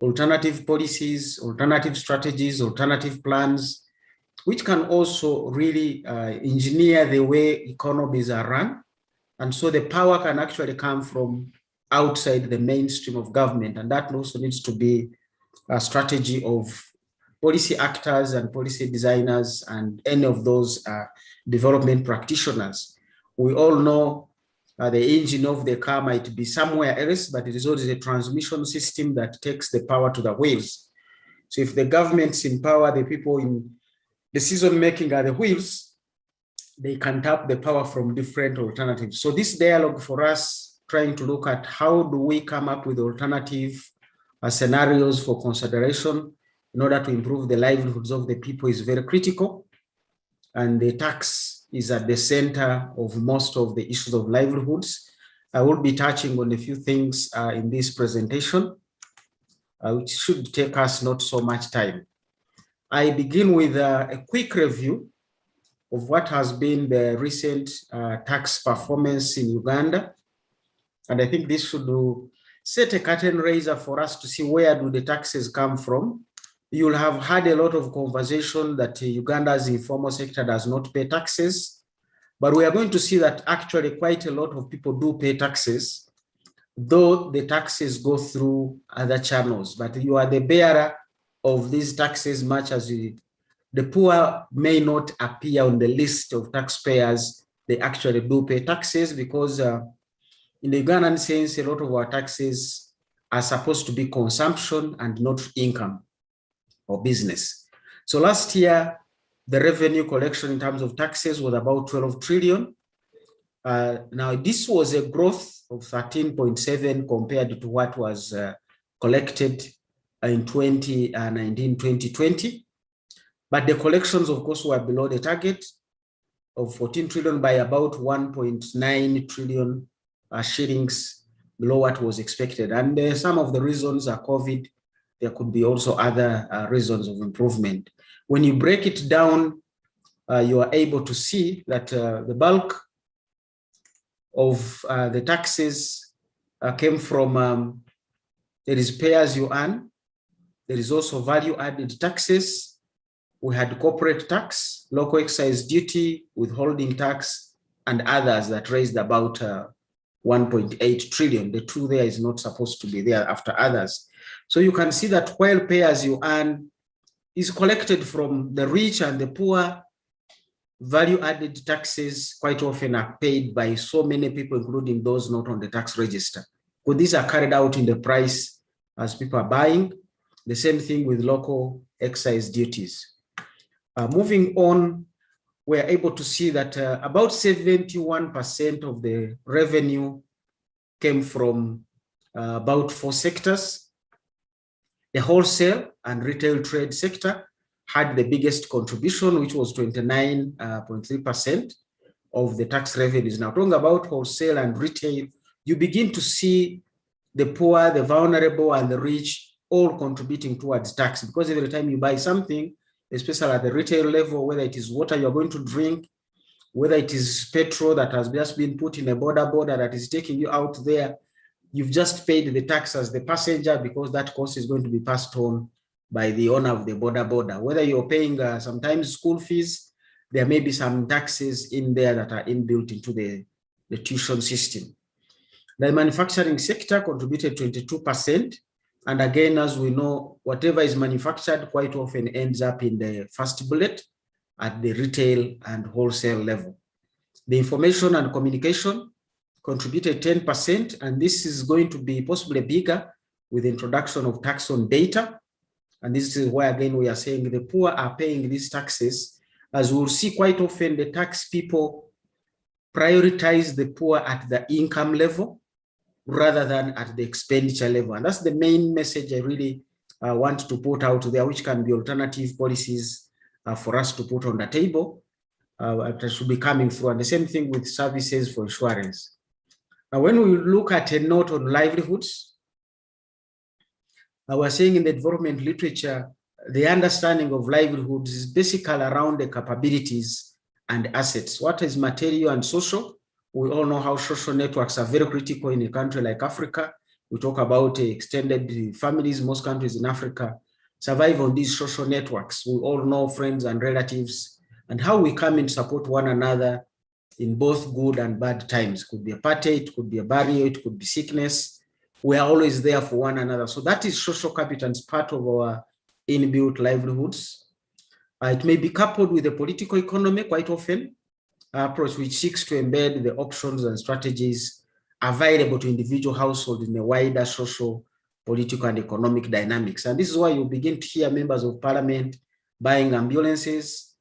alternative policies, alternative strategies, alternative plans, which can also really engineer the way economies are run. And so the power can actually come from outside the mainstream of government. And that also needs to be a strategy of policy actors and policy designers and any of those development practitioners. We all know the engine of the car might be somewhere else, but it is always a transmission system that takes the power to the wheels. So if the governments empower the people in decision-making at the wheels, they can tap the power from different alternatives. So this dialogue for us, trying to look at how do we come up with alternative scenarios for consideration in order to improve the livelihoods of the people is very critical. And the tax is at the center of most of the issues of livelihoods. I will be touching on a few things in this presentation, which should take us not so much time. I begin with a quick review of what has been the recent tax performance in Uganda. And I think this should set a curtain raiser for us to see where do the taxes come from. You'll have had a lot of conversation that Uganda's informal sector does not pay taxes, but we are going to see that actually quite a lot of people do pay taxes, though the taxes go through other channels, but you are the bearer of these taxes much as the poor may not appear on the list of taxpayers. They actually do pay taxes because in the Ugandan sense, a lot of our taxes are supposed to be consumption and not income or business. So last year, the revenue collection in terms of taxes was about 12 trillion. Now, this was a growth of 13.7 compared to what was collected in 2019, 2020. But the collections, of course, were below the target of 14 trillion by about 1.9 trillion shillings below what was expected. And some of the reasons are COVID. There could be also other reasons of improvement. When you break it down, you are able to see that the bulk of the taxes came from, there is pay as you earn. There is also value added taxes. We had corporate tax, local excise duty, withholding tax, and others that raised about 1.8 trillion. The two there is not supposed to be there after others. So you can see that while pay as you earn is collected from the rich and the poor, value added taxes quite often are paid by so many people, including those not on the tax register. Because these are carried out in the price as people are buying. The same thing with local excise duties. Moving on, we're able to see that about 71% of the revenue came from about 4 sectors. The wholesale and retail trade sector had the biggest contribution, which was 29.3% of the tax revenues. Now, talking about wholesale and retail, you begin to see the poor, the vulnerable, and the rich all contributing towards tax, because every time you buy something, especially at the retail level, whether it is water you're going to drink, whether it is petrol that has just been put in a border that is taking you out there, you've just paid the tax as the passenger because that cost is going to be passed on by the owner of the border. Whether you're paying sometimes school fees, there may be some taxes in there that are inbuilt into the tuition system. The manufacturing sector contributed 22%. And again, as we know, whatever is manufactured quite often ends up in the first bullet at the retail and wholesale level. The information and communication contributed 10%, and this is going to be possibly bigger with the introduction of tax on data. And this is why, again, we are saying the poor are paying these taxes. As we'll see quite often, the tax people prioritize the poor at the income level rather than at the expenditure level. And that's the main message I really want to put out there, which can be alternative policies for us to put on the table that should be coming through. And the same thing with services for insurance. Now, when we look at a note on livelihoods, we're saying in the development literature, the understanding of livelihoods is basically around the capabilities and assets. What is material and social? We all know how social networks are very critical in a country like Africa. We talk about extended families. Most countries in Africa survive on these social networks. We all know friends and relatives and how we come and support one another in both good and bad times. Could be apartheid, could be a barrier, it could be sickness. We are always there for one another. So that is social capital, and part of our inbuilt livelihoods. It may be coupled with the political economy quite often, approach which seeks to embed the options and strategies available to individual households in a wider social, political, and economic dynamics. And this is why you begin to hear members of parliament buying ambulances.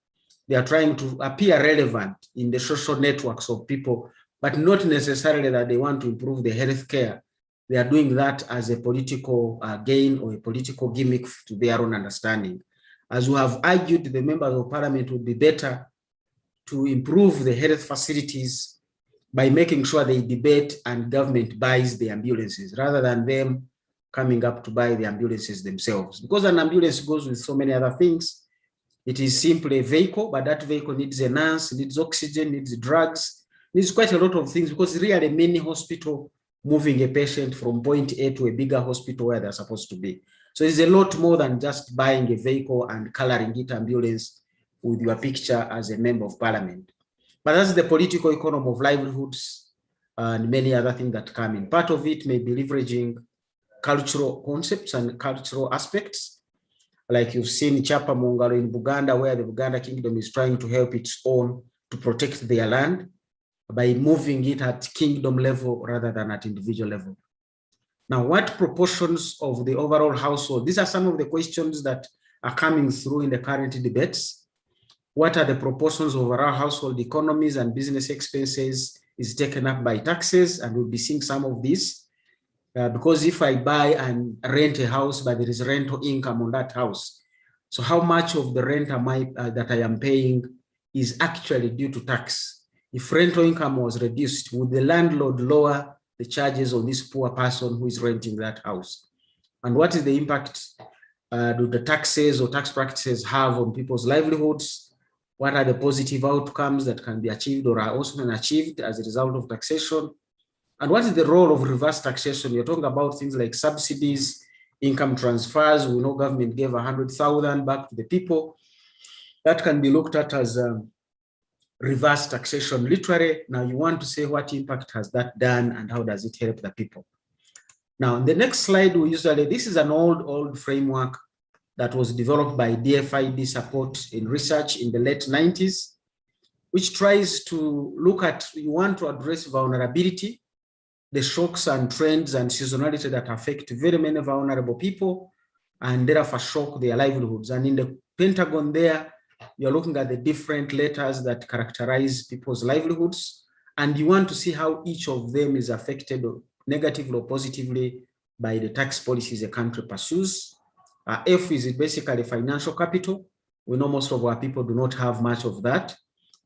They are trying to appear relevant in the social networks of people, but not necessarily that they want to improve the health care. They are doing that as a political gain or a political gimmick to their own understanding. As we have argued, the members of parliament would be better to improve the health facilities by making sure they debate and government buys the ambulances rather than them coming up to buy the ambulances themselves. Because an ambulance goes with so many other things. It is simply a vehicle, but that vehicle needs a nurse, needs oxygen, needs drugs, needs quite a lot of things, because really a mini hospital moving a patient from point A to a bigger hospital where they're supposed to be. So it's a lot more than just buying a vehicle and coloring it ambulance with your picture as a member of parliament. But that's the political economy of livelihoods and many other things that come in. Part of it may be leveraging cultural concepts and cultural aspects. Like you've seen Chapa Mungalo in Buganda, where the Buganda kingdom is trying to help its own to protect their land by moving it at kingdom level rather than at individual level. Now, what proportions of the overall household? These are some of the questions that are coming through in the current debates. What are the proportions of our household economies and business expenses is taken up by taxes? And we'll be seeing some of this. Because if I buy and rent a house, but there is rental income on that house, so how much of the rent that I am paying is actually due to tax? If rental income was reduced, would the landlord lower the charges on this poor person who is renting that house? And what is the impact do the taxes or tax practices have on people's livelihoods? What are the positive outcomes that can be achieved or are also achieved as a result of taxation? And what is the role of reverse taxation? You're talking about things like subsidies, income transfers. We know government gave 100,000 back to the people. That can be looked at as reverse taxation. Literally, now you want to say what impact has that done and how does it help the people? Now, the next slide, this is an old framework that was developed by DFID support in research in the late 90s, which tries to look at, you want to address vulnerability, the shocks and trends and seasonality that affect very many vulnerable people and therefore shock their livelihoods. And in the Pentagon there, you're looking at the different letters that characterize people's livelihoods, and you want to see how each of them is affected negatively or positively by the tax policies a country pursues. F is basically financial capital. We know most of our people do not have much of that.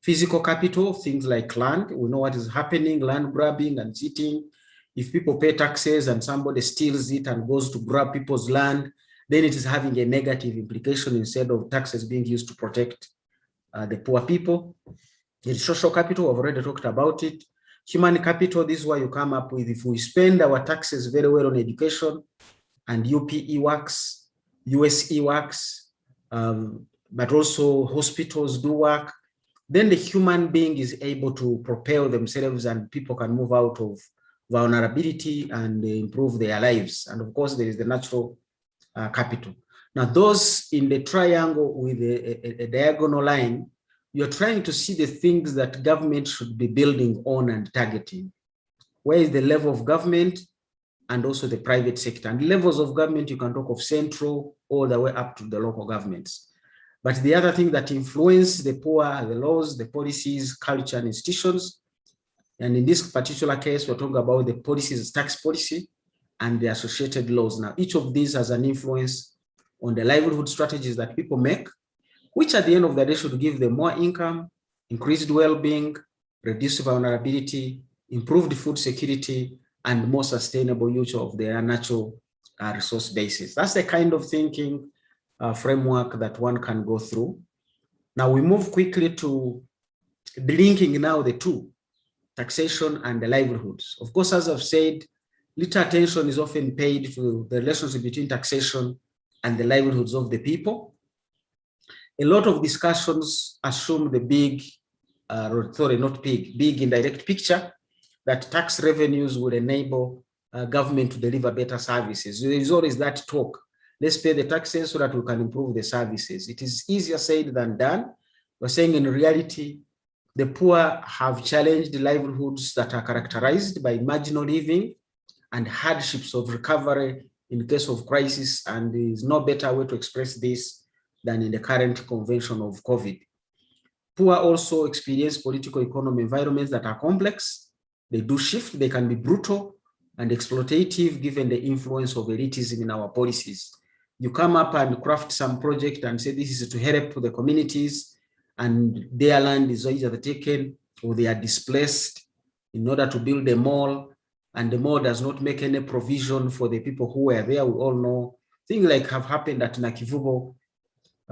Physical capital, things like land. We know what is happening, land grabbing and cheating. If people pay taxes and somebody steals it and goes to grab people's land, then it is having a negative implication instead of taxes being used to protect the poor people. The social capital, I've already talked about it. Human capital, this is why you come up with, if we spend our taxes very well on education, and UPE works, USE works, but also hospitals do work, then the human being is able to propel themselves and people can move out of vulnerability and improve their lives. And of course, there is the natural capital. Now, those in the triangle with a diagonal line, you're trying to see the things that government should be building on and targeting. Where is the level of government and also the private sector? And levels of government, you can talk of central all the way up to the local governments. But the other thing that influence the poor are the laws, the policies, culture, and institutions. And in this particular case, we're talking about the policies, tax policy, and the associated laws. Now, each of these has an influence on the livelihood strategies that people make, which at the end of the day should give them more income, increased well-being, reduced vulnerability, improved food security, and more sustainable use of their natural resource bases. That's the kind of thinking framework that one can go through. Now we move quickly to linking now the two, taxation and the livelihoods. Of course, as I've said, little attention is often paid to the relationship between taxation and the livelihoods of the people. A lot of discussions assume the big indirect picture that tax revenues will enable government to deliver better services. There is always that talk. Let's pay the taxes so that we can improve the services. It is easier said than done. We're saying in reality, the poor have challenged livelihoods that are characterized by marginal living and hardships of recovery in case of crisis, and there is no better way to express this than in the current convention of COVID. Poor also experience political economic environments that are complex. They do shift, they can be brutal and exploitative given the influence of elitism in our policies. You come up and craft some project and say this is to help the communities, and their land is either taken or they are displaced in order to build a mall, and the mall does not make any provision for the people who were there. We all know things like have happened at Nakivubo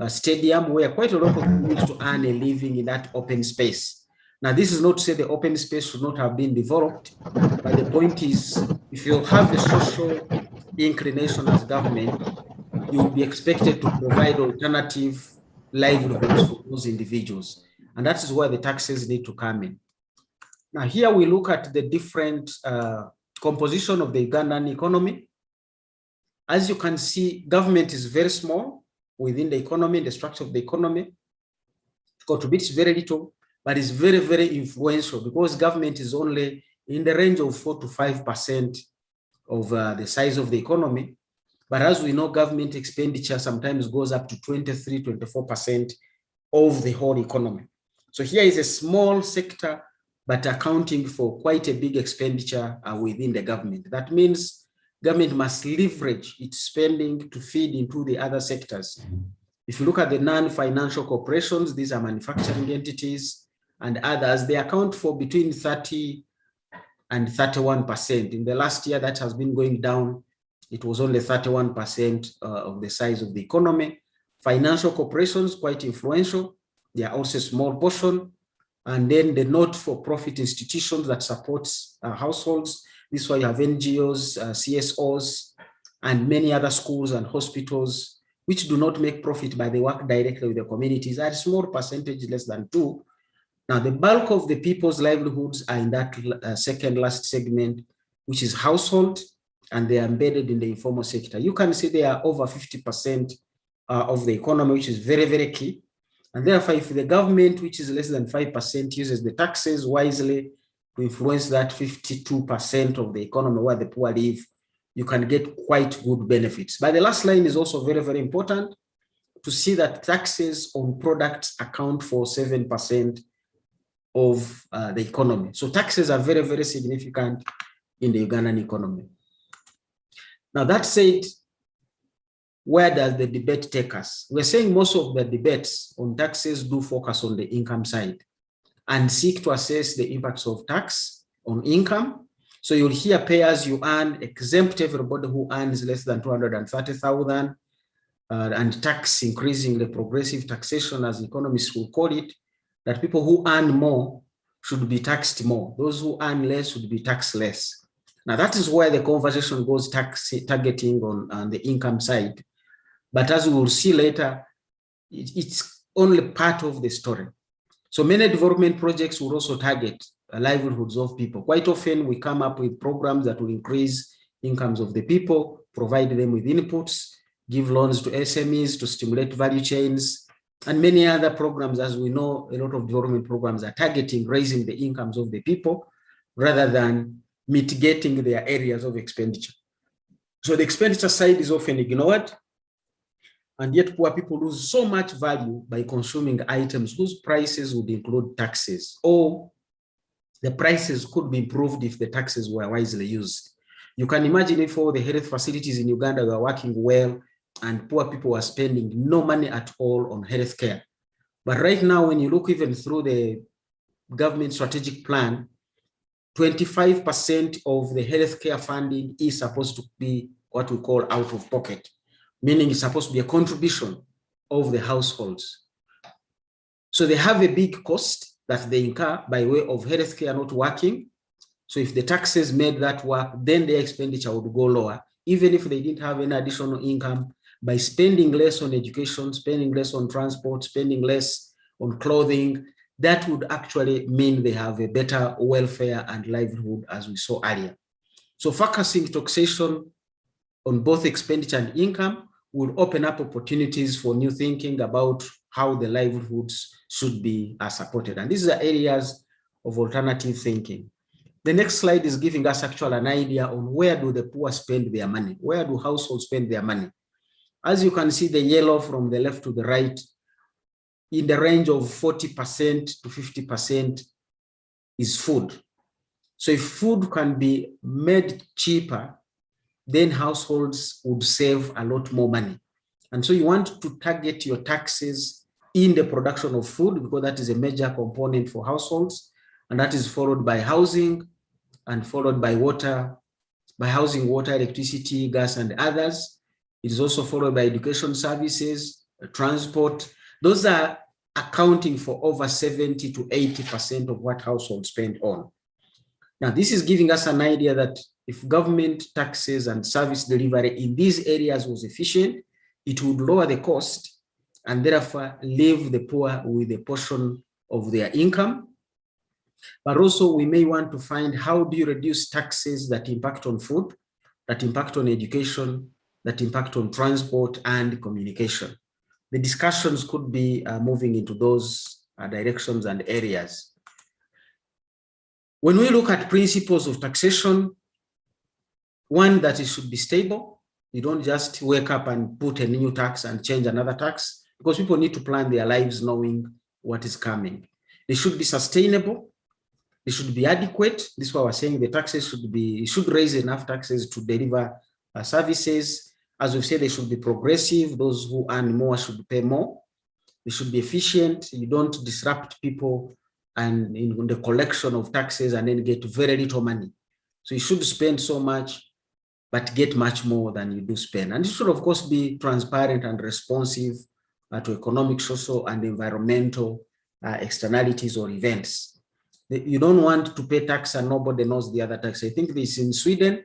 Stadium, where quite a lot of people used to earn a living in that open space. Now, this is not to say the open space should not have been developed, but the point is, if you have the social inclination as government, you will be expected to provide alternative livelihoods for those individuals. And that is where the taxes need to come in. Now, here we look at the different composition of the Ugandan economy. As you can see, government is very small within the economy, the structure of the economy. It contributes very little, but is very, very influential because government is only in the range of 4 to 5% of the size of the economy. But as we know, government expenditure sometimes goes up to 23, 24% of the whole economy. So here is a small sector, but accounting for quite a big expenditure within the government. That means government must leverage its spending to feed into the other sectors. If you look at the non-financial corporations, these are manufacturing entities and others, they account for between 30 and 31%. In the last year, that has been going down. It was only 31% of the size of the economy. Financial corporations, quite influential. They are also a small portion. And then the not-for-profit institutions that support households. This is why you have NGOs, CSOs, and many other schools and hospitals, which do not make profit, but they work directly with the communities at a small percentage, less than 2%. Now, the bulk of the people's livelihoods are in that second last segment, which is household, and they are embedded in the informal sector. You can see they are over 50% of the economy, which is very, very key. And therefore, if the government, which is less than 5%, uses the taxes wisely to influence that 52% of the economy where the poor live, you can get quite good benefits. But the last line is also very, very important to see that taxes on products account for 7% of the economy. So taxes are very, very significant in the Ugandan economy. Now, that said, where does the debate take us? We're saying most of the debates on taxes do focus on the income side and seek to assess the impacts of tax on income. So you'll hear pay as you earn, exempt everybody who earns less than 230,000, and tax increasing the progressive taxation, as economists will call it, that people who earn more should be taxed more. Those who earn less should be taxed less. Now, that is where the conversation goes, targeting on the income side. But as we will see later, it's only part of the story. So many development projects will also target livelihoods of people. Quite often, we come up with programs that will increase incomes of the people, provide them with inputs, give loans to SMEs to stimulate value chains, and many other programs. As we know, a lot of development programs are targeting raising the incomes of the people rather than mitigating their areas of expenditure. So the expenditure side is often ignored, and yet poor people lose so much value by consuming items whose prices would include taxes, or the prices could be improved if the taxes were wisely used. You can imagine if all the health facilities in Uganda were working well and poor people were spending no money at all on healthcare. But right now, when you look even through the government strategic plan, 25% of the healthcare funding is supposed to be what we call out of pocket, meaning it's supposed to be a contribution of the households. So they have a big cost that they incur by way of healthcare not working, So if the taxes made that work, then their expenditure would go lower, even if they didn't have any additional income. By spending less on education, spending less on transport, spending less on clothing, that would actually mean they have a better welfare and livelihood, as we saw earlier. So focusing taxation on both expenditure and income will open up opportunities for new thinking about how the livelihoods should be supported. And these are areas of alternative thinking. The next slide is giving us actually an idea on where do the poor spend their money? Where do households spend their money? As you can see, the yellow from the left to the right, in the range of 40% to 50% is food. So if food can be made cheaper, then households would save a lot more money. And so you want to target your taxes in the production of food, because that is a major component for households. And that is followed by housing and followed by water, by housing, water, electricity, gas, and others. It is also followed by education services, transport. Those are accounting for over 70 to 80% of what households spend on. Now, this is giving us an idea that if government taxes and service delivery in these areas was efficient, it would lower the cost and therefore leave the poor with a portion of their income. But also we may want to find, how do you reduce taxes that impact on food, that impact on education, that impact on transport and communication? The discussions could be moving into those directions and areas. When we look at principles of taxation, one, that it should be stable. You don't just wake up and put a new tax and change another tax, because people need to plan their lives knowing what is coming. They should be sustainable. They should be adequate. This is why we're saying the taxes should raise enough taxes to deliver services. As we've said, they should be progressive. Those who earn more should pay more. They should be efficient. You don't disrupt people and in the collection of taxes and then get very little money. So you should spend so much, but get much more than you do spend. And it should, of course, be transparent and responsive to economic, social, and environmental externalities or events. You don't want to pay tax and nobody knows the other tax. I think this in Sweden,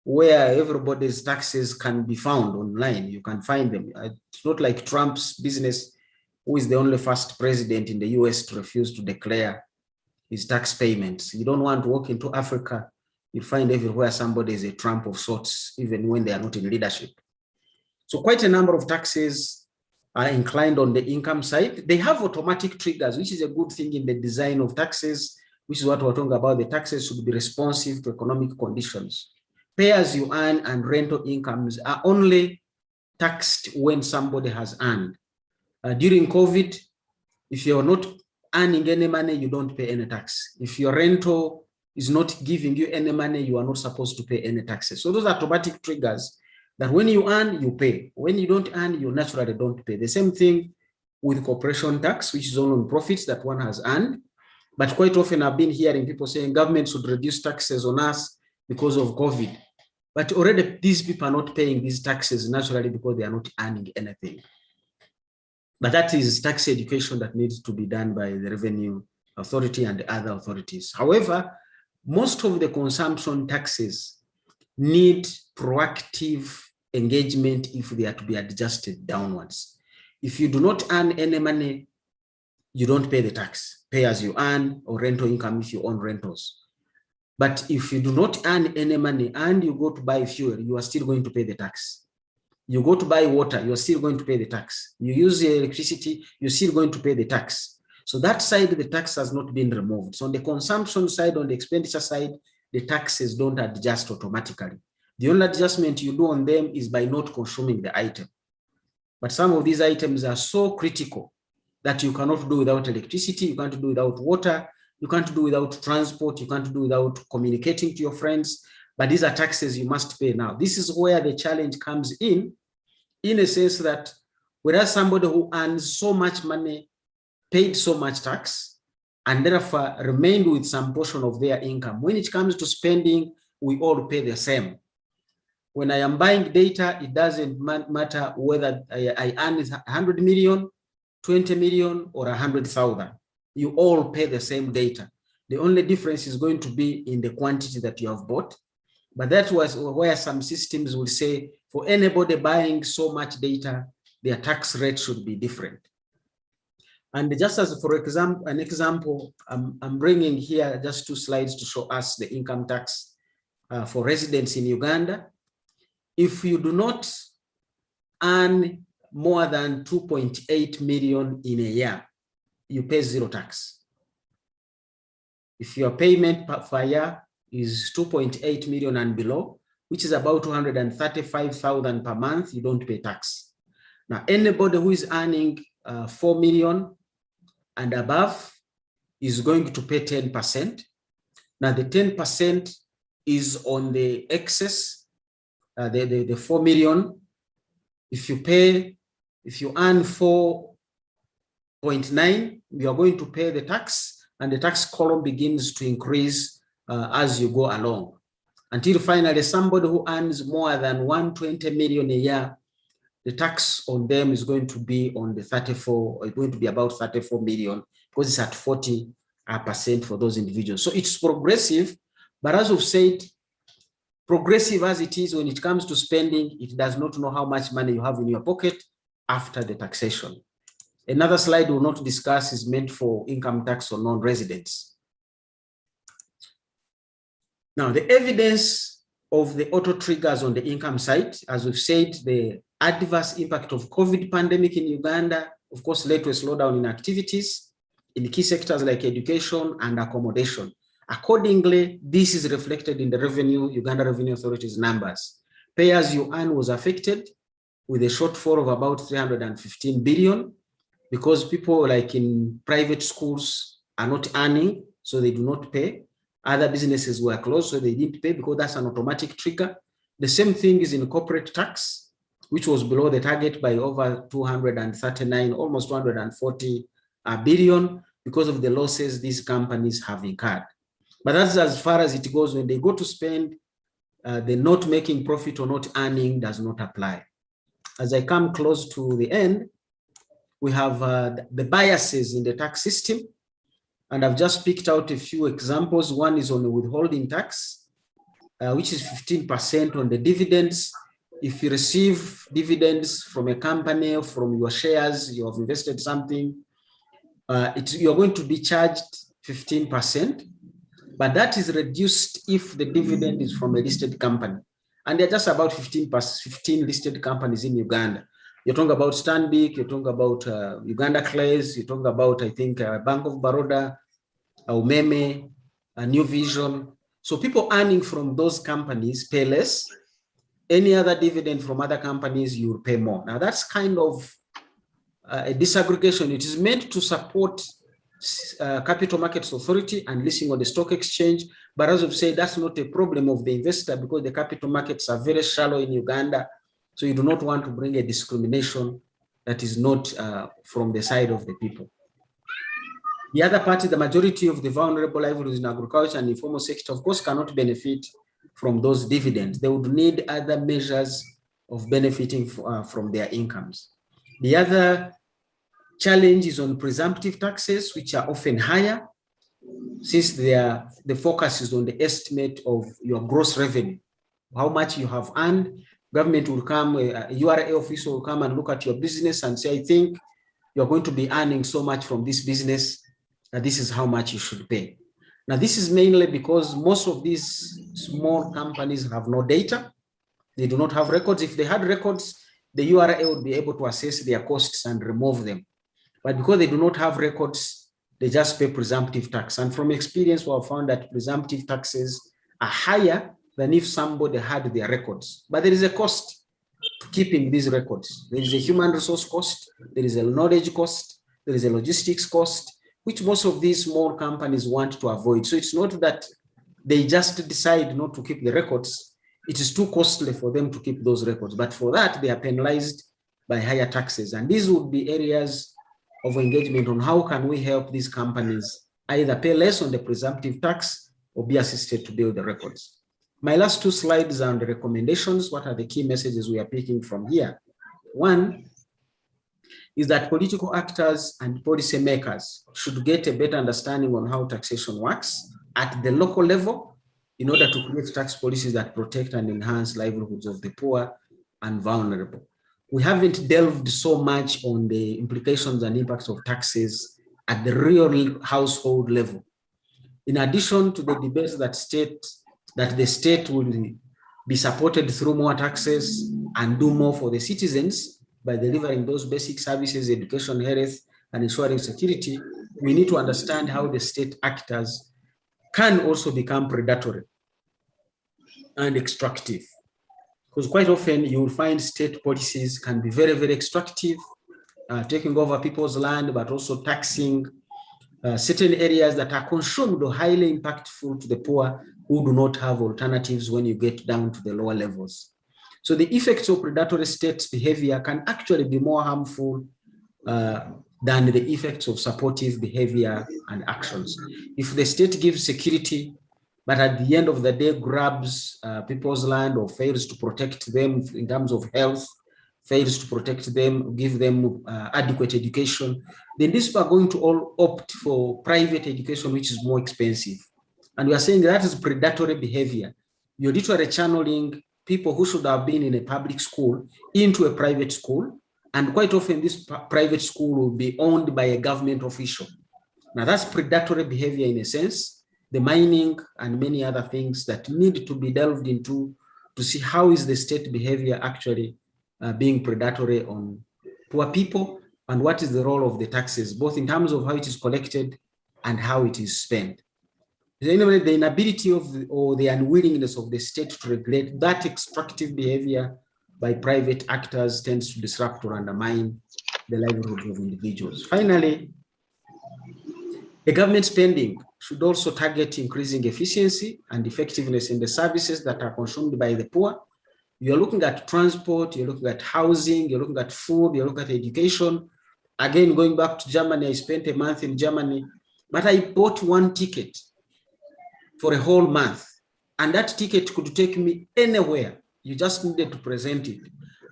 where everybody's taxes can be found online. You can find them. It's not like Trump's business, who is the only first president in the US to refuse to declare his tax payments. You don't want to walk into Africa, you find everywhere somebody is a Trump of sorts, even when they are not in leadership. So quite a number of taxes are inclined on the income side. They have automatic triggers, which is a good thing in the design of taxes, which is what we're talking about. The taxes should be responsive to economic conditions. Pay as you earn and rental incomes are only taxed when somebody has earned. During COVID, if you're not earning any money, you don't pay any tax. If your rental is not giving you any money, you are not supposed to pay any taxes. So those are automatic triggers that when you earn, you pay. When you don't earn, you naturally don't pay. The same thing with corporation tax, which is on profits that one has earned. But quite often I've been hearing people saying government should reduce taxes on us because of COVID. But already these people are not paying these taxes naturally because they are not earning anything. But that is tax education that needs to be done by the Revenue Authority and the other authorities. However, most of the consumption taxes need proactive engagement if they are to be adjusted downwards. If you do not earn any money, you don't pay the tax. Pay as you earn, or rental income if you own rentals. But if you do not earn any money and you go to buy fuel, you are still going to pay the tax. You go to buy water, you're still going to pay the tax. You use electricity, you're still going to pay the tax. So that side, the tax has not been removed. So on the consumption side, on the expenditure side, the taxes don't adjust automatically. The only adjustment you do on them is by not consuming the item. But some of these items are so critical that you cannot do without electricity, you can't do without water, you can't do without transport, you can't do without communicating to your friends. But these are taxes you must pay now. This is where the challenge comes in a sense that whereas somebody who earns so much money paid so much tax and therefore remained with some portion of their income, when it comes to spending, we all pay the same. When I am buying data, it doesn't matter whether I earn 100 million, 20 million, or 100,000. You all pay the same data. The only difference is going to be in the quantity that you have bought. But that was where some systems will say, for anybody buying so much data, their tax rate should be different. And just as for example, an example, I'm bringing here just 2 slides to show us the income tax for residents in Uganda. If you do not earn more than 2.8 million in a year, you pay 0 tax. If your payment per year is 2.8 million and below, which is about 235,000 per month, you don't pay tax. Now, anybody who is earning 4 million and above is going to pay 10%. Now, the 10% is on the excess, the 4 million. If you earn 4.9, you are going to pay the tax, and the tax column begins to increase as you go along, until finally somebody who earns more than 120 million a year, the tax on them is going to be on the 34, it's going to be about 34 million, because it's at 40% for those individuals. So it's progressive, but as we've said, progressive as it is, when it comes to spending, it does not know how much money you have in your pocket after the taxation. Another slide we'll not discuss is meant for income tax on non-residents. Now, the evidence of the auto triggers on the income side, as we've said, the adverse impact of COVID pandemic in Uganda, of course, led to a slowdown in activities in key sectors like education and accommodation. Accordingly, this is reflected in the Uganda Revenue Authority's numbers. Pay as you earn was affected with a shortfall of about 315 billion, because people like in private schools are not earning, so they do not pay. Other businesses were closed, so they didn't pay, because that's an automatic trigger. The same thing is in corporate tax, which was below the target by over 239, almost 240 billion, because of the losses these companies have incurred. But that's as far as it goes. When they go to spend, the not making profit or not earning does not apply. As I come close to the end, we have the biases in the tax system, and I've just picked out a few examples. One is on the withholding tax, which is 15% on the dividends. If you receive dividends from a company or from your shares, you have invested something, you're going to be charged 15%, but that is reduced if the dividend is from a listed company. And there are just about 15 listed companies in Uganda. You're talking about Stanbic, you're talking about Uganda Clays, you're talking about, I think, Bank of Baroda, Umeme, New Vision. So people earning from those companies pay less. Any other dividend from other companies, you will pay more. Now, that's kind of a disaggregation. It is meant to support Capital Markets Authority and listing on the stock exchange. But as I've said, that's not a problem of the investor, because the capital markets are very shallow in Uganda. So you do not want to bring a discrimination that is not from the side of the people. The other part, the majority of the vulnerable livelihoods in agriculture and informal sector, of course, cannot benefit from those dividends. They would need other measures of benefiting from their incomes. The other challenge is on presumptive taxes, which are often higher, since the focus is on the estimate of your gross revenue, how much you have earned. Government will come, a URA officer will come and look at your business and say, I think you're going to be earning so much from this business, that this is how much you should pay. Now, this is mainly because most of these small companies have no data. They do not have records. If they had records, the URA would be able to assess their costs and remove them. But because they do not have records, they just pay presumptive tax. And from experience, we have found that presumptive taxes are higher than if somebody had their records. But there is a cost to keeping these records. There is a human resource cost, there is a knowledge cost, there is a logistics cost, which most of these small companies want to avoid. So it's not that they just decide not to keep the records. It is too costly for them to keep those records. But for that, they are penalized by higher taxes. And these would be areas of engagement on how can we help these companies either pay less on the presumptive tax or be assisted to build the records. My last 2 slides are on the recommendations. What are the key messages we are picking from here? One, is that political actors and policymakers should get a better understanding on how taxation works at the local level in order to create tax policies that protect and enhance livelihoods of the poor and vulnerable. We haven't delved so much on the implications and impacts of taxes at the real household level. In addition to the debates that the state will be supported through more taxes and do more for the citizens by delivering those basic services, education, health, and ensuring security, we need to understand how the state actors can also become predatory and extractive. Because quite often you will find state policies can be very, very extractive, taking over people's land, but also taxing certain areas that are consumed or highly impactful to the poor who do not have alternatives when you get down to the lower levels. So the effects of predatory state behavior can actually be more harmful than the effects of supportive behavior and actions. If the state gives security, but at the end of the day grabs people's land or fails to protect them in terms of health, fails to protect them, give them adequate education, then these people are going to all opt for private education, which is more expensive. And we are saying that is predatory behavior. You're literally channeling people who should have been in a public school into a private school. And quite often this private school will be owned by a government official. Now that's predatory behavior in a sense, the mining and many other things that need to be delved into to see how is the state behavior actually being predatory on poor people, and what is the role of the taxes, both in terms of how it is collected and how it is spent. Anyway, the inability of or the unwillingness of the state to regulate that extractive behavior by private actors tends to disrupt or undermine the livelihoods of individuals. Finally, the government spending should also target increasing efficiency and effectiveness in the services that are consumed by the poor. You're looking at transport, you're looking at housing, you're looking at food, you're looking at education. Again, going back to Germany, I spent a month in Germany, but I bought one ticket for a whole month. And that ticket could take me anywhere. You just needed to present it.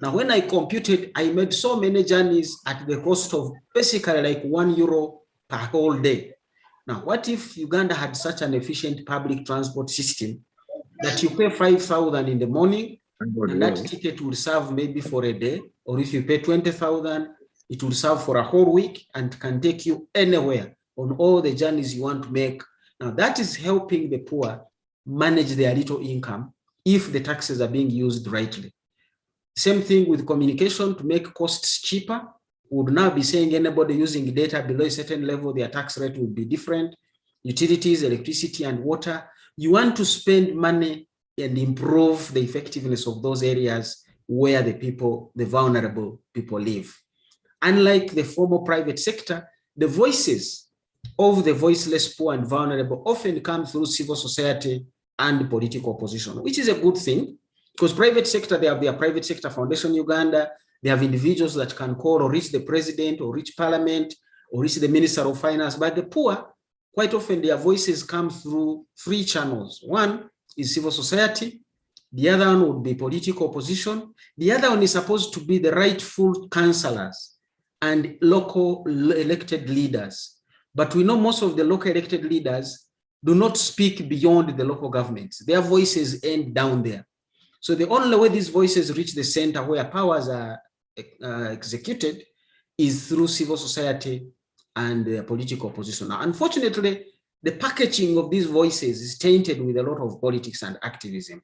Now, when I computed, I made so many journeys at the cost of basically like €1 per whole day. Now, what if Uganda had such an efficient public transport system that you pay 5,000 in the morning, and that ticket will serve maybe for a day, or if you pay 20,000, it will serve for a whole week and can take you anywhere on all the journeys you want to make. Now, that is helping the poor manage their little income if the taxes are being used rightly. Same thing with communication to make costs cheaper. We would now be saying anybody using data below a certain level, their tax rate would be different. Utilities, electricity, and water. You want to spend money and improve the effectiveness of those areas where the people, the vulnerable people live. Unlike the formal private sector, the voices of the voiceless, poor, and vulnerable often come through civil society and political opposition, which is a good thing, because private sector, they have their Private Sector Foundation Uganda, they have individuals that can call or reach the president or reach parliament or reach the Minister of Finance, but the poor, quite often their voices come through 3 channels. One is civil society, the other one would be political opposition, the other one is supposed to be the rightful councillors and local elected leaders. But we know most of the local elected leaders do not speak beyond the local governments. Their voices end down there. So the only way these voices reach the center where powers are executed is through civil society and political opposition. Now, unfortunately, the packaging of these voices is tainted with a lot of politics and activism.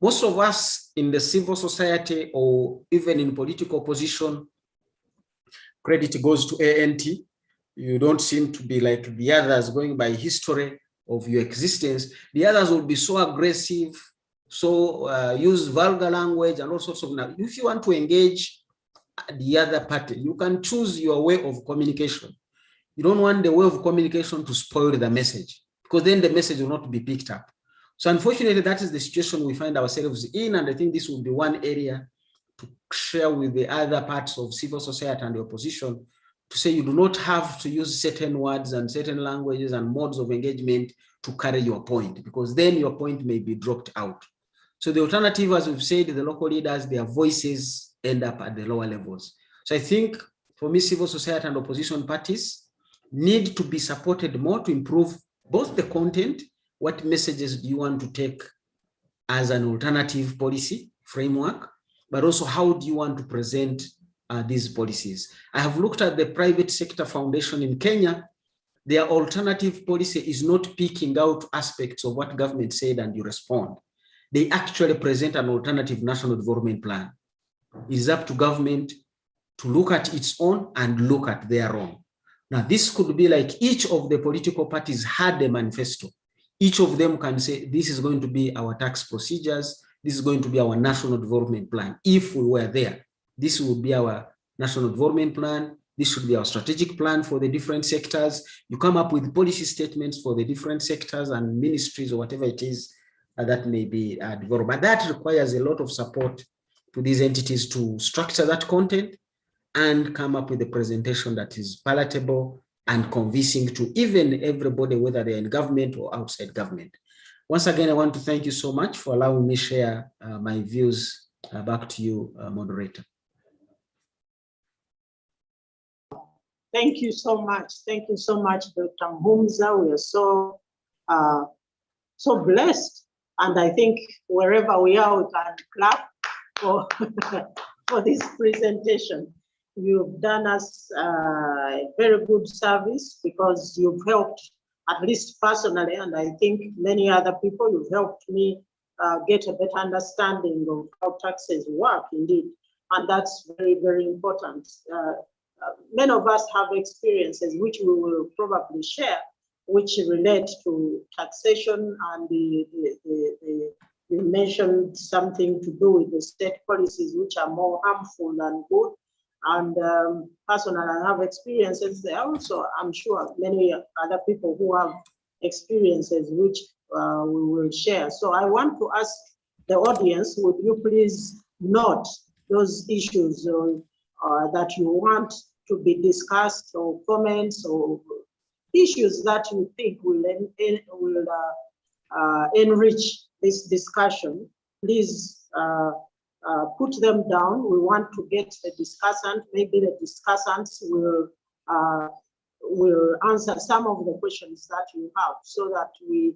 Most of us in the civil society or even in political opposition, credit goes to ANT. You don't seem to be like the others going by history of your existence. The others will be so aggressive, so use vulgar language and all sorts of. Now, if you want to engage the other party, you can choose your way of communication. You don't want the way of communication to spoil the message, because then the message will not be picked up. So unfortunately, that is the situation we find ourselves in. And I think this will be one area to share with the other parts of civil society and the opposition, to say you do not have to use certain words and certain languages and modes of engagement to carry your point, because then your point may be dropped out. So the alternative, as we've said, the local leaders, their voices end up at the lower levels. So I think for me, civil society and opposition parties need to be supported more to improve both the content, what messages do you want to take as an alternative policy framework, but also how do you want to present these policies. I have looked at the private sector foundation in Kenya. Their alternative policy is not picking out aspects of what government said and you respond. They actually present an alternative national development plan. It is up to government to look at its own and look at their own. Now, this could be like each of the political parties had a manifesto. Each of them can say, this is going to be our tax procedures. This is going to be our national development plan. If we were there, this would be our national development plan. This should be our strategic plan for the different sectors. You come up with policy statements for the different sectors and ministries or whatever it is that may be developed. But that requires a lot of support to these entities to structure that content and come up with a presentation that is palatable and convincing to even everybody, whether they're in government or outside government. Once again, I want to thank you so much for allowing me share my views. Back to you, moderator. Thank you so much. Thank you so much, Dr. Mhumza. We are so blessed. And I think wherever we are, we can clap for, for this presentation. You've done us a very good service because you've helped, at least personally, and I think many other people, you've helped me get a better understanding of how taxes work indeed. And that's very, very important. Many of us have experiences which we will probably share, which relate to taxation, and you mentioned something to do with the state policies which are more harmful than good. And personally, I have experiences there also. I'm sure many other people who have experiences which we will share. So I want to ask the audience, would you please note those issues that you want to be discussed, or comments, or issues that you think will enrich this discussion? Please put them down. We want to get a discussant. Maybe the discussants will answer some of the questions that you have, so that we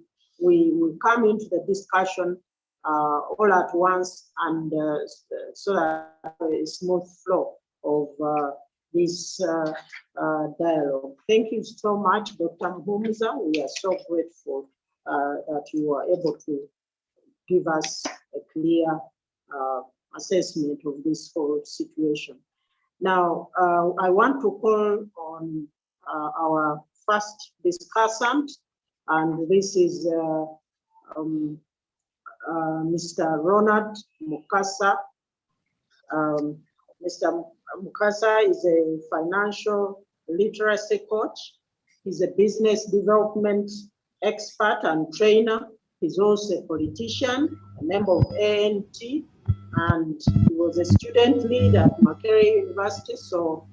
come into the discussion all at once, and so that a smooth flow of this dialogue. Thank you so much, Dr. Mhumza. We are so grateful that you are able to give us a clear assessment of this whole situation. Now, I want to call on our first discussant, and this is Mr. Ronald Mukasa. Mr. Mukasa is a financial literacy coach. He's a business development expert and trainer. He's also a politician, a member of ANT, and he was a student leader at Makerere University. So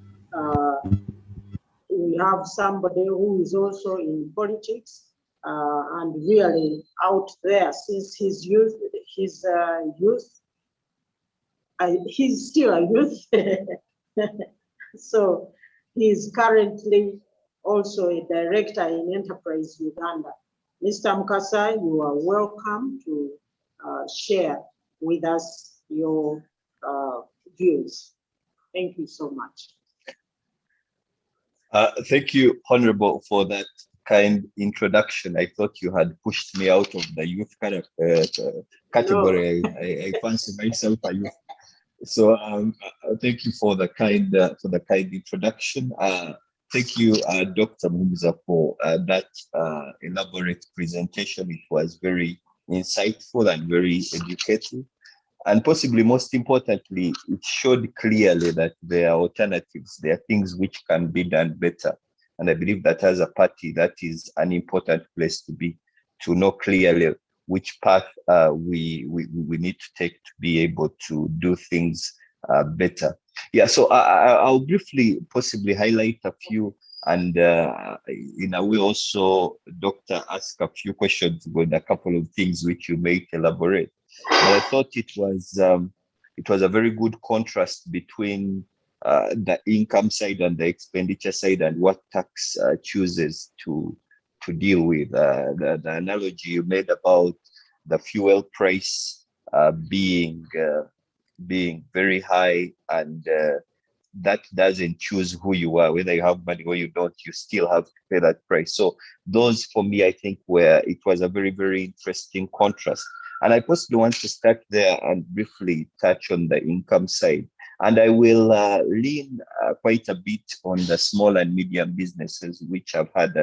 we have somebody who is also in politics and really out there since his youth. He's still a youth. So he's currently also a director in Enterprise Uganda. Mr. Mukasa, you are welcome to share with us your views. Thank you so much. Thank you, Honorable, for that kind introduction. I thought you had pushed me out of the youth category. No. I fancy myself a youth. So thank you for the kind introduction. Thank you, Dr. Mhumza, for that elaborate presentation. It was very insightful and very educative. And possibly most importantly, it showed clearly that there are alternatives. There are things which can be done better. And I believe that as a party, that is an important place to be, to know clearly which path we need to take to be able to do things better. Yeah, so I'll briefly possibly highlight a few, and in a way also, Doctor, ask a few questions about a couple of things which you may elaborate. But I thought it was a very good contrast between the income side and the expenditure side, and what tax chooses to deal with. The analogy you made about the fuel price being very high, and that doesn't choose who you are, whether you have money or you don't, you still have to pay that price. So those, for me, I think it was a very, very interesting contrast. And I possibly want to start there and briefly touch on the income side. And I will lean quite a bit on the small and medium businesses, which I've had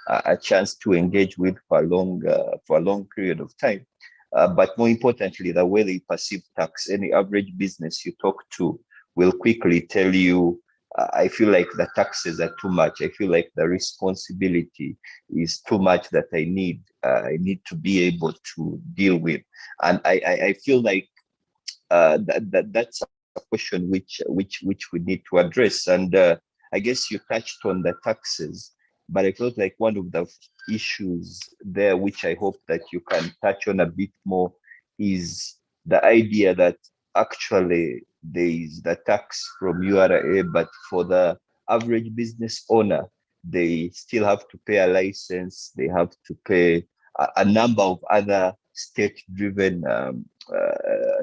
a chance to engage with for a long period of time. But more importantly, the way they perceive tax. Any average business you talk to will quickly tell you, I feel like the taxes are too much. I feel like the responsibility is too much that I need to be able to deal with. And I feel like that's a question which we need to address. And I guess you touched on the taxes, but I felt like one of the issues there, which I hope that you can touch on a bit more, is the idea that actually there is the tax from URA, but for the average business owner, they still have to pay a license, they have to pay a number of other state-driven,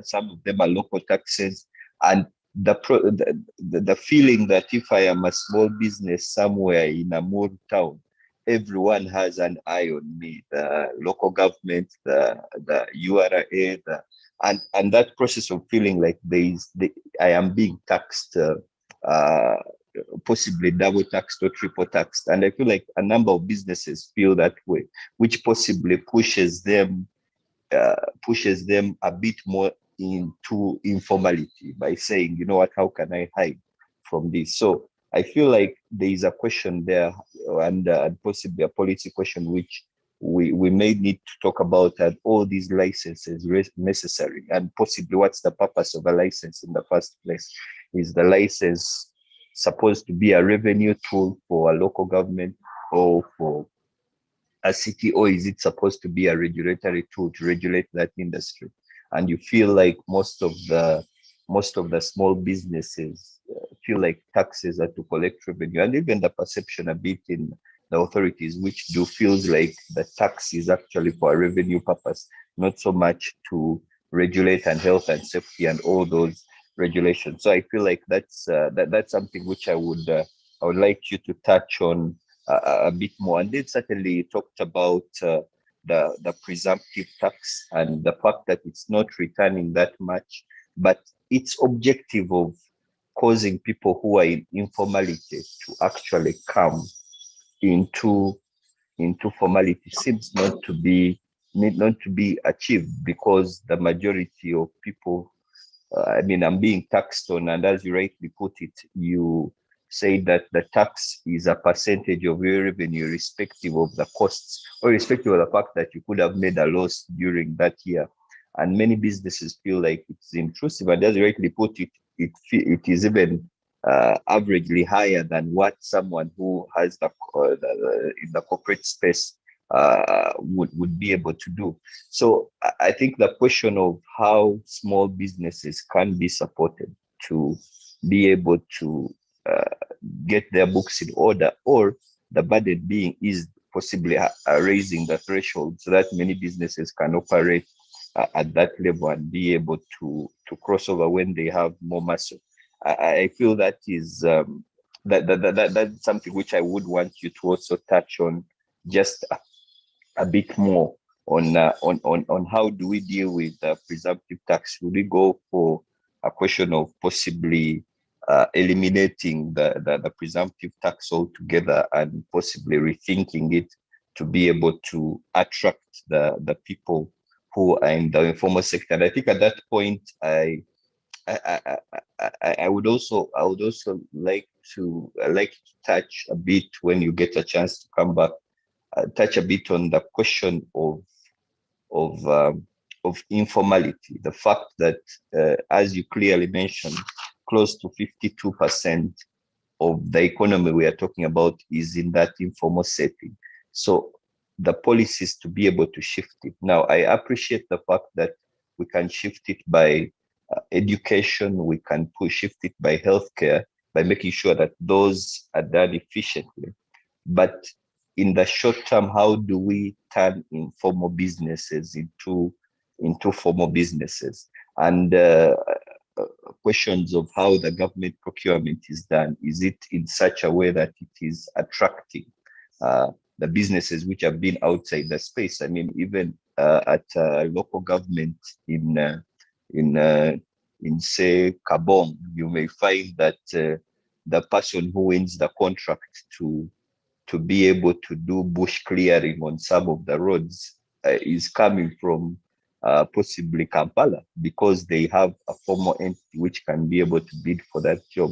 some of them are local taxes, and the feeling that if I am a small business somewhere in a small town, everyone has an eye on me, the local government, the URA, and that process of feeling like I am being taxed, possibly double taxed or triple taxed. And I feel like a number of businesses feel that way, which possibly pushes them a bit more into informality by saying, you know what, how can I hide from this? So I feel like there is a question there, and possibly a policy question, which we may need to talk about. Are all these licenses necessary? And possibly, what's the purpose of a license in the first place? Is the license supposed to be a revenue tool for a local government or for a city, or is it supposed to be a regulatory tool to regulate that industry? And you feel like most of the small businesses feel like taxes are to collect revenue, and even the perception a bit in the authorities, which do feels like the tax is actually for a revenue purpose, not so much to regulate and health and safety and all those regulations. So I feel like that's something which I would like you to touch on a bit more. And they certainly talked about the presumptive tax and the fact that it's not returning that much, but its objective of causing people who are in informality to actually come into formality seems not to be achieved, because the majority of people, I'm being taxed on, and as you rightly put it, you say that the tax is a percentage of your revenue, irrespective of the costs, or irrespective of the fact that you could have made a loss during that year. And many businesses feel like it's intrusive, and as you rightly put it, it is even averagely higher than what someone who has in the corporate space would be able to do. So I think the question of how small businesses can be supported to be able to get their books in order, or the burden being is possibly raising the threshold so that many businesses can operate at that level and be able to cross over when they have more muscle. I feel that is that's something which I would want you to also touch on just a bit more on how do we deal with presumptive tax. Would we go for a question of possibly eliminating the presumptive tax altogether and possibly rethinking it to be able to attract the people who are in the informal sector? And I think at that point, I would also like to touch a bit, when you get a chance to come back, touch a bit on the question of informality. The fact that, as you clearly mentioned, close to 52% of the economy we are talking about is in that informal setting. So the policies to be able to shift it. Now, I appreciate the fact that we can shift it by education, we can shift it by healthcare, by making sure that those are done efficiently. But in the short term, how do we turn informal businesses into formal businesses? And questions of how the government procurement is done. Is it in such a way that it is attracting the businesses which have been outside the space? I mean, even at local government in say Kabong, you may find that the person who wins the contract to be able to do bush clearing on some of the roads is coming from possibly Kampala, because they have a formal entity which can be able to bid for that job.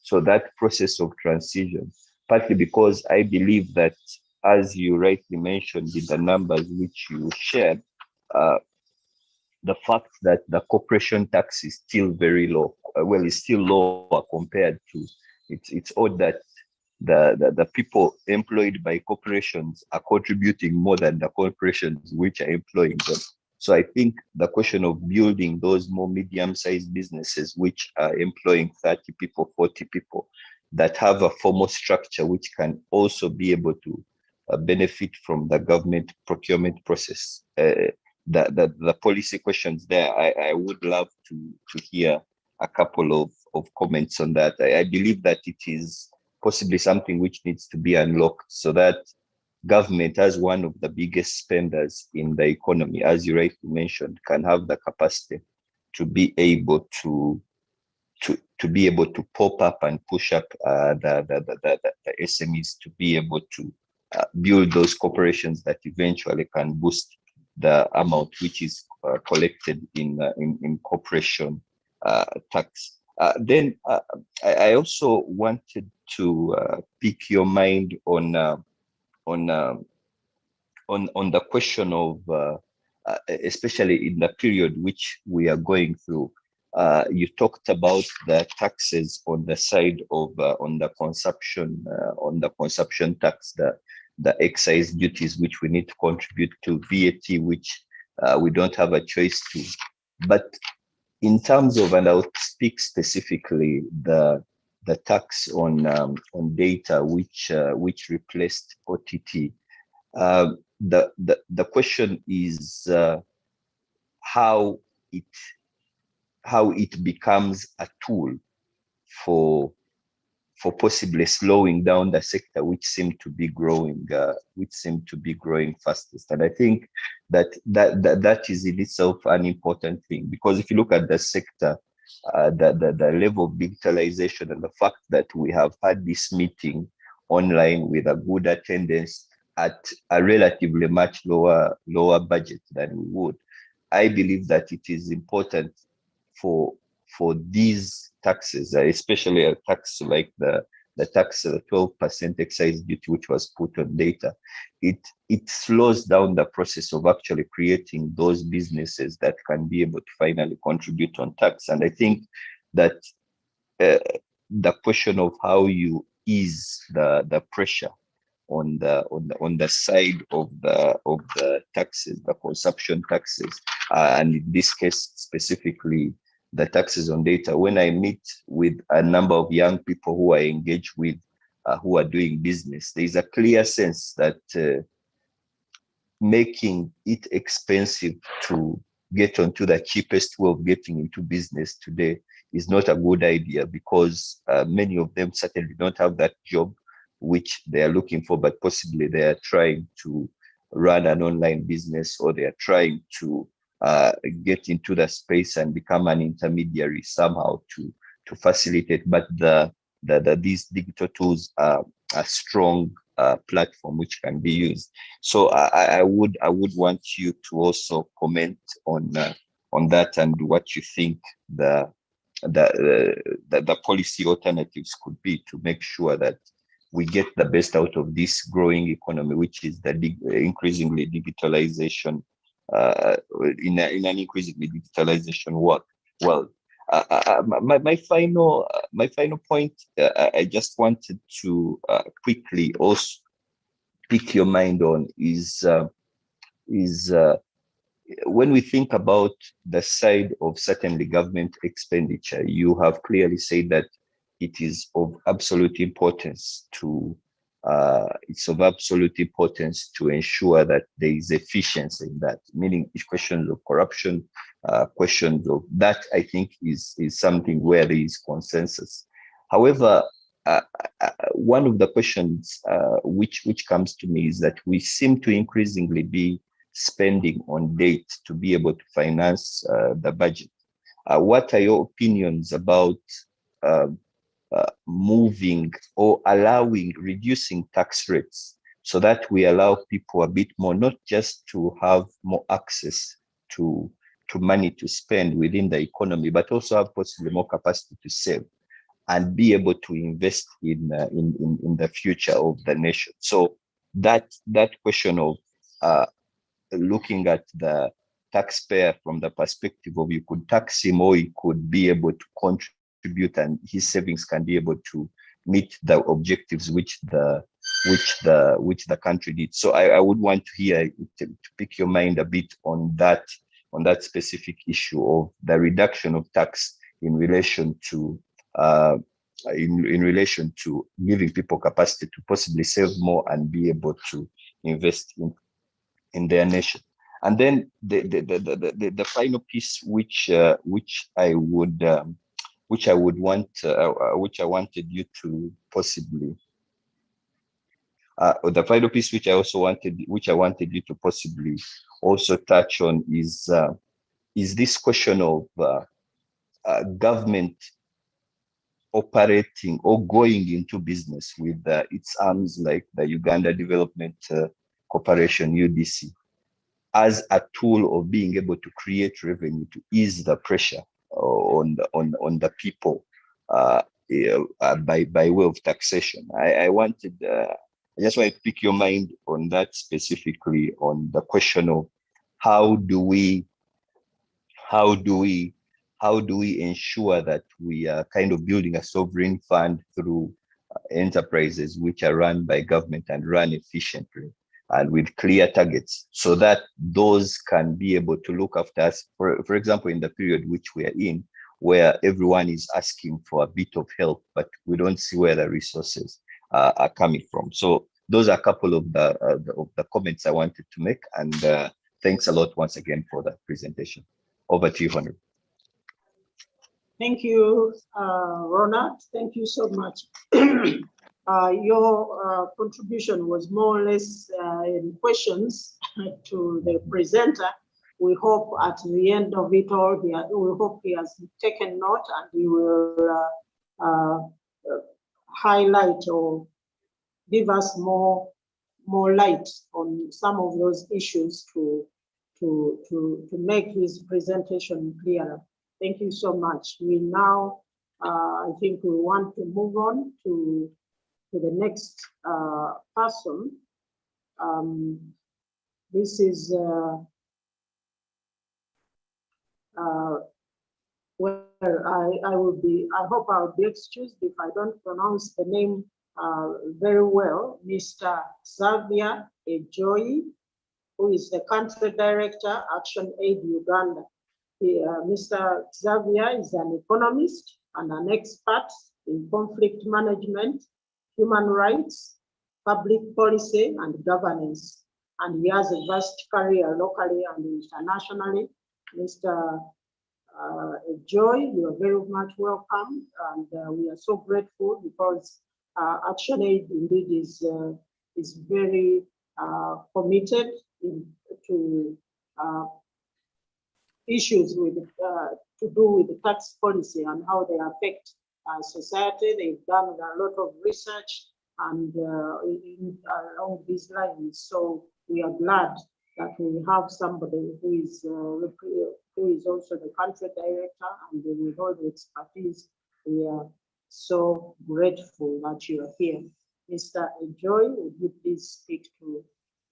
So that process of transition, partly because I believe that, as you rightly mentioned in the numbers which you shared, the fact that the corporation tax is still very low, it's still lower compared to, it's odd that the people employed by corporations are contributing more than the corporations which are employing them. So I think the question of building those more medium-sized businesses which are employing 30 people, 40 people, that have a formal structure which can also be able to benefit from the government procurement process. The policy questions there, I would love to hear a couple of comments on that. I believe that it is possibly something which needs to be unlocked, so that government, as one of the biggest spenders in the economy, as you rightly mentioned, can have the capacity to be able to be able to pop up and push up the SMEs to be able to build those corporations that eventually can boost the amount which is collected in corporation tax. Then I also wanted to pick your mind on the question of, especially in the period which we are going through. You talked about the taxes on the side of on the consumption tax, the excise duties which we need to contribute to, VAT which we don't have a choice to. But in terms of, and I'll speak specifically, the tax on data which replaced OTT. The question is how it becomes a tool for possibly slowing down the sector which seemed to be growing fastest. And I think that is in itself an important thing, because if you look at the sector, the level of digitalization and the fact that we have had this meeting online with a good attendance at a relatively much lower budget than we would, I believe that it is important for these taxes, especially a tax like the tax, the 12% excise duty which was put on data, it slows down the process of actually creating those businesses that can be able to finally contribute on tax. And I think that the question of how you ease the pressure on the side of the taxes, the consumption taxes, and in this case specifically the taxes on data. When I meet with a number of young people who are engaged with, who are doing business, there is a clear sense that making it expensive to get onto the cheapest way of getting into business today is not a good idea, because many of them certainly don't have that job which they are looking for, but possibly they are trying to run an online business, or they are trying to get into the space and become an intermediary somehow to facilitate. But these digital tools are a strong platform which can be used. So I would want you to also comment on that, and what you think the policy alternatives could be to make sure that we get the best out of this growing economy, which is the increasingly digitalization, in an increasingly digitalization world. Well, my final point, I just wanted to quickly also pick your mind on is when we think about the side of certainly government expenditure. You have clearly said that it is of absolute importance to ensure that there is efficiency in that, meaning questions of corruption, questions of that, I think is something where there is consensus. However, one of the questions which comes to me is that we seem to increasingly be spending on debt to be able to finance the budget. What are your opinions about moving or reducing tax rates so that we allow people a bit more, not just to have more access to money to spend within the economy, but also have possibly more capacity to save and be able to invest in the future of the nation. So that question of looking at the taxpayer from the perspective of you could tax him or he could be able to contribute and his savings can be able to meet the objectives which the country needs. So I would want to hear to pick your mind a bit on that specific issue of the reduction of tax in relation to giving people capacity to possibly save more and be able to invest in their nation. And then the final piece which I wanted you to possibly the final piece which I wanted you to possibly also touch on is this question of government operating or going into business with its arms like the Uganda Development Corporation, UDC, as a tool of being able to create revenue to ease the pressure on the people by way of taxation. I just want to pick your mind on that, specifically on the question of how do we ensure that we are kind of building a sovereign fund through enterprises which are run by government and run efficiently and with clear targets, so that those can be able to look after us, for example, in the period which we are in, where everyone is asking for a bit of help, but we don't see where the resources are coming from. So those are a couple of the comments I wanted to make, and thanks a lot once again for that presentation. Over to you, Honorable. Thank you, Ronald. Thank you so much. Your contribution was more or less in questions to the presenter. We hope at the end of it all, we hope he has taken note and he will highlight or give us more light on some of those issues to make his presentation clearer. Thank you so much. We now, I think we want to move on to the next person. This is, well, I hope I'll be excused if I don't pronounce the name very well, Mr. Xavier Ejoyi, who is the Country Director, Action Aid Uganda. Mr. Xavier is an economist and an expert in conflict management, human rights, public policy, and governance. And he has a vast career locally and internationally. Mr. Ejoyi, you are very much welcome, and we are so grateful because Action Aid indeed is very committed to issues with to do with the tax policy and how they affect society. They've done a lot of research and along these lines. So we are glad that we have somebody who is also the country director and with all the expertise. We are so grateful that you are here. Mr. Ejoyi, would you please speak to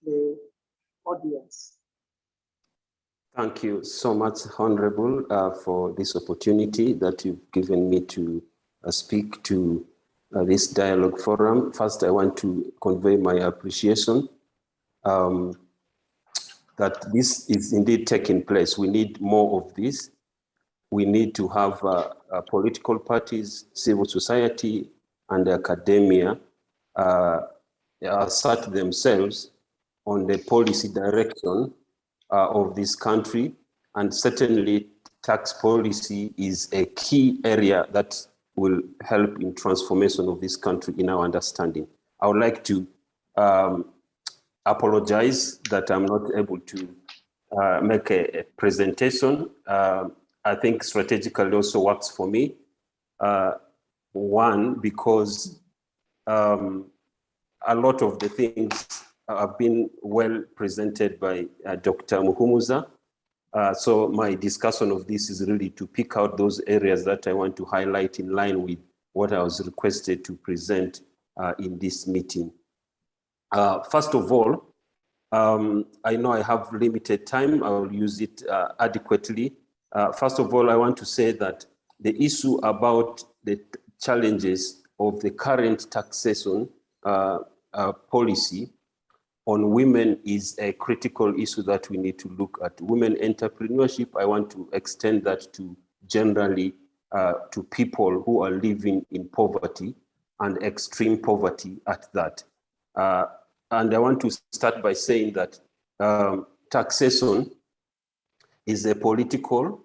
the audience? Thank you so much, Honorable, for this opportunity that you've given me to speak to this dialogue forum. First, I want to convey my appreciation that this is indeed taking place. We need more of this. we need to have political parties, civil society, and academia assert themselves on the policy direction of this country. And certainly tax policy is a key area that will help in transformation of this country in our understanding. I would like to apologize that I'm not able to make a presentation. I think strategically also works for me. One, because a lot of the things have been well presented by Dr. Muhumuza. So my discussion of this is really to pick out those areas that I want to highlight in line with what I was requested to present in this meeting. First of all, I know I have limited time. I will use it adequately. First of all, I want to say that the issue about the challenges of the current taxation policy on women is a critical issue that we need to look at. Women entrepreneurship, I want to extend that to generally to people who are living in poverty and extreme poverty at that. And I want to start by saying that taxation is a political,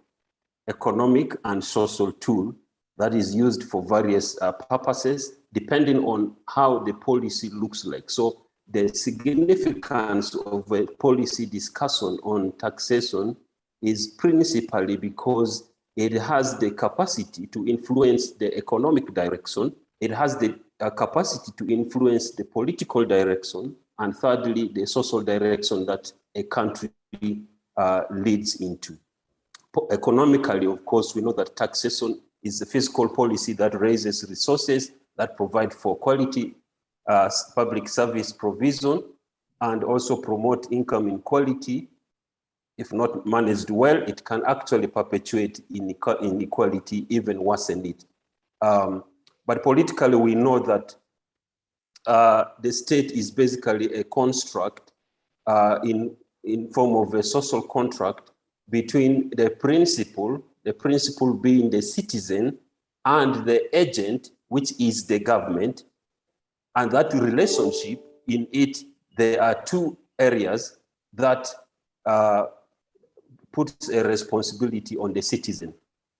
economic, and social tool that is used for various purposes, depending on how the policy looks like. So the significance of a policy discussion on taxation is principally because it has the capacity to influence the economic direction. It has the capacity to influence the political direction, and thirdly, the social direction that a country leads into. Economically, of course, we know that taxation is a fiscal policy that raises resources that provide for quality public service provision and also promote income inequality. If not managed well, it can actually perpetuate inequality, even worsen it. But politically, we know that the state is basically a construct in form of a social contract between the principal being the citizen, and the agent, which is the government. And that relationship, in it, there are two areas that puts a responsibility on the citizen.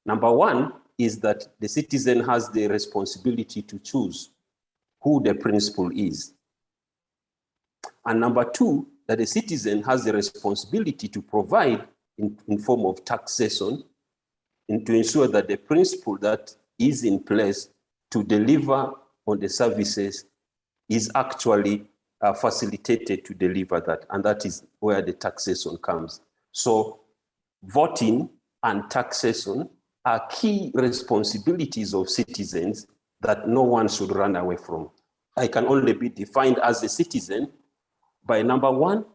Number one is that the citizen has the responsibility to choose who the principal is. And number two, that the citizen has the responsibility to provide in form of taxation and to ensure that the principle that is in place to deliver on the services is actually facilitated to deliver that. And that is where the taxation comes. So voting and taxation are key responsibilities of citizens that no one should run away from. I can only be defined as a citizen by number one,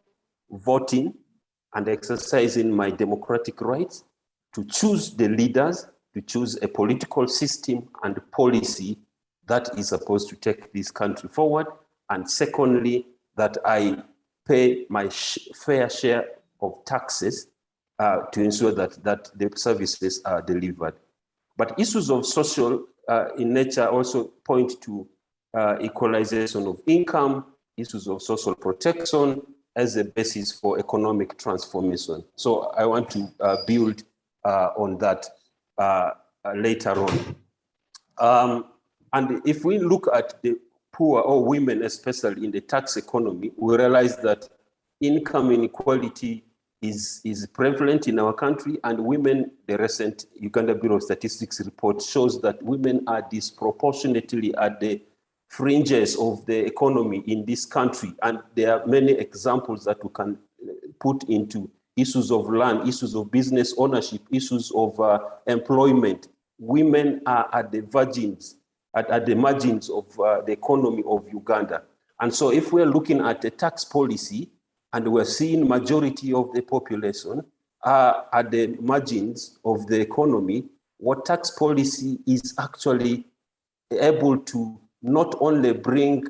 voting and exercising my democratic rights to choose the leaders, to choose a political system and policy that is supposed to take this country forward. And secondly, that I pay my fair share of taxes to ensure that the services are delivered. But issues of social in nature also point to equalization of income, issues of social protection as a basis for economic transformation. So I want to build on that later on. And if we look at the poor or women, especially in the tax economy, we realize that income inequality is prevalent in our country, and women, the recent Uganda Bureau of Statistics report shows that women are disproportionately at the fringes of the economy in this country. And there are many examples that we can put into issues of land, issues of business ownership, issues of employment. Women are at the margins of the economy of Uganda. And so if we're looking at a tax policy and we're seeing majority of the population are at the margins of the economy, what tax policy is actually able to not only bring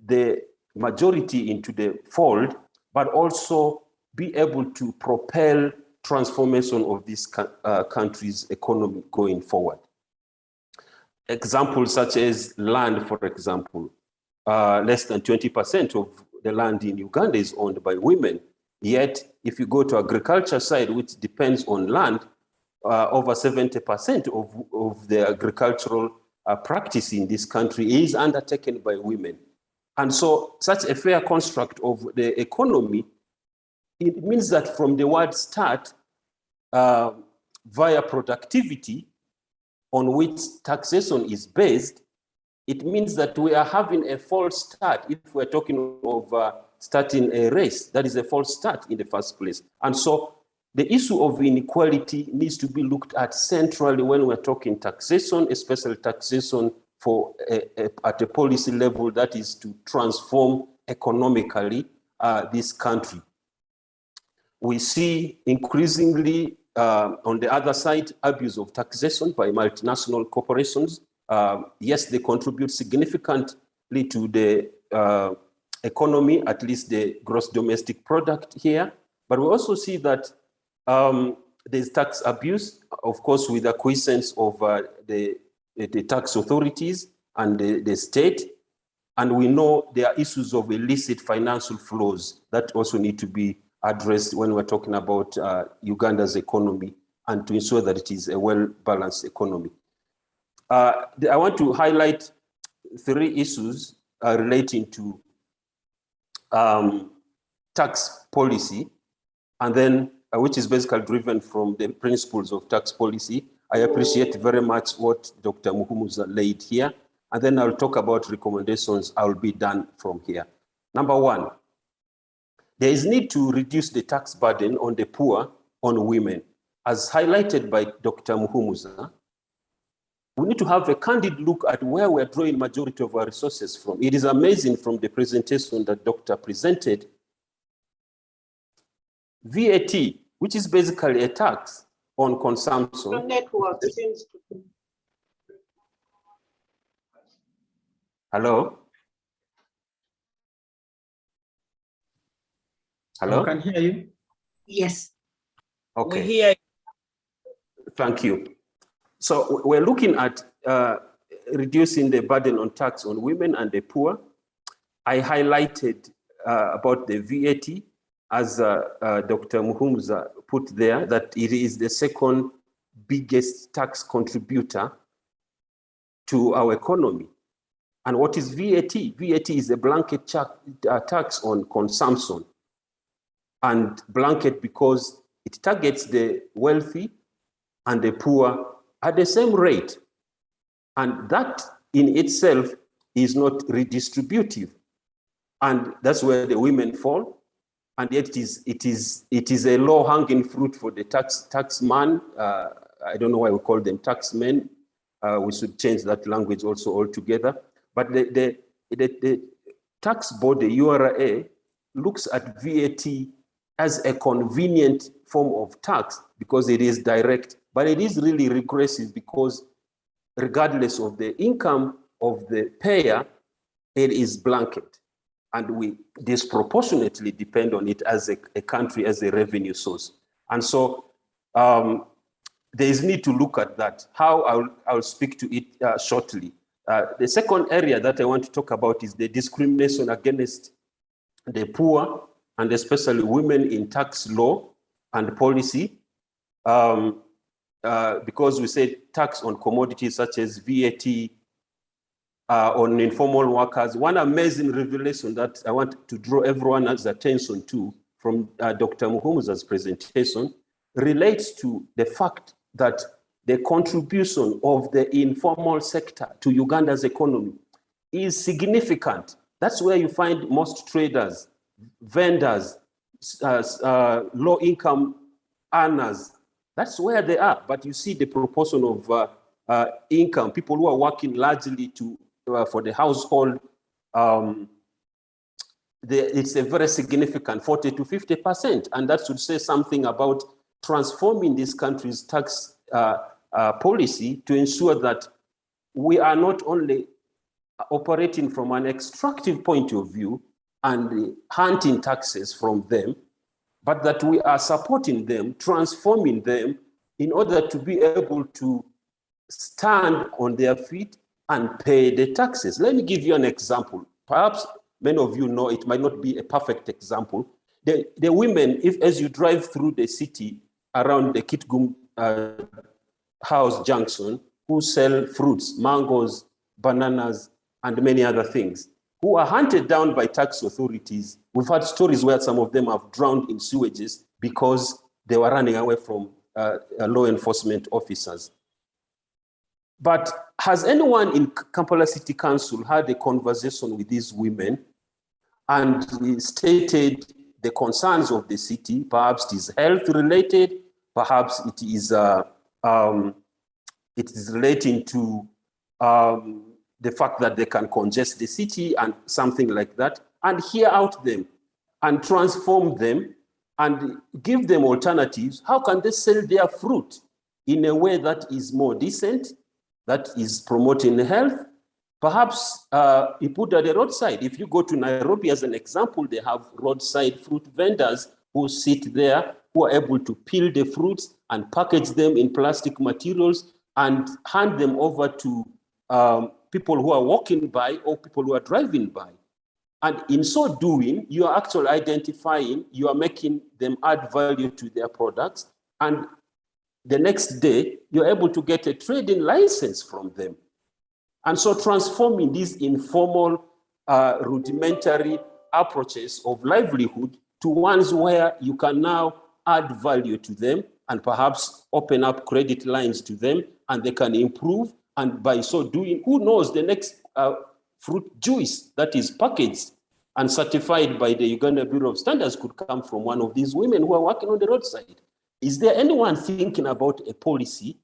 the majority into the fold, but also be able to propel transformation of this country's economy going forward. Examples such as land, for example, less than 20% of the land in Uganda is owned by women. Yet, if you go to agriculture side, which depends on land, over 70% of the agricultural practice in this country is undertaken by women. And so such a fair construct of the economy, it means that from the word start, via productivity on which taxation is based, it means that we are having a false start. If we're talking of starting a race, that is a false start in the first place. And so the issue of inequality needs to be looked at centrally when we're talking taxation, especially taxation for at a policy level that is to transform economically this country. We see increasingly on the other side, abuse of taxation by multinational corporations. Yes, they contribute significantly to the economy, at least the gross domestic product here. But we also see that there's tax abuse, of course, with the acquiescence of the tax authorities and the state. And we know there are issues of illicit financial flows that also need to be addressed when we're talking about Uganda's economy and to ensure that it is a well-balanced economy. I want to highlight 3 issues relating to tax policy, and then which is basically driven from the principles of tax policy. I appreciate very much what Dr. Muhumuza laid here, and then I'll talk about recommendations. I'll be done from here. Number 1, there is need to reduce the tax burden on the poor, on women. As highlighted by Dr. Muhumuza, we need to have a candid look at where we're drawing majority of our resources from. It is amazing from the presentation that Doctor presented, VAT, which is basically a tax on consumption. Your network seems to be... Hello? Hello? I can hear you. Yes. Okay. We hear you. Thank you. So we're looking at reducing the burden on tax on women and the poor. I highlighted about the VAT, as Dr. Muhumuza put there, that it is the second biggest tax contributor to our economy. And what is VAT? VAT is a blanket tax on consumption. And blanket because it targets the wealthy and the poor at the same rate. And that in itself is not redistributive. And that's where the women fall. And yet it is a low-hanging fruit for the tax man. I don't know why we call them tax men. We should change that language also altogether. But the tax board, the URA, looks at VAT as a convenient form of tax because it is direct, but it is really regressive because regardless of the income of the payer, it is blanket. And we disproportionately depend on it as a country, as a revenue source. And so there is need to look at that. How I'll speak to it shortly. The second area that I want to talk about is the discrimination against the poor and especially women in tax law and policy. Because we say tax on commodities such as VAT, on informal workers. One amazing revelation that I want to draw everyone's attention to from Dr. Muhumuza's presentation relates to the fact that the contribution of the informal sector to Uganda's economy is significant. That's where you find most traders, vendors, low-income earners. That's where they are. But you see the proportion of income, people who are working largely for the household, it's a very significant 40 to 50%. And that should say something about transforming this country's tax policy to ensure that we are not only operating from an extractive point of view and hunting taxes from them, but that we are supporting them, transforming them in order to be able to stand on their feet and pay the taxes. Let me give you an example. Perhaps many of you know it might not be a perfect example. The women, if as you drive through the city around the Kitgum House Junction, who sell fruits, mangoes, bananas, and many other things, who are hunted down by tax authorities. We've had stories where some of them have drowned in sewages because they were running away from law enforcement officers. But has anyone in Kampala City Council had a conversation with these women and stated the concerns of the city? Perhaps it is health related, perhaps it is relating to the fact that they can congest the city and something like that, and hear out them and transform them and give them alternatives. How can they sell their fruit in a way that is more decent, that is promoting health? Perhaps you put at the roadside. If you go to Nairobi as an example, they have roadside fruit vendors who sit there, who are able to peel the fruits and package them in plastic materials and hand them over to people who are walking by or people who are driving by. And in so doing, you are actually identifying, you are making them add value to their products. And the next day, you're able to get a trading license from them. And so transforming these informal, rudimentary approaches of livelihood to ones where you can now add value to them and perhaps open up credit lines to them and they can improve. And by so doing, who knows, the next fruit juice that is packaged and certified by the Uganda Bureau of Standards could come from one of these women who are working on the roadside. Is there anyone thinking about a policy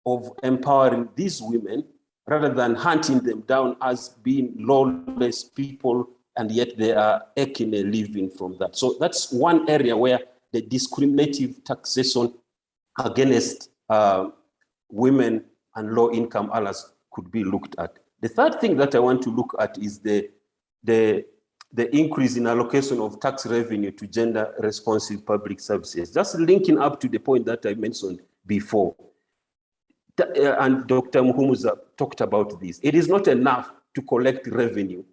of empowering these women rather than hunting them down as being lawless people, and yet they are making a living from that? So that's one area where the discriminative taxation against women and low-income earners could be looked at. The third thing that I want to look at is the increase in allocation of tax revenue to gender-responsive public services. Just linking up to the point that I mentioned before, and Dr. Muhumuza talked about this. It is not enough to collect revenue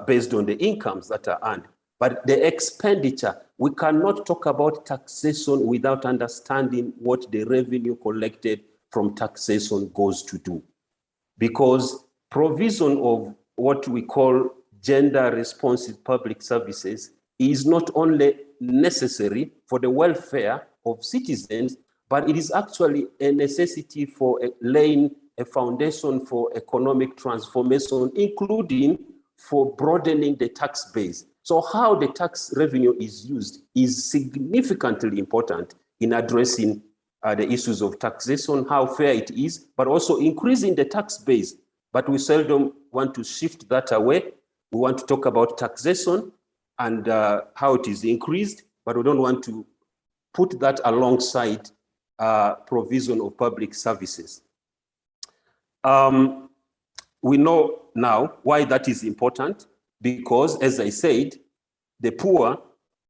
based on the incomes that are earned, but the expenditure. We cannot talk about taxation without understanding what the revenue collected from taxation goes to do. Because provision of what we call gender-responsive public services is not only necessary for the welfare of citizens, but it is actually a necessity for laying a foundation for economic transformation, including for broadening the tax base. So how the tax revenue is used is significantly important in addressing the issues of taxation, how fair it is, but also increasing the tax base. But we seldom want to shift that away. We want to talk about taxation and how it is increased, but we don't want to put that alongside provision of public services. We know now why that is important, because, as I said, the poor,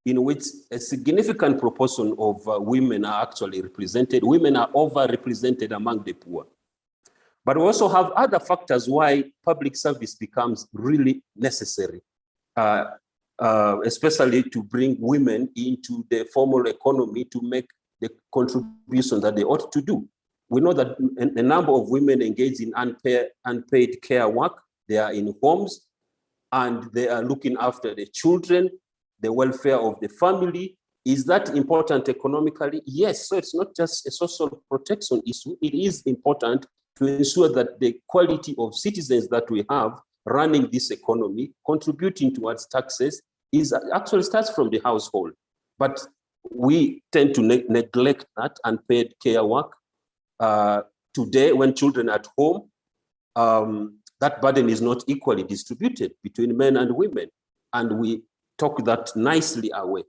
in which a significant proportion of women are actually represented, women are overrepresented among the poor. But we also have other factors why public service becomes really necessary, especially to bring women into the formal economy to make the contribution that they ought to do. We know that a number of women engage in unpaid care work. They are in homes and they are looking after the children, the welfare of the family. Is that important economically? Yes. So it's not just a social protection issue. It is important to ensure that the quality of citizens that we have running this economy, contributing towards taxes, is actually starts from the household. But we tend to neglect that unpaid care work. Today, when children are at home, that burden is not equally distributed between men and women. And we talk that nicely away.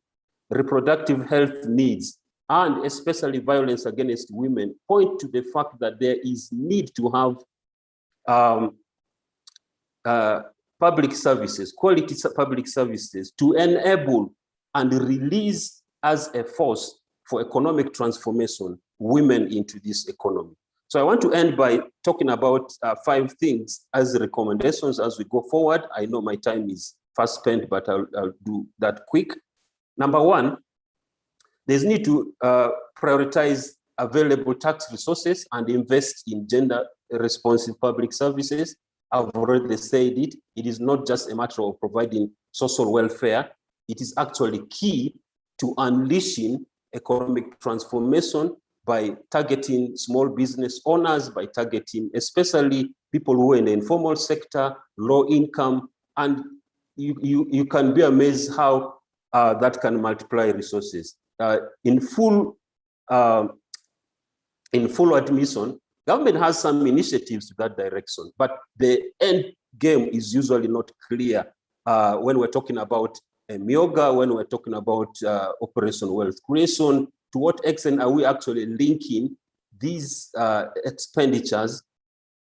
Reproductive health needs, and especially violence against women, point to the fact that there is need to have public services, quality public services, to enable and release as a force for economic transformation, women into this economy. So I want to end by talking about 5 things as recommendations as we go forward. I know my time is fast spent, but I'll do that quick. Number 1, there's need to prioritize available tax resources and invest in gender responsive public services. I've already said it. It is not just a matter of providing social welfare. It is actually key to unleashing economic transformation by targeting small business owners, by targeting especially people who are in the informal sector, low income, and you can be amazed how that can multiply resources. In full admission, government has some initiatives to that direction, but the end game is usually not clear when we're talking about Myoga, when we're talking about Operation Wealth Creation. To what extent are we actually linking these expenditures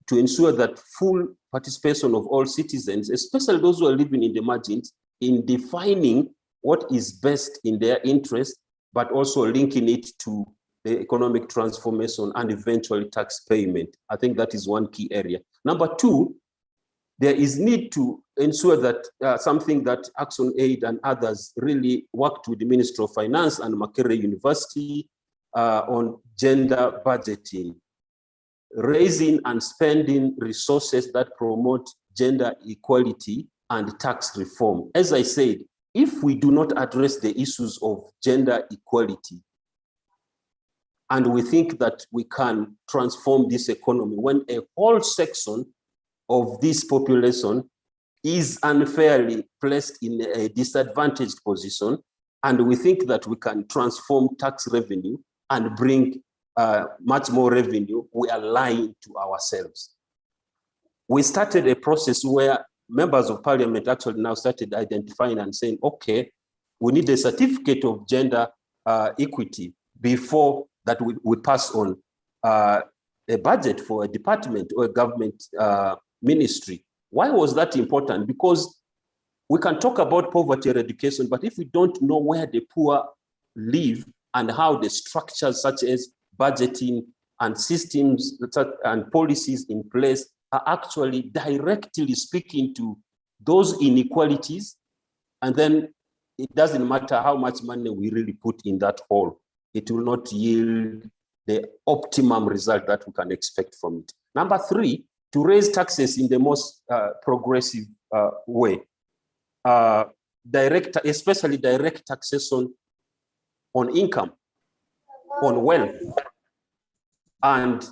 to ensure that full participation of all citizens, especially those who are living in the margins, in defining what is best in their interest, but also linking it to the economic transformation and eventually tax payment? I think that is one key area. Number 2, there is need to ensure that something that Action Aid and others really worked with the Ministry of Finance and Makerere University on gender budgeting, raising and spending resources that promote gender equality and tax reform. As I said, if we do not address the issues of gender equality, and we think that we can transform this economy when a whole section of this population is unfairly placed in a disadvantaged position, and we think that we can transform tax revenue and bring much more revenue, we are lying to ourselves. We started a process where members of parliament actually now started identifying and saying, okay, we need a certificate of gender equity before that we pass on a budget for a department or a government ministry. Why was that important? Because we can talk about poverty eradication, but if we don't know where the poor live and how the structures such as budgeting and systems and policies in place are actually directly speaking to those inequalities, and then it doesn't matter how much money we really put in that hole, it will not yield the optimum result that we can expect from it. Number 3, to raise taxes in the most progressive way, especially direct taxation on income, on wealth, and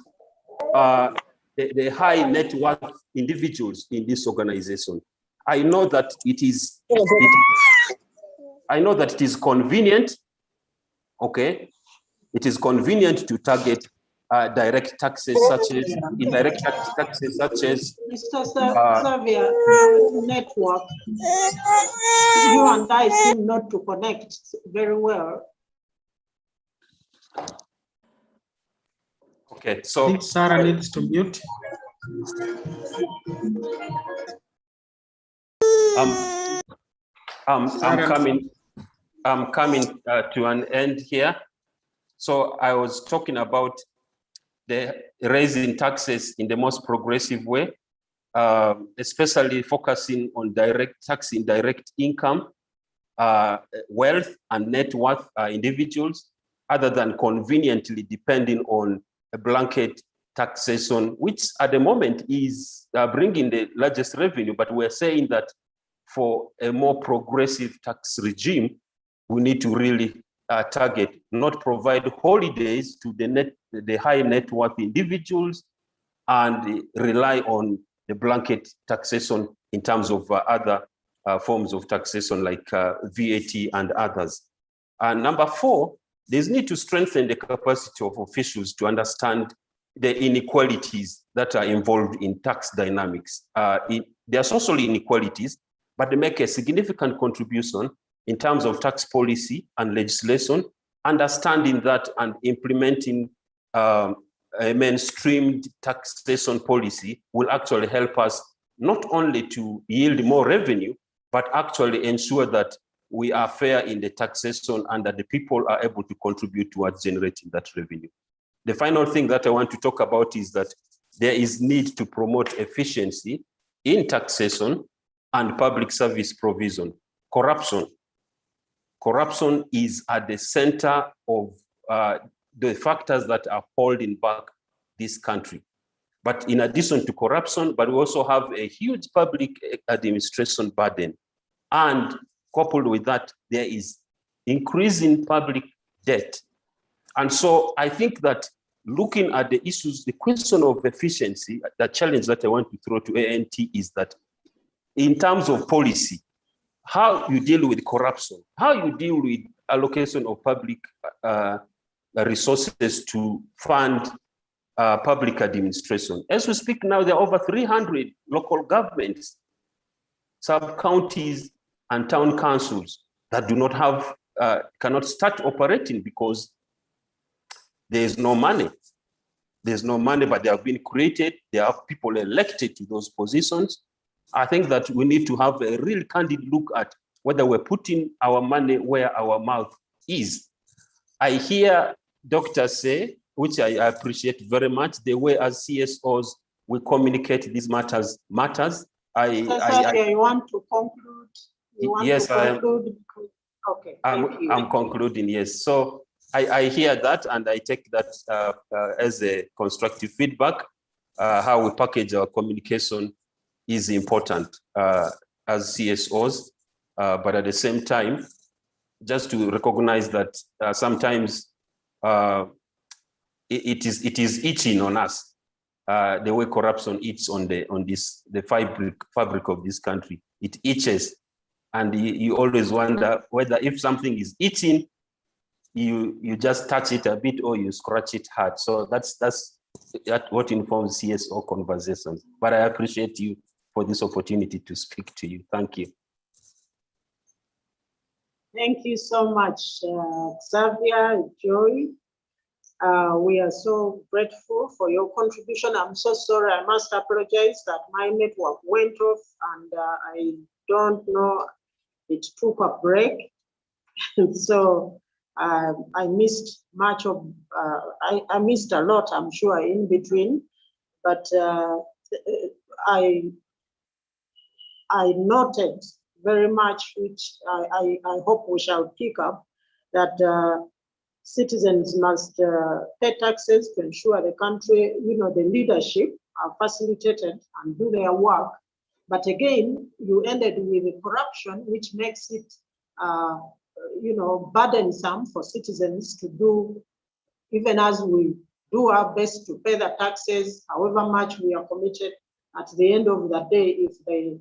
the high net worth individuals in this organization. I know that it is convenient, okay? It is convenient to target direct taxes such as indirect taxes such as Mr. Xavier, network, you and I seem not to connect very well. okay, I so think Sarah needs to mute. I'm coming to an end here. So I was talking about the raising taxes in the most progressive way, especially focusing on direct tax, indirect income, wealth and net worth individuals, other than conveniently depending on a blanket taxation, which at the moment is bringing the largest revenue. But we're saying that for a more progressive tax regime, we need to really target, not provide holidays to the high net worth individuals and rely on the blanket taxation in terms of other forms of taxation like VAT and others. And number 4, there's need to strengthen the capacity of officials to understand the inequalities that are involved in tax dynamics. There are social inequalities, but they make a significant contribution in terms of tax policy and legislation. Understanding that and implementing a mainstreamed taxation policy will actually help us not only to yield more revenue, but actually ensure that we are fair in the taxation and that the people are able to contribute towards generating that revenue. The final thing that I want to talk about is that there is need to promote efficiency in taxation and public service provision. Corruption is at the center of the factors that are holding back this country. But in addition to corruption, but we also have a huge public administration burden. And coupled with that, there is increasing public debt. And so I think that looking at the issues, the question of efficiency, the challenge that I want to throw to ANT is that in terms of policy, how you deal with corruption, how you deal with allocation of public resources to fund public administration. As we speak now, there are over 300 local governments, sub-counties, and town councils that do not have, cannot start operating because there is no money. There's no money, but they have been created. There are people elected to those positions. I think that we need to have a real candid look at whether we're putting our money where our mouth is. I hear doctors say, which I appreciate very much, the way as CSOs we communicate these matters. You want to conclude? Yes, I am. Okay, thank you. I'm concluding, yes. So I hear that and I take that as a constructive feedback. How we package our communication is important as CSOs, but at the same time, just to recognize that sometimes it is itching on us. The way corruption eats on the fabric of this country, it itches, and you always wonder whether if something is itching, you just touch it a bit or you scratch it hard. So that's what informs CSO conversations. But I appreciate you for this opportunity to speak to you. Thank you. Thank you so much, Xavier, Joy. We are so grateful for your contribution. I'm so sorry, I must apologize that my network went off and I don't know, it took a break. So I missed much of, I missed a lot, I'm sure, in between, but I noted very much, which I hope we shall pick up, that citizens must pay taxes to ensure the country, the leadership are facilitated and do their work. But again, you ended with the corruption, which makes it, burdensome for citizens to do, even as we do our best to pay the taxes, however much we are committed. At the end of the day, if the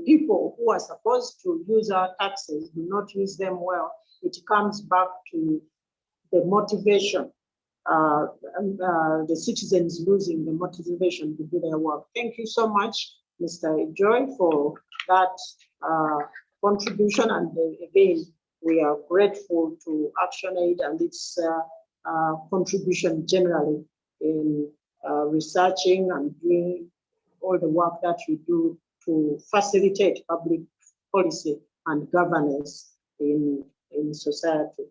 people who are supposed to use our taxes do not use them well, it comes back to the motivation, the citizens losing the motivation to do their work. Thank you so much, Mr. Joy, for that contribution. And again, we are grateful to ActionAid and its contribution generally in researching and doing all the work that we do to facilitate public policy and governance in society.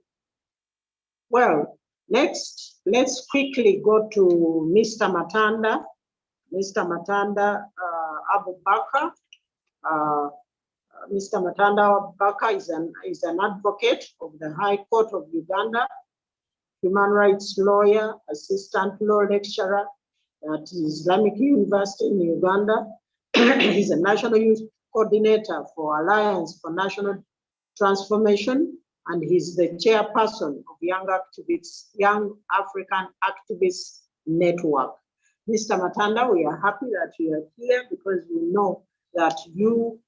Well, next, let's quickly go to Mr. Matanda. Mr. Matanda Abubakar. Mr. Matanda Abubakar is an advocate of the High Court of Uganda, human rights lawyer, assistant law lecturer at Islamic University in Uganda. He's a national youth coordinator for Alliance for National Transformation, and he's the chairperson of Young African Activists Network. Mr. Matanda, we are happy that you are here because we know that you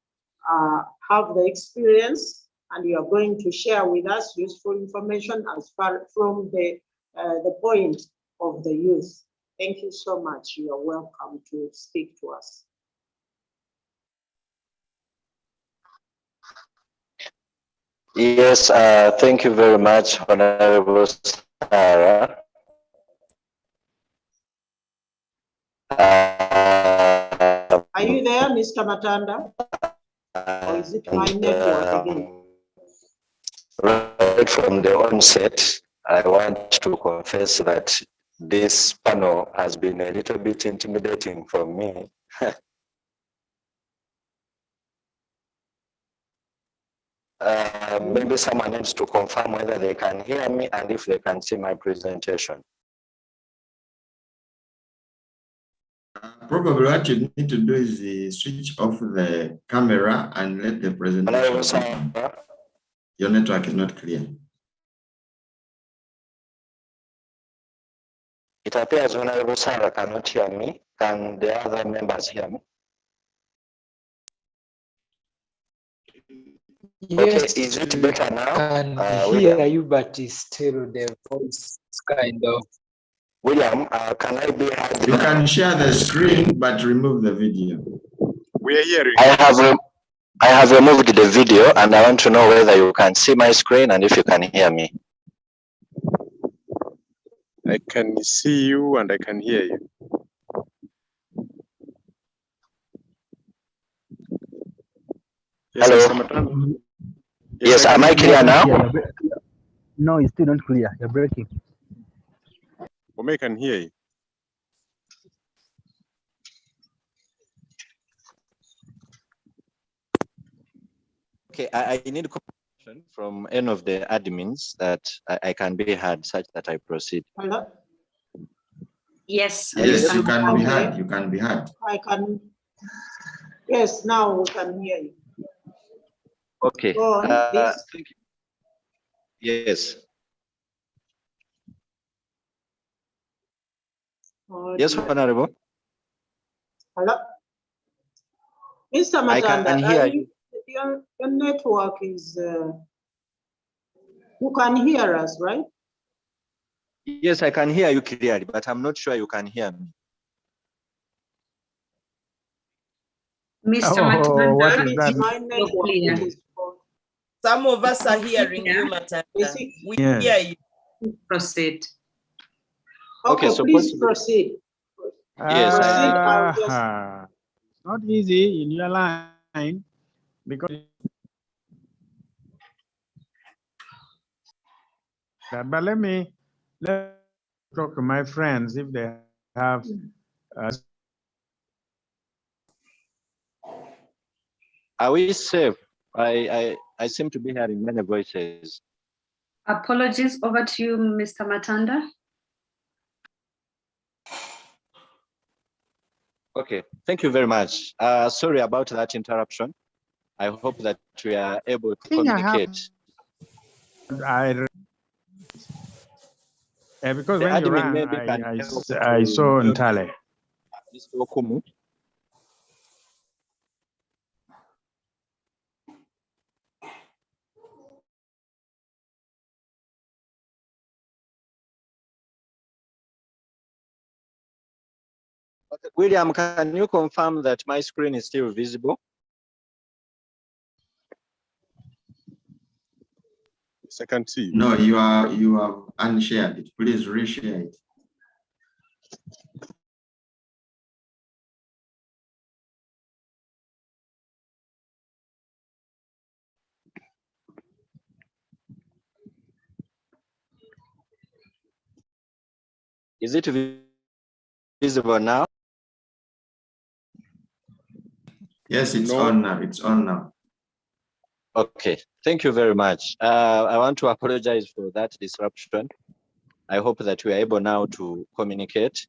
have the experience and you are going to share with us useful information as far from the point of the youth. Thank you so much. You are welcome to speak to us. Yes, thank you very much, Honorable Sarah. Are you there, Mr. Matanda? Or is it my network again? right from the onset, I want to confess that this panel has been a little bit intimidating for me. Maybe someone needs to confirm whether they can hear me and if they can see my presentation. Probably what you need to do is switch off the camera and let the presentation happen. Your network is not clear. It appears Honorable Sarah cannot hear me. Can the other members hear me? Yes, okay, is it better now? Can hear William? you, but it's still the voice is kind of. William, can I be heard? You can share the screen, but remove the video. We are hearing. I have removed the video and I want to know whether you can see my screen and if you can hear me. I can see you and I can hear you. Yes, hello. Yes, am I clear now? No, it's still not clear. You're breaking. I can hear you. Okay, I need confirmation from any of the admins that I can be heard such that I proceed. Hello? Yes. Yes, you can be heard. You can be heard. I can. Yes, now we can hear you. Okay. Go on, please. Thank you. Yes. Yes, Honorable. Hello? Mr. I Matanda, can hear you. Your network is, you can hear us, right? Yes, I can hear you clearly, but I'm not sure you can hear me. Mr. Matanda, what is that? My network is poor. Some of us are hearing you, Matanda. We hear you. Proceed. Okay, Okay, so please proceed. Yes, Not easy in your line because. But let talk to my friends if they have. Are we safe? I seem to be hearing many voices. Apologies, over to you, Mr. Matanda. Okay, thank you very much. Sorry about that interruption. I hope that we are able to communicate. Because when you ran, I saw Ntale. Mr. Okumu. William, can you confirm that my screen is still visible? Yes, I can see you. No, you have unshared it. Please reshare it. Is it visible now? Yes, it's on now. It's on now. Okay, thank you very much. I want to apologize for that disruption. I hope that we are able now to communicate.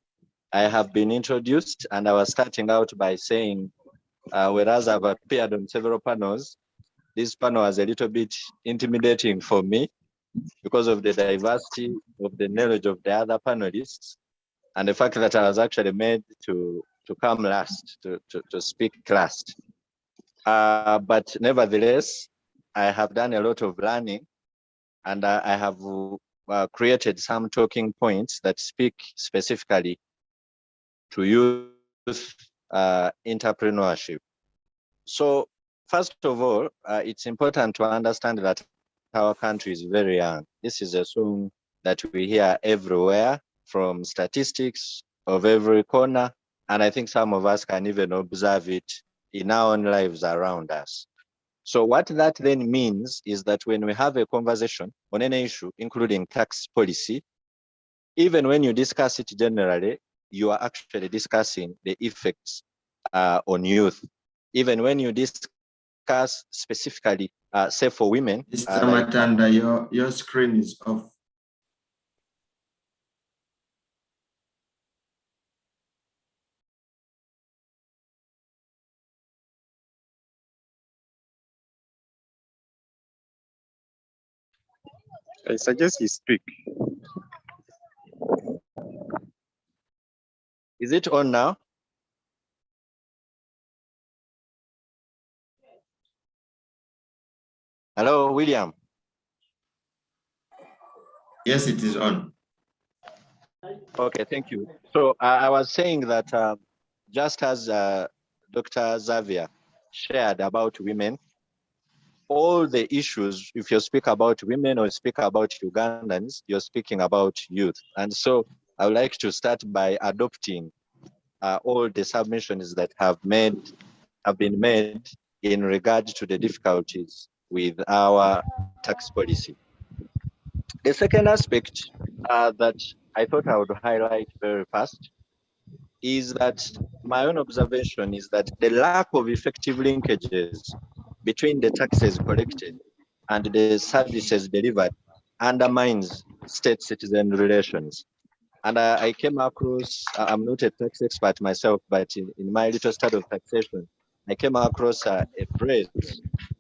I have been introduced and I was starting out by saying, whereas I've appeared on several panels, this panel was a little bit intimidating for me because of the diversity of the knowledge of the other panelists and the fact that I was actually made to come last, to speak last. But nevertheless, I have done a lot of learning and I have created some talking points that speak specifically to youth entrepreneurship. So first of all, it's important to understand that our country is very young. This is a song that we hear everywhere from statistics of every corner. And I think some of us can even observe it in our own lives around us. So what that then means is that when we have a conversation on any issue, including tax policy, even when you discuss it generally, you are actually discussing the effects on youth. Even when you discuss specifically, say for women. Mr. Matanda, your screen is off. I suggest you speak. Is it on now? Hello, William. Yes, it is on. Okay, thank you. So I was saying that just as Dr. Xavier shared about women, all the issues, if you speak about women or speak about Ugandans, you're speaking about youth. And so I would like to start by adopting all the submissions that have been made in regard to the difficulties with our tax policy. The second aspect that I thought I would highlight very fast is that my own observation is that the lack of effective linkages between the taxes collected and the services delivered undermines state-citizen relations. And I came across, I'm not a tax expert myself, but in my little study of taxation, I came across a phrase,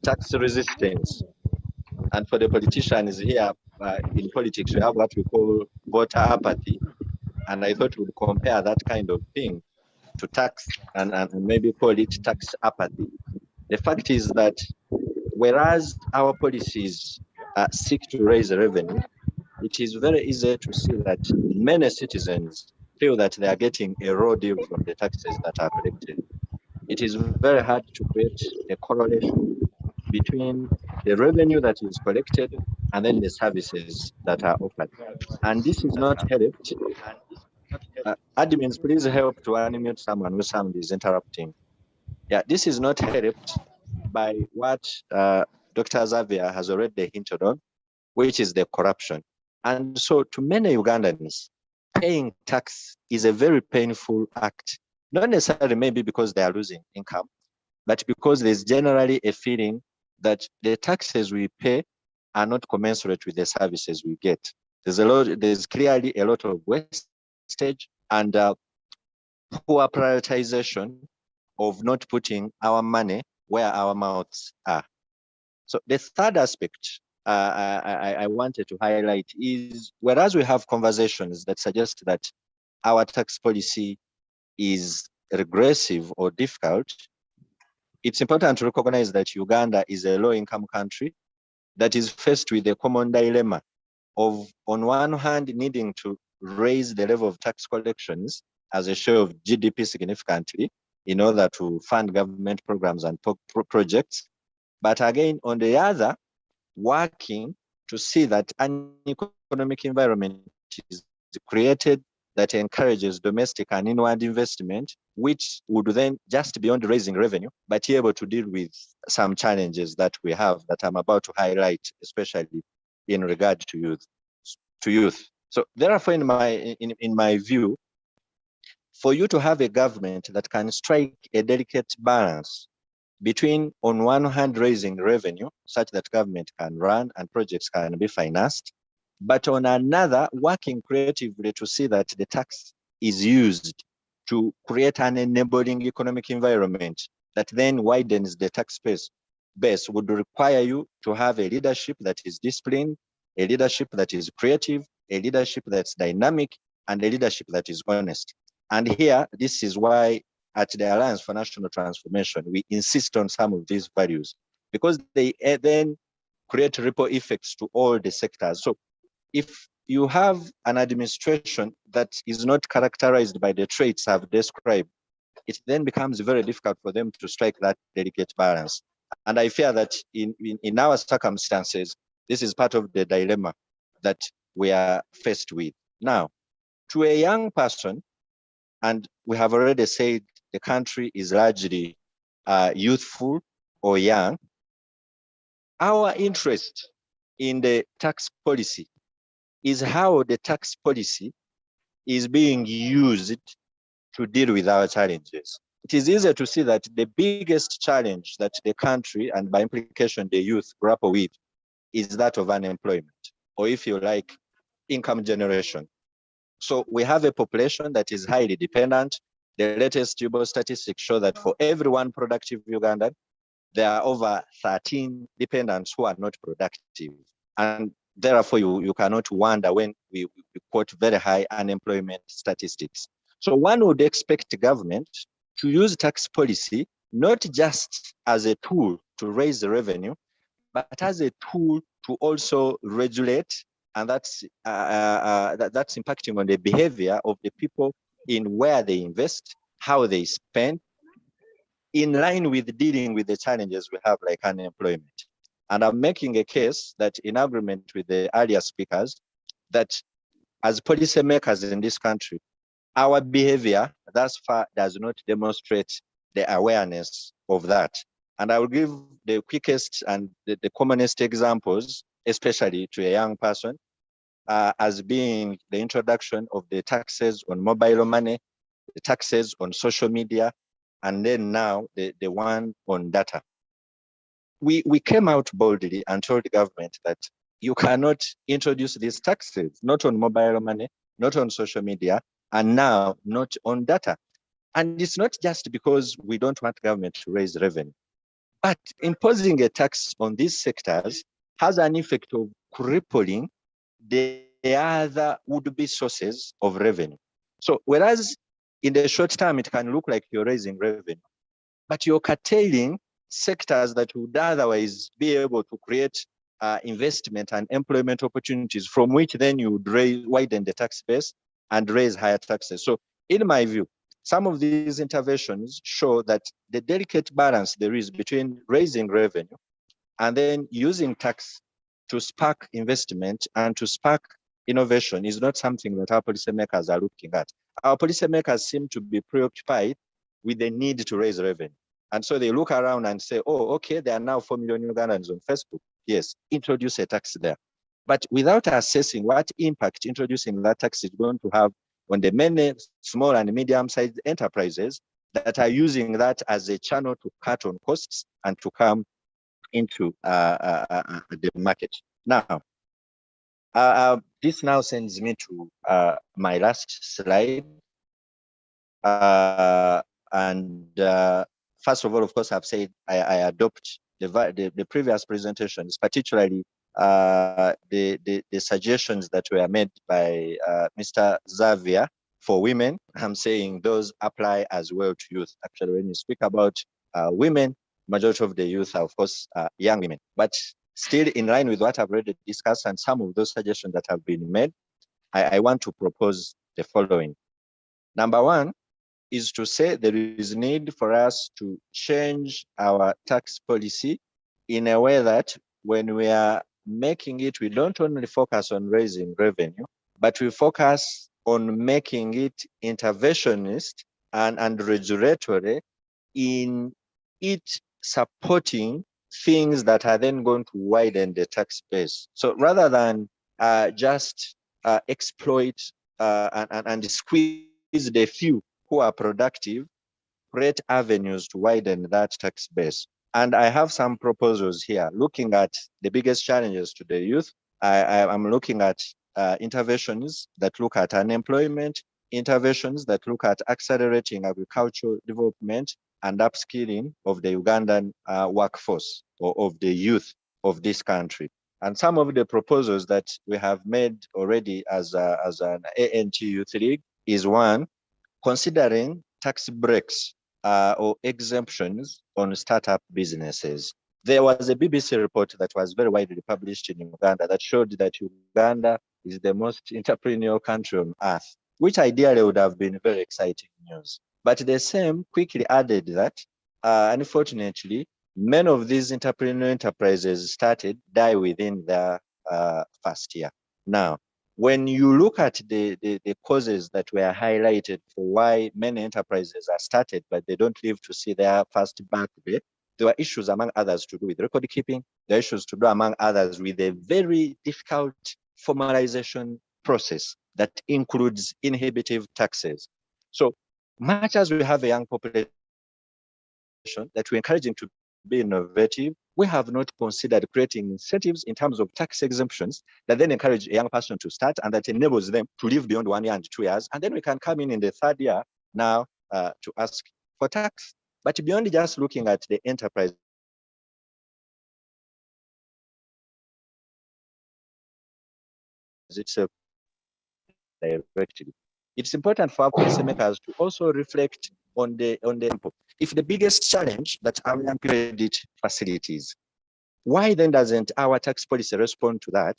tax resistance. And for the politicians here in politics, we have what we call voter apathy. And I thought we'd compare that kind of thing to tax and maybe call it tax apathy. The fact is that whereas our policies seek to raise revenue, it is very easy to see that many citizens feel that they are getting a raw deal from the taxes that are collected. It is very hard to create a correlation between the revenue that is collected and then the services that are offered. And this is not helped. Admins, please help to unmute someone whose sound is interrupting. Yeah, this is not helped by what Dr. Xavier has already hinted on, which is the corruption. And so to many Ugandans, paying tax is a very painful act, not necessarily maybe because they are losing income, but because there's generally a feeling that the taxes we pay are not commensurate with the services we get. There's clearly a lot of wastage and poor prioritization of not putting our money where our mouths are. So the third aspect I wanted to highlight is, whereas we have conversations that suggest that our tax policy is regressive or difficult, it's important to recognize that Uganda is a low-income country that is faced with a common dilemma of, on one hand, needing to raise the level of tax collections as a share of GDP significantly in order to fund government programs and projects. But again, on the other, working to see that an economic environment is created that encourages domestic and inward investment, which would then, just beyond raising revenue, but be able to deal with some challenges that we have that I'm about to highlight, especially in regard to youth. So therefore, in my view, for you to have a government that can strike a delicate balance between, on one hand, raising revenue such that government can run and projects can be financed, but on another, working creatively to see that the tax is used to create an enabling economic environment that then widens the tax base, would require you to have a leadership that is disciplined, a leadership that is creative, a leadership that's dynamic, and a leadership that is honest. And here, this is why at the Alliance for National Transformation, we insist on some of these values, because they then create ripple effects to all the sectors. So if you have an administration that is not characterized by the traits I've described, it then becomes very difficult for them to strike that delicate balance. And I fear that in our circumstances, this is part of the dilemma that we are faced with. Now, to a young person, and we have already said the country is largely youthful or young, Our interest in the tax policy is how the tax policy is being used to deal with our challenges. It is easier to see that the biggest challenge that the country, and by implication the youth, grapple with is that of unemployment, or if you like, income generation. So we have a population that is highly dependent. The latest Jubo statistics show that for every one productive Ugandan, there are over 13 dependents who are not productive. And therefore, you cannot wonder when we quote very high unemployment statistics. So one would expect the government to use tax policy not just as a tool to raise the revenue, but as a tool to also regulate, and that's impacting on the behavior of the people in where they invest, how they spend, in line with dealing with the challenges we have like unemployment. And I'm making a case that in agreement with the earlier speakers, that as policymakers in this country, our behavior thus far does not demonstrate the awareness of that. And I will give the quickest and the commonest examples, especially to a young person, as being the introduction of the taxes on mobile money, the taxes on social media, and then now the one on data. We came out boldly and told the government that you cannot introduce these taxes, not on mobile money, not on social media, and now not on data. And it's not just because we don't want government to raise revenue, but imposing a tax on these sectors has an effect of crippling the other would-be sources of revenue. So whereas in the short term, it can look like you're raising revenue, but you're curtailing sectors that would otherwise be able to create investment and employment opportunities from which then you would widen the tax base and raise higher taxes. So in my view, some of these interventions show that the delicate balance there is between raising revenue and then using tax to spark investment and to spark innovation is not something that our policymakers are looking at. Our policymakers seem to be preoccupied with the need to raise revenue. And so they look around and say, oh, okay, there are now 4 million Ugandans on Facebook. Yes, introduce a tax there. But without assessing what impact introducing that tax is going to have on the many small and medium-sized enterprises that are using that as a channel to cut on costs and to come into the market. Now, this now sends me to my last slide. First of all, of course, I've said I adopt the previous presentations, particularly the suggestions that were made by Mr. Xavier for women. I'm saying those apply as well to youth. Actually, when you speak about women, majority of the youth are, of course, young women. But still in line with what I've already discussed and some of those suggestions that have been made, I want to propose the following. Number one is to say there is need for us to change our tax policy in a way that when we are making it, we don't only focus on raising revenue, but we focus on making it interventionist and regulatory in it supporting things that are then going to widen the tax base. So rather than just exploit and squeeze the few who are productive, create avenues to widen that tax base. And I have some proposals here, looking at the biggest challenges to the youth. I'm looking at interventions that look at unemployment, interventions that look at accelerating agricultural development and upskilling of the Ugandan workforce or of the youth of this country. And some of the proposals that we have made already as an ANT Youth League is one, considering tax breaks or exemptions on startup businesses. There was a BBC report that was very widely published in Uganda that showed that Uganda is the most entrepreneurial country on earth, which ideally would have been very exciting news. But the same quickly added that, unfortunately, many of these entrepreneurial enterprises die within their first year. Now, when you look at the causes that were highlighted for why many enterprises are started, but they don't live to see their first birthday, There were issues, among others, to do with record keeping. There are issues to do, among others, with a very difficult formalization process that includes inhibitive taxes. So much as we have a young population that we're encouraging to be innovative, we have not considered creating incentives in terms of tax exemptions that then encourage a young person to start and that enables them to live beyond 1 year and 2 years. And then we can come in the third year now to ask for tax. But beyond just looking at the enterprise itself directly, it's important for our policymakers to also reflect on the if the biggest challenge that our young credit facilities, why then doesn't our tax policy respond to that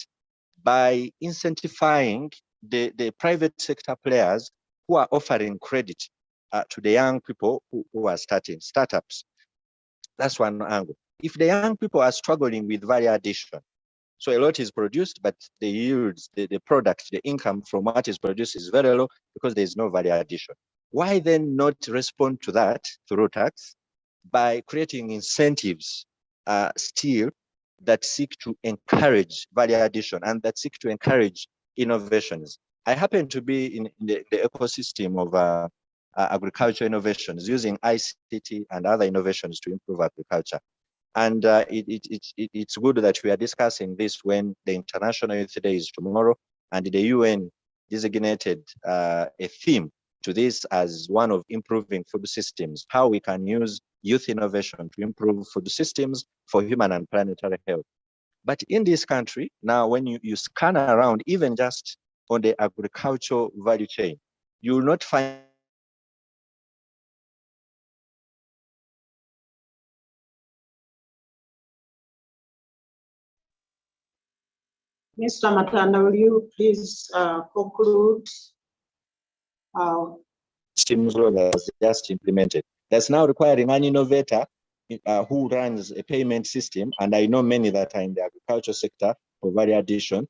by incentivizing the private sector players who are offering credit to the young people who are starting startups? That's one angle. If the young people are struggling with value addition, so a lot is produced, but the yields, the product, the income from what is produced is very low because there is no value addition. Why then not respond to that through tax by creating incentives still that seek to encourage value addition and that seek to encourage innovations? I happen to be in the ecosystem of agriculture innovations using ICT and other innovations to improve agriculture. And it's good that we are discussing this when the International Youth Day is tomorrow, and the UN designated a theme to this as one of improving food systems, how we can use youth innovation to improve food systems for human and planetary health. But in this country, now when you scan around, even just on the agricultural value chain, you will not find Mr. Matanda, will you please conclude? systems that's just implemented. That's now requiring an innovator who runs a payment system, and I know many that are in the agriculture sector for value addition,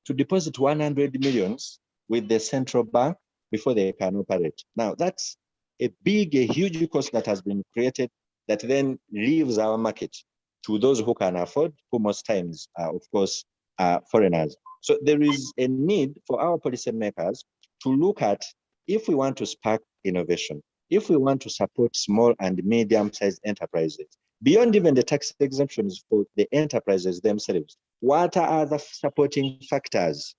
to deposit 100 millions with the central bank before they can operate. Now, that's a huge cost that has been created that then leaves our market to those who can afford, who most times are, of course, foreigners. So there is a need for our policymakers to look at, if we want to spark innovation, if we want to support small and medium-sized enterprises, beyond even the tax exemptions for the enterprises themselves, what are the supporting factors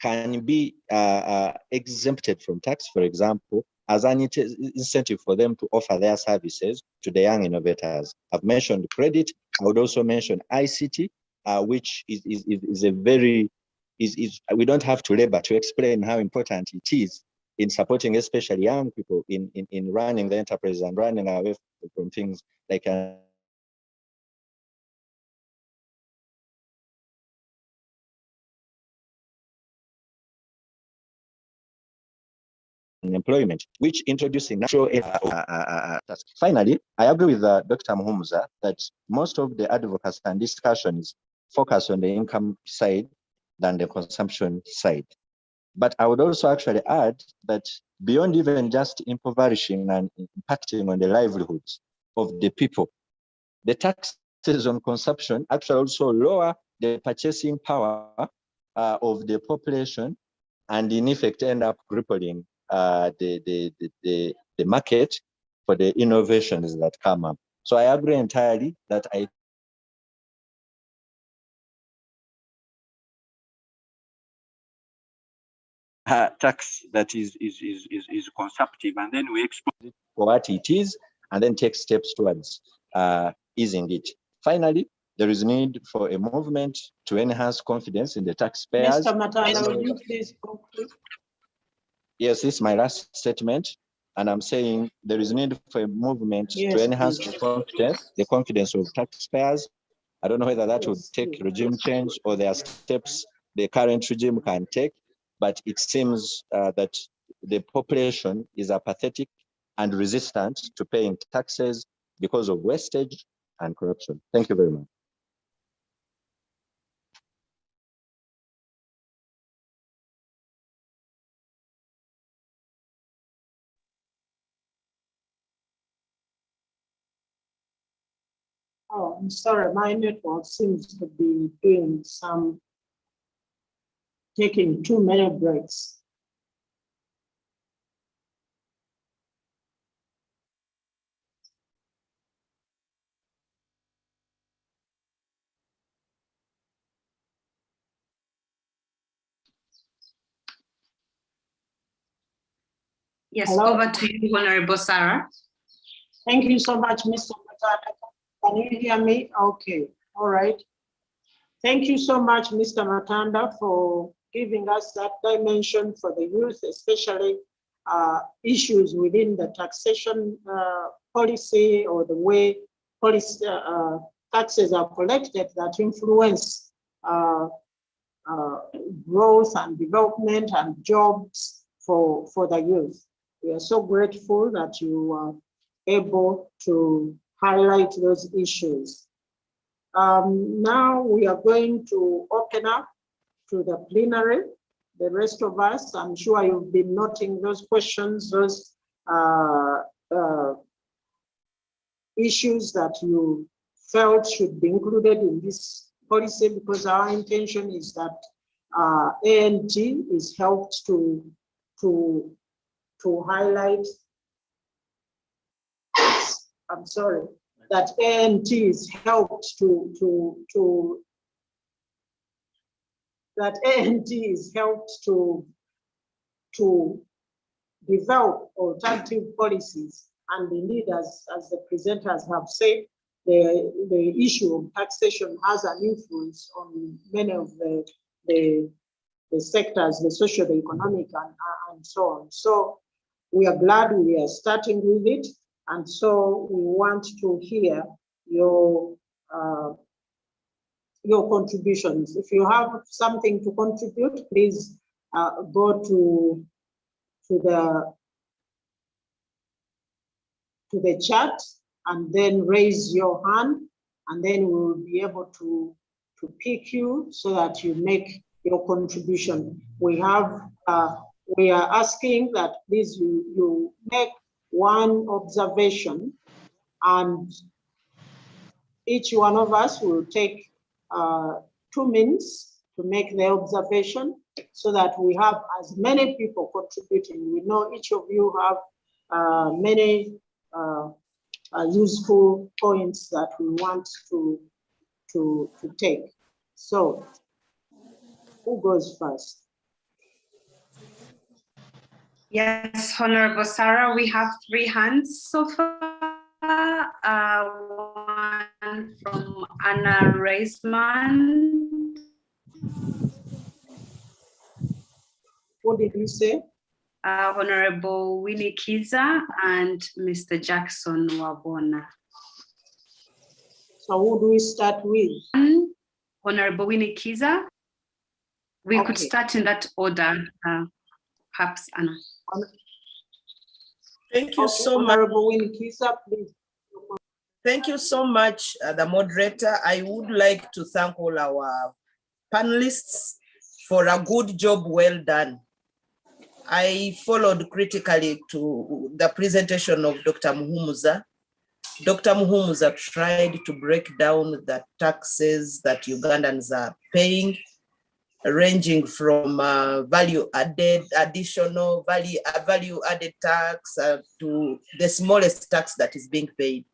can be exempted from tax, for example, as an incentive for them to offer their services to the young innovators? I've mentioned credit. I would also mention ICT, which is a very, we don't have to labor to explain how important it is in supporting especially young people in running the enterprise and running away from things like employment, which introducing natural tasks. Finally, I agree with Dr. Muhumuza that most of the advocacy and discussions focus on the income side than the consumption side. But I would also actually add that beyond even just impoverishing and impacting on the livelihoods of the people, the taxes on consumption actually also lower the purchasing power of the population, and in effect end up crippling the market for the innovations that come up. So I agree entirely that tax that is consumptive, and then we expose it for what it is, and then take steps towards easing it. Finally, there is need for a movement to enhance confidence in the taxpayers. Mr. Matanda, will you please conclude? Yes, this is my last statement, and I'm saying there is need for a movement to enhance the confidence of taxpayers. I don't know whether that would take regime change or there are steps the current regime can take, but it seems that the population is apathetic and resistant to paying taxes because of wastage and corruption. Thank you very much. I'm sorry, my network seems to be doing taking too many breaks. Yes, Hello? over to you, Honorable Sarah. Thank you so much, Mr. Matanda. Can you hear me? Okay, all right. Thank you so much, Mr. Matanda, for giving us that dimension for the youth, especially issues within the taxation policy or the way policy, taxes are collected that influence growth and development and jobs for the youth. We are so grateful that you are able to highlight those issues. Now we are going to open up to the plenary. The rest of us, I'm sure you've been noting those questions, those issues that you felt should be included in this policy, because our intention is that ANT is helped to highlight, I'm sorry, that ANT is helped to develop alternative policies. And indeed, as the presenters have said, the issue of taxation has an influence on many of the sectors, the social, the economic, and so on. So we are glad we are starting with it. And so we want to hear your contributions. If you have something to contribute, please go to the chat and then raise your hand, and then we will be able to pick you so that you make your contribution. We are asking that please you make one observation, and each one of us will take 2 minutes to make the observation, so that we have as many people contributing. We know each of you have many useful points that we want to take. So who goes first? Yes, Honorable Sarah, we have 3 hands so far. One from Anna Reisman. What did you say? Honorable Winnie Kiza and Mr. Jackson Wabona. So who do we start with? Honorable Winnie Kiza. We could Okay. start in that order, perhaps, Anna. Thank you so much. Honorable Winnie Kiza, please. Thank you so much, the moderator. I would like to thank all our panelists for a good job well done. I followed critically to the presentation of Dr. Muhumuza. Dr. Muhumuza tried to break down the taxes that Ugandans are paying, ranging from additional value-added tax to the smallest tax that is being paid.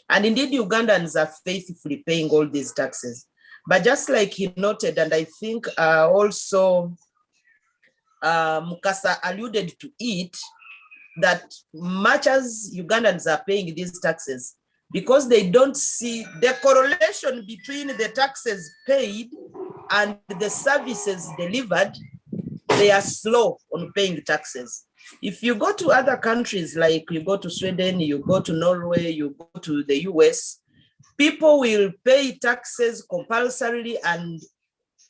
And indeed, Ugandans are faithfully paying all these taxes. But just like he noted, and I think also Mukasa alluded to it, that much as Ugandans are paying these taxes, because they don't see the correlation between the taxes paid and the services delivered, they are slow on paying taxes. If you go to other countries, like you go to Sweden, you go to Norway, you go to the US, people will pay taxes compulsorily and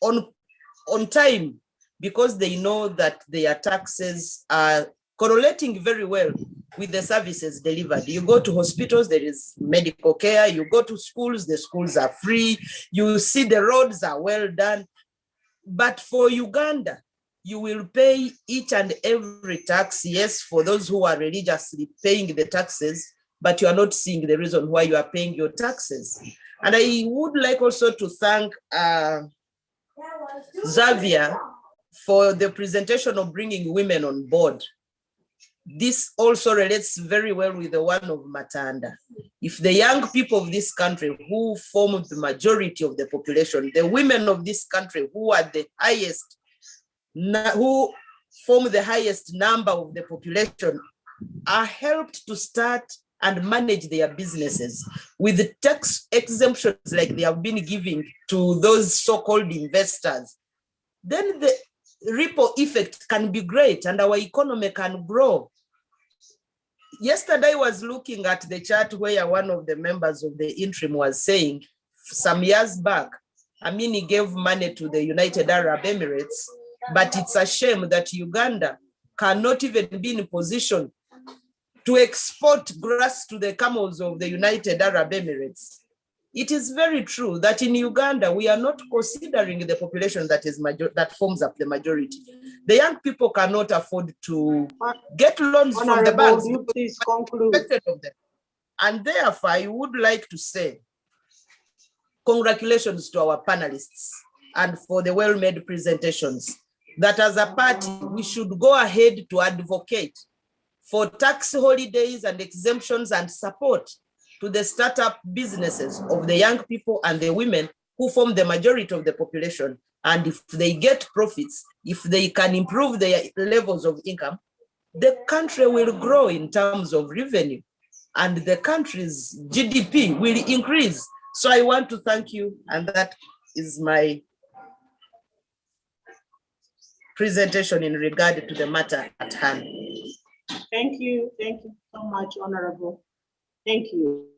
on time, because they know that their taxes are correlating very well with the services delivered. You go to hospitals, there is medical care. You go to schools, the schools are free. You see the roads are well done. But for Uganda, you will pay each and every tax. Yes, for those who are religiously paying the taxes, but you are not seeing the reason why you are paying your taxes. And I would like also to thank Xavier for the presentation of bringing women on board. This also relates very well with the one of Matanda. If the young people of this country who form the majority of the population, the women of this country who are the highest, who form the highest number of the population, are helped to start and manage their businesses with tax exemptions like they have been giving to those so-called investors, then the ripple effect can be great and our economy can grow. Yesterday I was looking at the chart where one of the members of the interim was saying some years back, he gave money to the United Arab Emirates, but it's a shame that Uganda cannot even be in a position to export grass to the camels of the United Arab Emirates. It is very true that in Uganda, we are not considering the population that forms up the majority. The young people cannot afford to get loans from the banks. You please conclude. And therefore, I would like to say, congratulations to our panelists and for the well-made presentations, that as a party, we should go ahead to advocate for tax holidays and exemptions and support to the startup businesses of the young people and the women who form the majority of the population. And if they get profits, if they can improve their levels of income, the country will grow in terms of revenue and the country's GDP will increase. So I want to thank you, and that is my presentation in regard to the matter at hand. Thank you so much, Honorable. Thank you.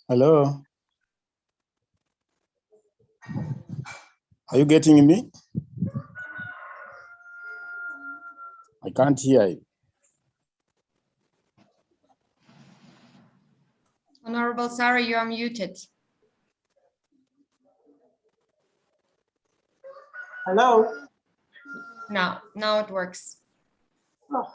Hello. Are you getting me? I can't hear you. Honorable Sarah, you are muted. Hello? Now it works. Oh.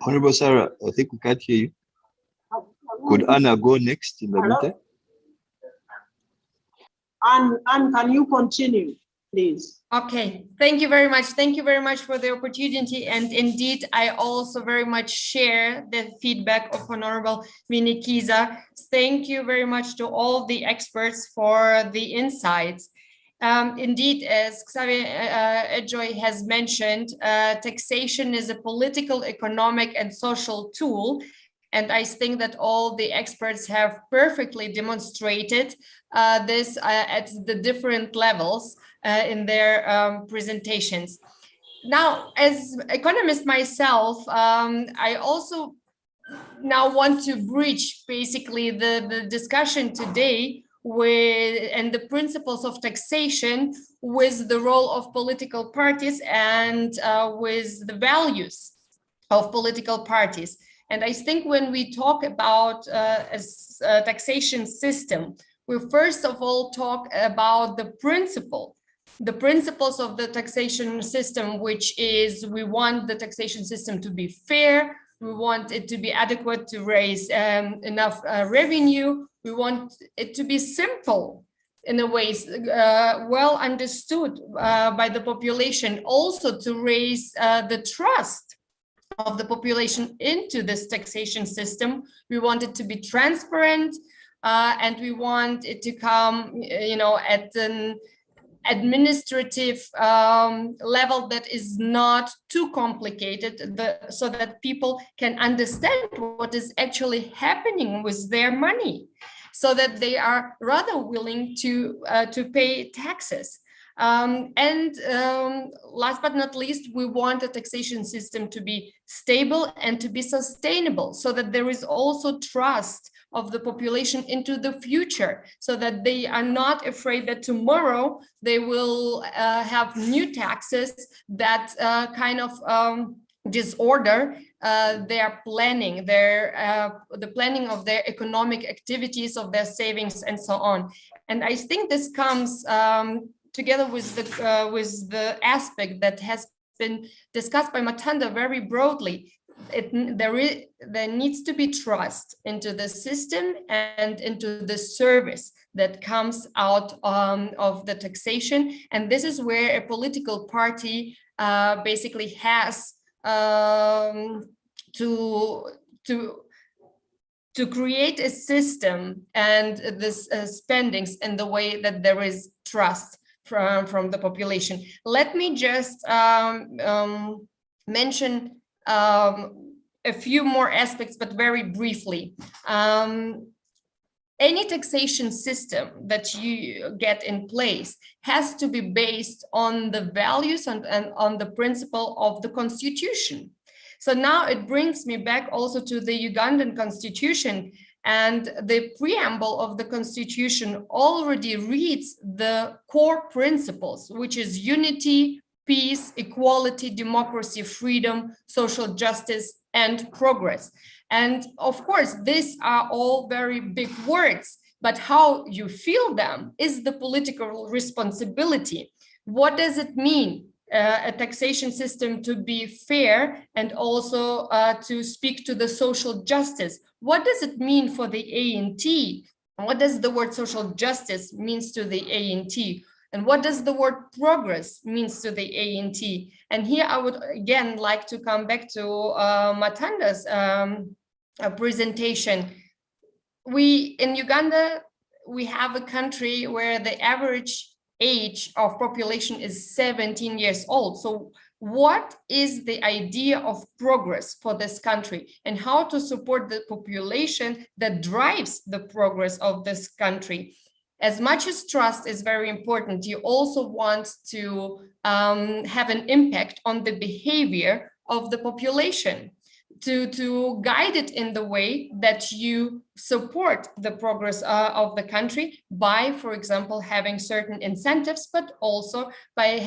Honorable Sarah, I think we can't hear you. Could Anna go next in the meantime? Anne, can you continue, please? Okay, thank you very much. Thank you very much for the opportunity. And indeed, I also very much share the feedback of Honorable Minikiza. Thank you very much to all the experts for the insights. Indeed, as Xavier Ejoy has mentioned, taxation is a political, economic, and social tool. And I think that all the experts have perfectly demonstrated this at the different levels in their presentations. Now, as economist myself, I also now want to bridge basically the discussion today and the principles of taxation with the role of political parties and with the values of political parties. And I think when we talk about a taxation system, we first of all talk about the principles of the taxation system, which is we want the taxation system to be fair, we want it to be adequate to raise enough revenue, we want it to be simple in a way, well understood by the population, also to raise the trust of the population into this taxation system. We want it to be transparent, and we want it to come, at an administrative level that is not too complicated, so that people can understand what is actually happening with their money, so that they are rather willing to pay taxes. Last but not least, we want a taxation system to be stable and to be sustainable, so that there is also trust of the population into the future, so that they are not afraid that tomorrow they will have new taxes that kind of disorder their planning, the planning of their economic activities, of their savings, and so on. And I think this comes together with the aspect that has been discussed by Matanda very broadly. There needs to be trust into the system and into the service that comes out of the taxation. And this is where a political party basically has to create a system and this spendings in the way that there is trust from the population. Let me just mention a few more aspects, but very briefly. Any taxation system that you get in place has to be based on the values and on the principle of the constitution. So now it brings me back also to the Ugandan constitution, and the preamble of the constitution already reads the core principles, which is unity, peace, equality, democracy, freedom, social justice, and progress. And of course, these are all very big words, but how you feel them is the political responsibility. What does it mean? A taxation system to be fair and also to speak to the social justice. What does it mean for the A&T? What does the word social justice means to the A&T? And what does the word progress means to the A&T? And here I would again like to come back to Matanda's presentation. In Uganda, we have a country where the average age of population is 17 years old. So what is the idea of progress for this country, and how to support the population that drives the progress of this country? As much as trust is very important, you also want to have an impact on the behavior of the population, to guide it in the way that you support the progress of the country by, for example, having certain incentives, but also by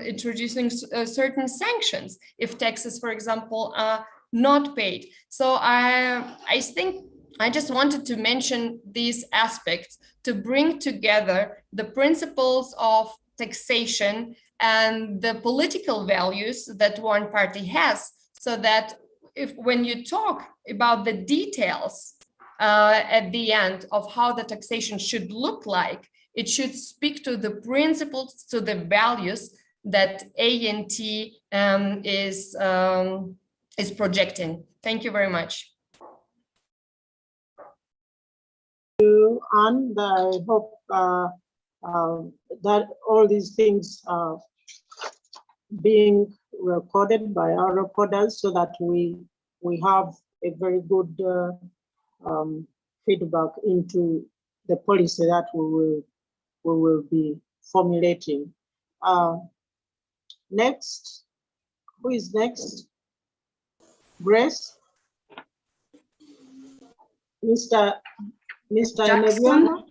introducing certain sanctions if taxes, for example, are not paid. So I think I just wanted to mention these aspects to bring together the principles of taxation and the political values that one party has, so that when you talk about the details at the end of how the taxation should look like, it should speak to the principles, to the values that A&T is projecting. Thank you very much. And I hope that all these things are being recorded by our recorders, so that we have a very good feedback into the policy that we will be formulating. Next, who is next? Grace? Mr. Jackson?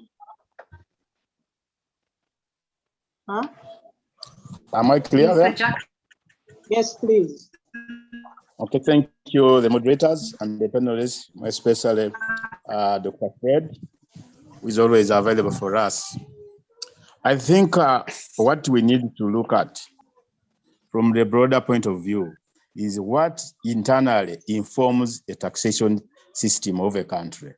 Huh? Am I clear there? Yes, please. Okay, thank you, the moderators and the panelists, especially Dr. Fred, who is always available for us. I think what we need to look at from the broader point of view is what internally informs a taxation system of a country.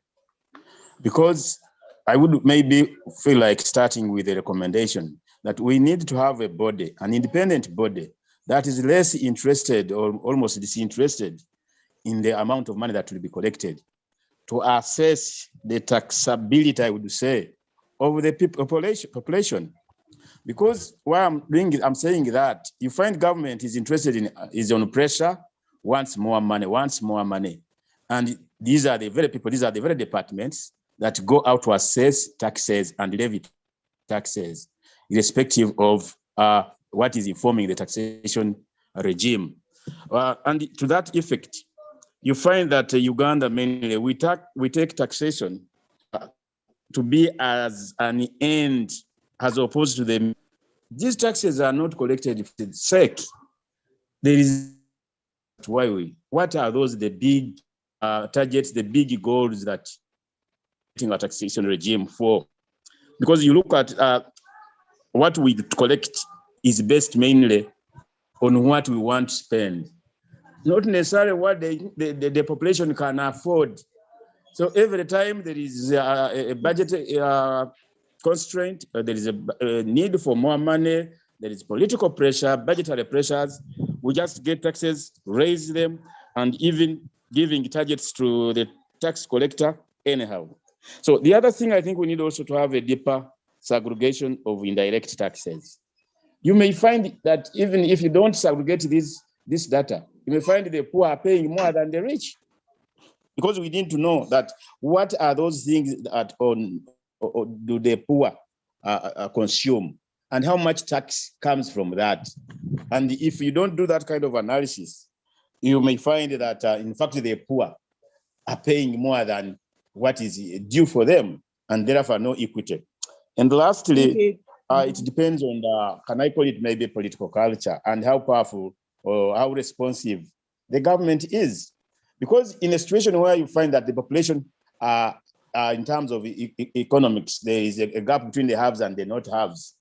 Because I would maybe feel like starting with a recommendation that we need to have a body, an independent body, that is less interested or almost disinterested in the amount of money that will be collected, to assess the taxability, I would say, of the population. Because why I'm doing it, I'm saying that you find government is interested in, is on pressure, wants more money. And these are the very people, these are the very departments that go out to assess taxes and levy taxes, irrespective of what is informing the taxation regime. And to that effect, you find that Uganda mainly, we take taxation to be as an end as opposed to the, these taxes are not collected for the sake. There is why what are those the big targets, the big goals that a taxation regime for? Because you look at what we collect is based mainly on what we want to spend, not necessarily what the population can afford. So every time there is a budget constraint, there is a need for more money, there is political pressure, budgetary pressures, we just get taxes, raise them, and even giving targets to the tax collector anyhow. So the other thing, I think we need also to have a deeper segregation of indirect taxes. You may find that even if you don't segregate this data, you may find the poor are paying more than the rich, because we need to know that what are those things that do the poor consume, and how much tax comes from that. And if you don't do that kind of analysis, you may find that in fact the poor are paying more than what is due for them, and therefore no equity. And lastly, it depends on can I call it maybe political culture and how powerful or how responsive the government is. Because in a situation where you find that the population in terms of economics, there is a gap between the haves and the not haves.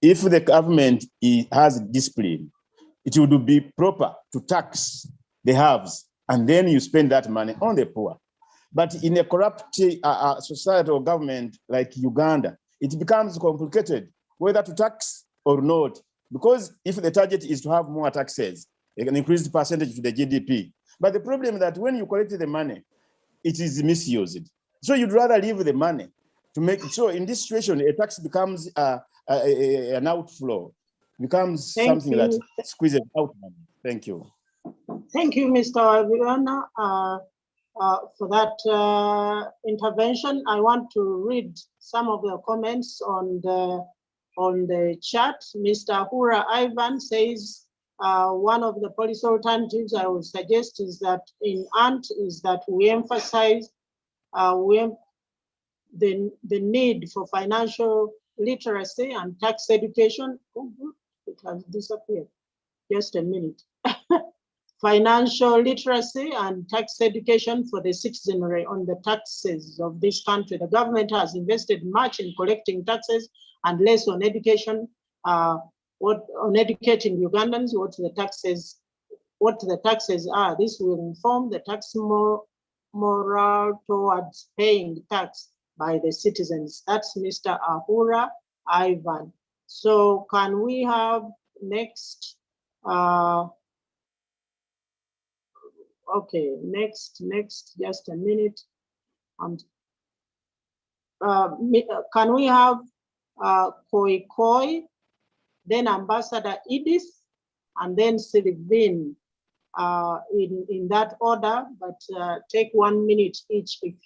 If the government has discipline, it would be proper to tax the haves, and then you spend that money on the poor. But in a corrupt society or government like Uganda, it becomes complicated whether to tax or not, because if the target is to have more taxes, an increased percentage to the GDP. But the problem is that when you collect the money, it is misused. So you'd rather leave the money to make it. So in this situation, a tax becomes an outflow, becomes something that squeezes out money. Thank you. Thank you, Mr. Waviana, for that intervention. I want to read some of the comments on the chat. Mr. Hura Ivan says, one of the policy alternatives I would suggest is that in ANT is that we emphasize the need for financial literacy and tax education. Oh, good. It has disappeared. Just a minute. Financial literacy and tax education for the citizenry on the taxes of this country. The government has invested much in collecting taxes and less on education, on educating Ugandans what the taxes are. This will inform the tax moral towards paying tax by the citizens. That's Mr. Ahura Ivan. So can we have next? Okay, next, just a minute. And can we have Koi Koi, then Ambassador Edith, and then Sylvain in that order, but take 1 minute each, if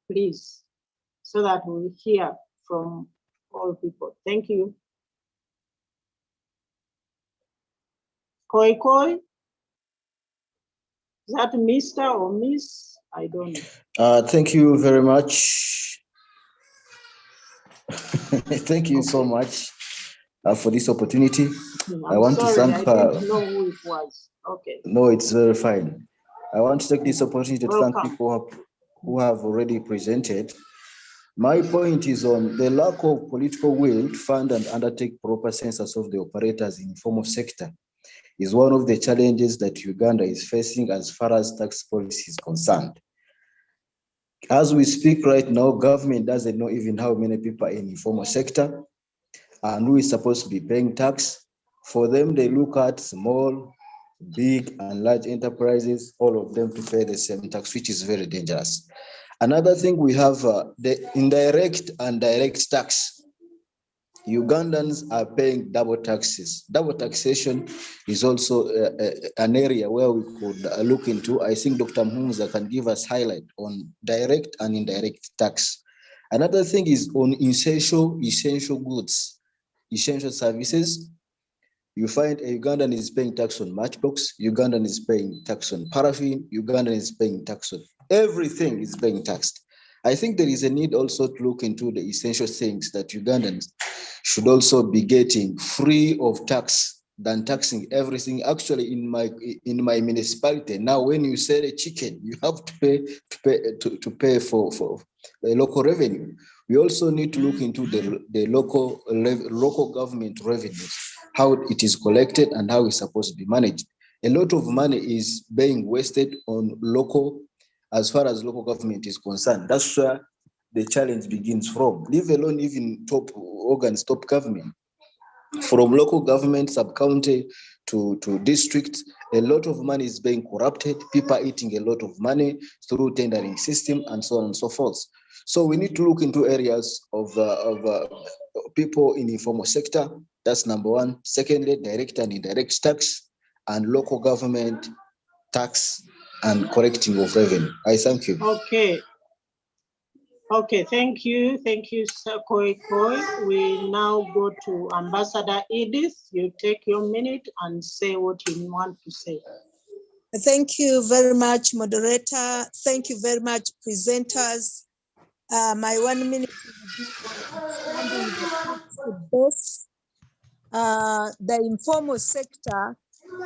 please, so that we hear from all people. Thank you. Koi Koi, is that Mr. or Miss? I don't know. Thank you very much. Thank you so much for this opportunity. I want to thank. I didn't know who it was. Okay. No, it's very fine. I want to take this opportunity to thank people who have already presented. My point is on the lack of political will to fund and undertake proper census of the operators in the informal sector is one of the challenges that Uganda is facing as far as tax policy is concerned. As we speak right now, government doesn't know even how many people are in the informal sector and who is supposed to be paying tax. For them, they look at small, big, and large enterprises, all of them to pay the same tax, which is very dangerous. Another thing, we have the indirect and direct tax. Ugandans are paying double taxes. Double taxation is also an area where we could look into. I think Dr. Mhumuza can give us highlight on direct and indirect tax. Another thing is on essential goods, essential services. You find a Ugandan is paying tax on matchbox, Ugandan is paying tax on paraffin, Ugandan is paying tax on everything is being taxed. I think there is a need also to look into the essential things that Ugandans should also be getting free of tax than taxing everything. Actually, in my municipality now, when you sell a chicken, you have to pay for the local revenue. We also need to look into the local government revenues, how it is collected and how it's supposed to be managed. A lot of money is being wasted on local, as far as local government is concerned. That's where the challenge begins from. Leave alone even top organs, top government. From local government, sub-county to district, a lot of money is being corrupted. People are eating a lot of money through tendering system and so on and so forth. So we need to look into areas of people in informal sector. That's number one. Secondly, direct and indirect tax and local government tax and collecting of revenue. I thank you. Okay. Okay, thank you, Sir Koi. We now go to Ambassador Edith. You take your minute and say what you want to say. Thank you very much, moderator. Thank you very much, presenters. My 1 minute is the informal sector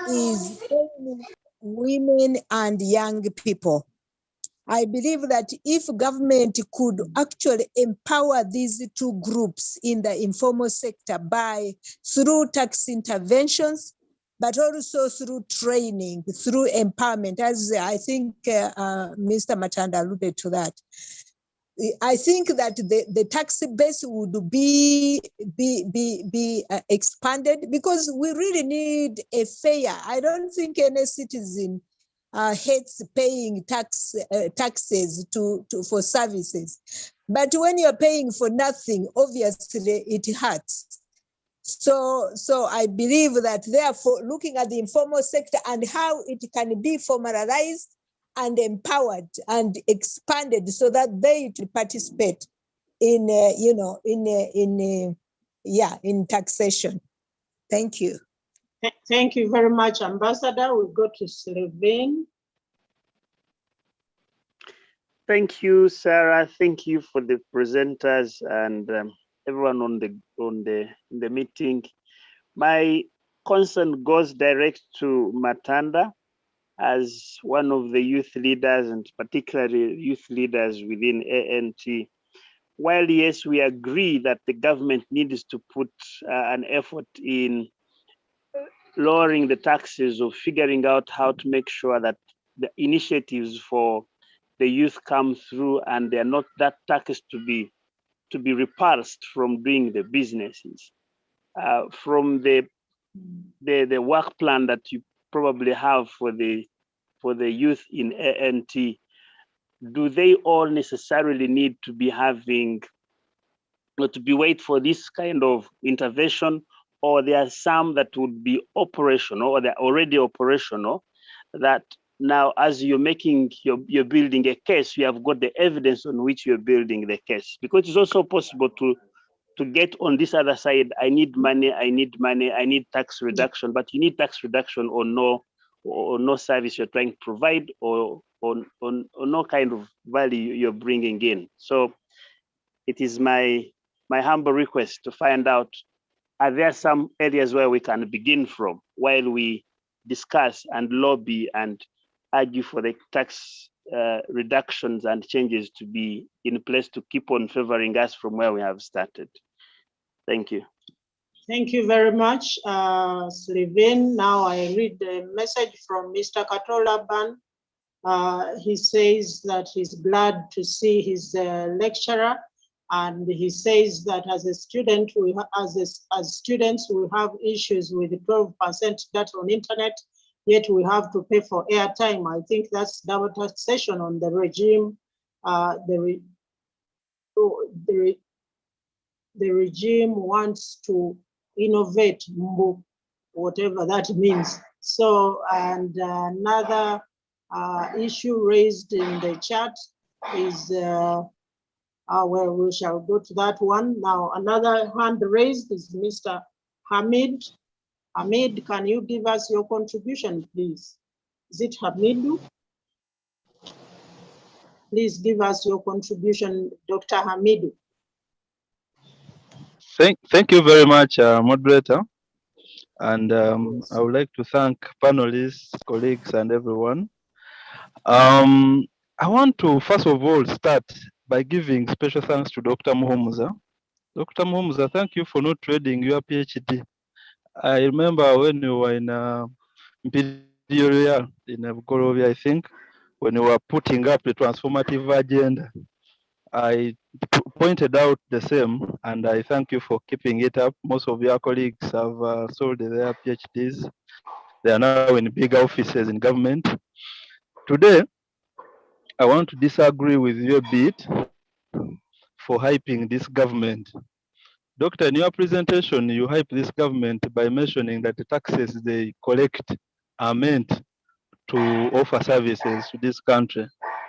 is women and young people. I believe that if government could actually empower these two groups in the informal sector through tax interventions, but also through training, through empowerment, as I think Mr. Matanda alluded to that. I think that the tax base would be expanded, because we really need a fair. I don't think any citizen hates paying taxes for services, but when you're paying for nothing, obviously it hurts. So I believe that therefore looking at the informal sector and how it can be formalized and empowered and expanded so that they participate in taxation. Thank you. Thank you very much, Ambassador. We'll go to Sylvain. Thank you, Sarah. Thank you for the presenters and everyone on the meeting. My concern goes direct to Matanda as one of the youth leaders, and particularly youth leaders within ANT. While yes, we agree that the government needs to put an effort in lowering the taxes or figuring out how to make sure that the initiatives for the youth come through and they're not that taxed to be repulsed from doing the businesses. From the work plan that you probably have for the youth in ANT, do they all necessarily need to be having, or to be wait for this kind of intervention, or there are some that would be operational, or they're already operational, that now as you're building a case, you have got the evidence on which you're building the case? Because it's also possible to get on this other side, I need money, I need tax reduction, but you need tax reduction or no service you're trying to provide, or no kind of value you're bringing in. So it is my humble request to find out, are there some areas where we can begin from while we discuss and lobby and argue for the tax reductions and changes to be in place to keep on favoring us from where we have started? Thank you. Thank you very much, Sylvain. Now I read the message from Mr. Katola Ban. He says that he's glad to see his lecturer, and he says that as a student, as students, we have issues with 12% data on internet, yet we have to pay for airtime. I think that's double taxation on the regime. The regime wants to innovate, whatever that means. So, and another issue raised in the chat is, well, we shall go to that one. Now, another hand raised is Mr. Hamid. Hamid, can you give us your contribution, please? Is it Hamidu? Please give us your contribution, Dr. Hamidu. Thank you very much, moderator. And I would like to thank panelists, colleagues, and everyone. I want to, first of all, start by giving special thanks to Dr. Muhumuza. Dr. Muhumuza, thank you for not trading your PhD. I remember when you were in Imperial in Bukorovia, I think, when you were putting up the transformative agenda, I pointed out the same, and I thank you for keeping it up. Most of your colleagues have sold their PhDs. They are now in big offices in government. Today, I want to disagree with you a bit for hyping this government. Doctor, in your presentation, you hype this government by mentioning that the taxes they collect are meant to offer services to this country.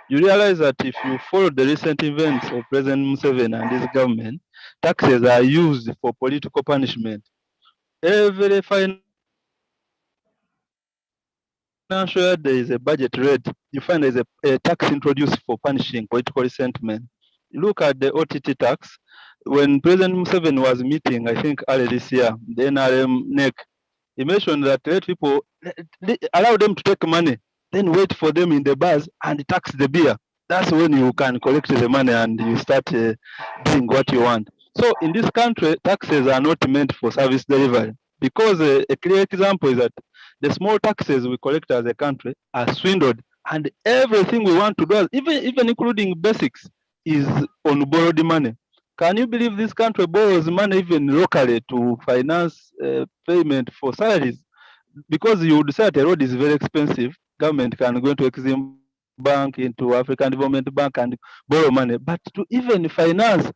You realize that if you follow the recent events of President Museveni and his government, taxes are used for political punishment. Every financial year there is a budget rate, you find there's a tax introduced for punishing political resentment. You look at the OTT tax. When President Museveni was meeting, I think earlier this year, the NRM NEC, he mentioned that let people, allow them to take money, then wait for them in the bars and tax the beer. That's when you can collect the money and you start doing what you want. So in this country, taxes are not meant for service delivery, because a clear example is that the small taxes we collect as a country are swindled, and everything we want to do, even including basics, is on borrowed money. Can you believe this country borrows money even locally to finance payment for salaries? Because you would say that a road is very expensive, government can go into Exim Bank, into African Development Bank and borrow money. But to even finance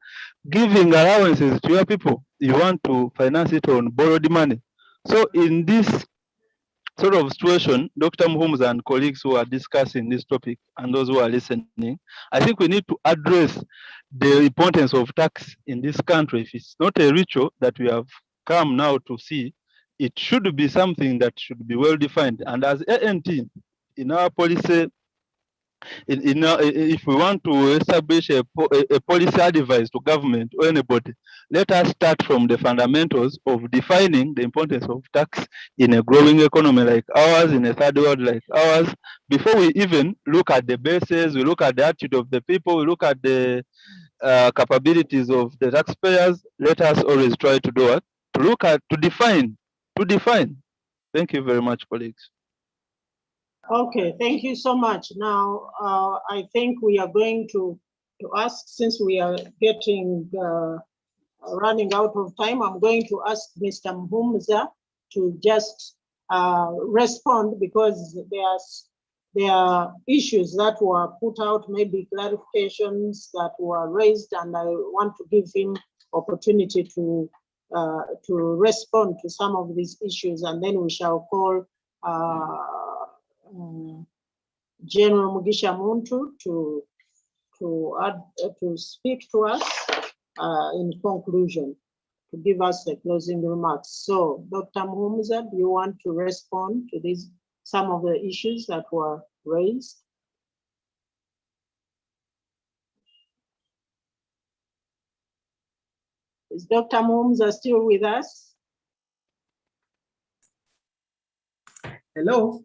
giving allowances to your people, you want to finance it on borrowed money. So in this sort of situation, Dr. Muhumuza and colleagues who are discussing this topic and those who are listening, I think we need to address the importance of tax in this country. If it's not a ritual that we have come now to see, it should be something that should be well defined. And as ANT, in our policy, if we want to establish a policy advice to government or anybody, let us start from the fundamentals of defining the importance of tax in a growing economy like ours, in a third world like ours, before we even look at the bases, we look at the attitude of the people, we look at the capabilities of the taxpayers. Let us always try to do it, to define. Thank you very much, colleagues. Okay, thank you so much. Now, I think we are going to ask, since we are getting running out of time, I'm going to ask Mr. Muhumuza to just respond, because there are issues that were put out, maybe clarifications that were raised, and I want to give him opportunity to respond to some of these issues, and then we shall call General Mugisha Muntu to speak to us in conclusion, to give us the closing remarks. So, Dr. Muhumuza, do you want to respond to some of the issues that were raised? Is Dr. Muhumuza still with us? Hello.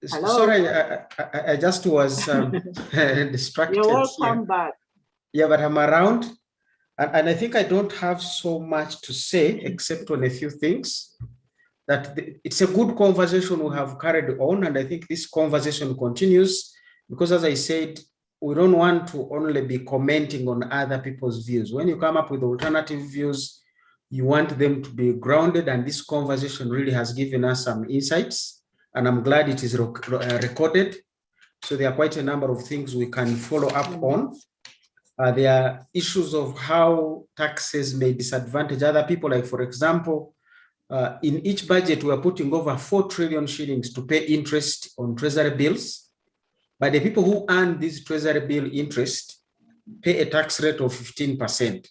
Hello? Sorry, I just was distracted. You're welcome back. Yeah, but I'm around, and I think I don't have so much to say except on a few things. That it's a good conversation we have carried on, and I think this conversation continues, because as I said, we don't want to only be commenting on other people's views. When you come up with alternative views, you want them to be grounded, and this conversation really has given us some insights, and I'm glad it is recorded. So there are quite a number of things we can follow up on. There are issues of how taxes may disadvantage other people. Like, for example, in each budget, we are putting over 4 trillion shillings to pay interest on treasury bills. But the people who earn this treasury bill interest pay a tax rate of 15%.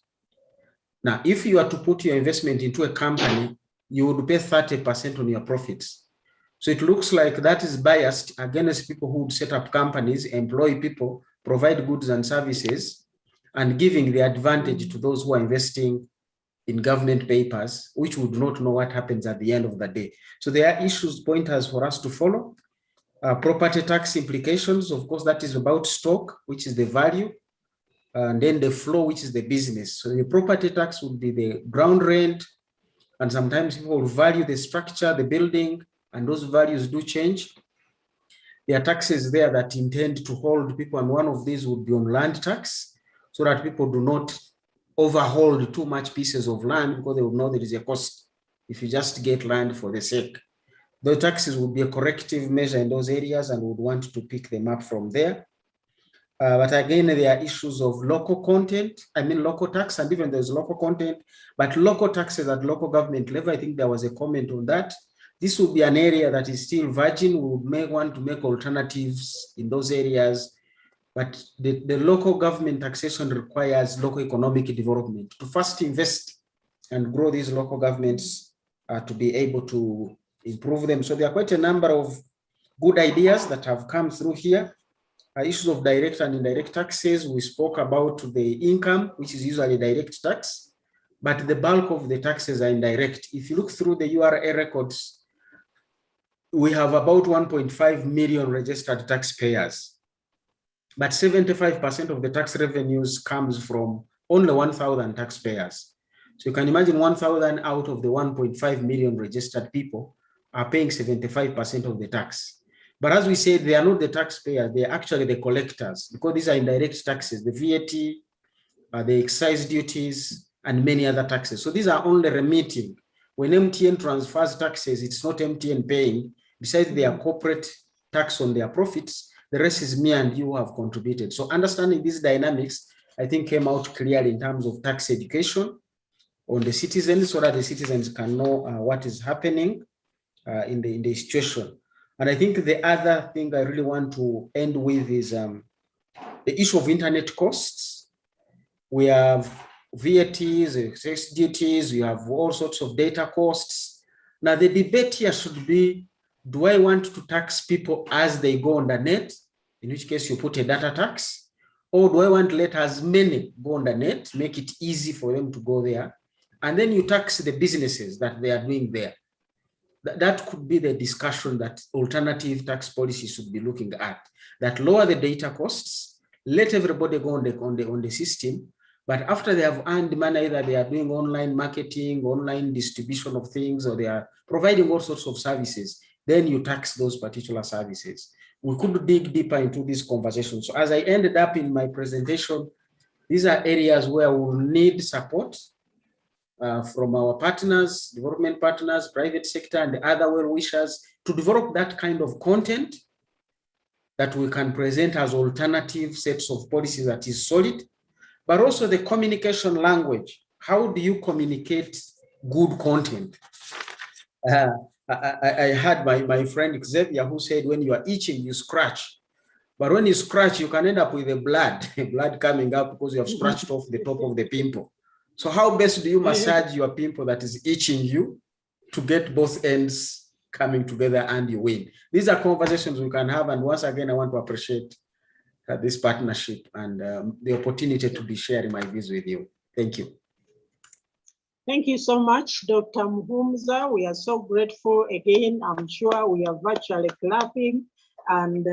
Now, if you are to put your investment into a company, you would pay 30% on your profits. So it looks like that is biased against people who would set up companies, employ people, provide goods and services, and giving the advantage to those who are investing in government papers, which would not know what happens at the end of the day. So there are issues, pointers for us to follow. Property tax implications, of course, that is about stock, which is the value, and then the flow, which is the business. So the property tax would be the ground rent, and sometimes people will value the structure, the building, and those values do change. There are taxes there that intend to hold people, and one of these would be on land tax, so that people do not overhold too much pieces of land, because they will know there is a cost if you just get land for the sake. The taxes would be a corrective measure in those areas, and would want to pick them up from there. But again, there are issues of local content, local tax, and even there's local content, but local taxes at local government level, I think there was a comment on that. This would be an area that is still virgin. We may want to make alternatives in those areas, but the local government taxation requires local economic development to first invest and grow these local governments to be able to improve them. So there are quite a number of good ideas that have come through here. Issues of direct and indirect taxes, we spoke about the income, which is usually direct tax, but the bulk of the taxes are indirect. If you look through the URA records, we have about 1.5 million registered taxpayers, but 75% of the tax revenues comes from only 1,000 taxpayers. So you can imagine 1,000 out of the 1.5 million registered people are paying 75% of the tax. But as we said, they are not the taxpayers, they are actually the collectors, because these are indirect taxes, the VAT, the excise duties, and many other taxes. So these are only remitting. When MTN transfers taxes, it's not MTN paying. Besides their corporate tax on their profits, the rest is me and you who have contributed. So understanding these dynamics, I think, came out clearly in terms of tax education on the citizens, so that the citizens can know what is happening in the situation. And I think the other thing I really want to end with is the issue of internet costs. We have VATs, excess duties, we have all sorts of data costs. Now the debate here should be, do I want to tax people as they go on the net, in which case you put a data tax, or do I want to let as many go on the net, make it easy for them to go there, and then you tax the businesses that they are doing there? That could be the discussion that alternative tax policy should be looking at, that lower the data costs, let everybody go on the system, but after they have earned money, either they are doing online marketing, online distribution of things, or they are providing all sorts of services, then you tax those particular services. We could dig deeper into this conversation. So as I ended up in my presentation, these are areas where we'll need support from our partners, development partners, private sector, and the other well-wishers to develop that kind of content that we can present as alternative sets of policies that is solid, but also the communication language. How do you communicate good content? I had my friend Xavier who said, when you are itching, you scratch. But when you scratch, you can end up with blood coming up because you have scratched off the top of the pimple. So how best do you massage your pimple that is itching you to get both ends coming together and you win? These are conversations we can have. And once again, I want to appreciate this partnership and the opportunity to be sharing my views with you. Thank you. Thank you so much, Dr. Muhumuza. We are so grateful again. I'm sure we are virtually clapping, and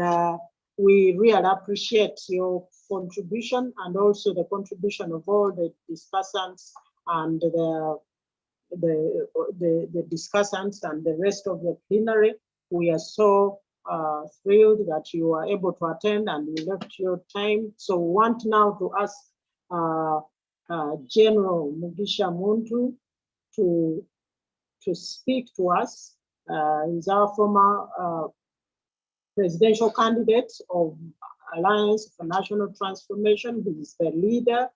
we really appreciate your contribution and also the contribution of all the discussants and the discussants and the rest of the plenary. We are so thrilled that you are able to attend and you left your time. So we want now to ask General Mugisha Muntu to speak to us. He's our former presidential candidate of Alliance for National Transformation. He's the leader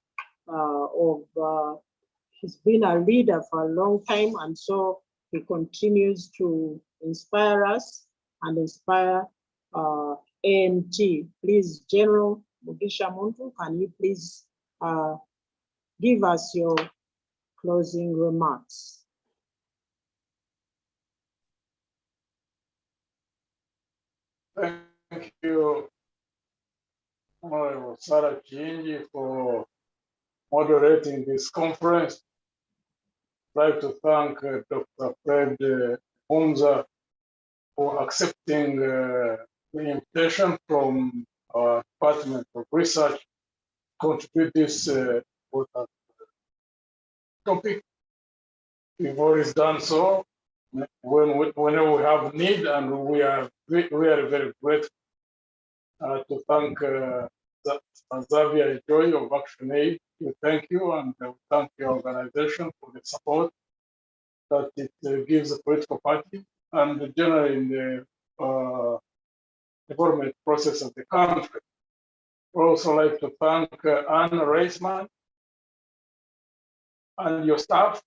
he's been a leader for a long time, and so he continues to inspire us and inspire ANT. Please, General Mugisha Muntu, can you please give us your closing remarks. Thank you, Honorable Sarah Kingi, for moderating this conference. I'd like to thank Dr. Fred Humza for accepting the invitation from our Department of Research to contribute this important topic. We've always done so whenever we have need, and we are very grateful to thank Xavier Joy of ActionAid. We thank you, and we thank your organization for the support that it gives the political party and generally in the development process of the country. We also like to thank Anne Reisman and your staff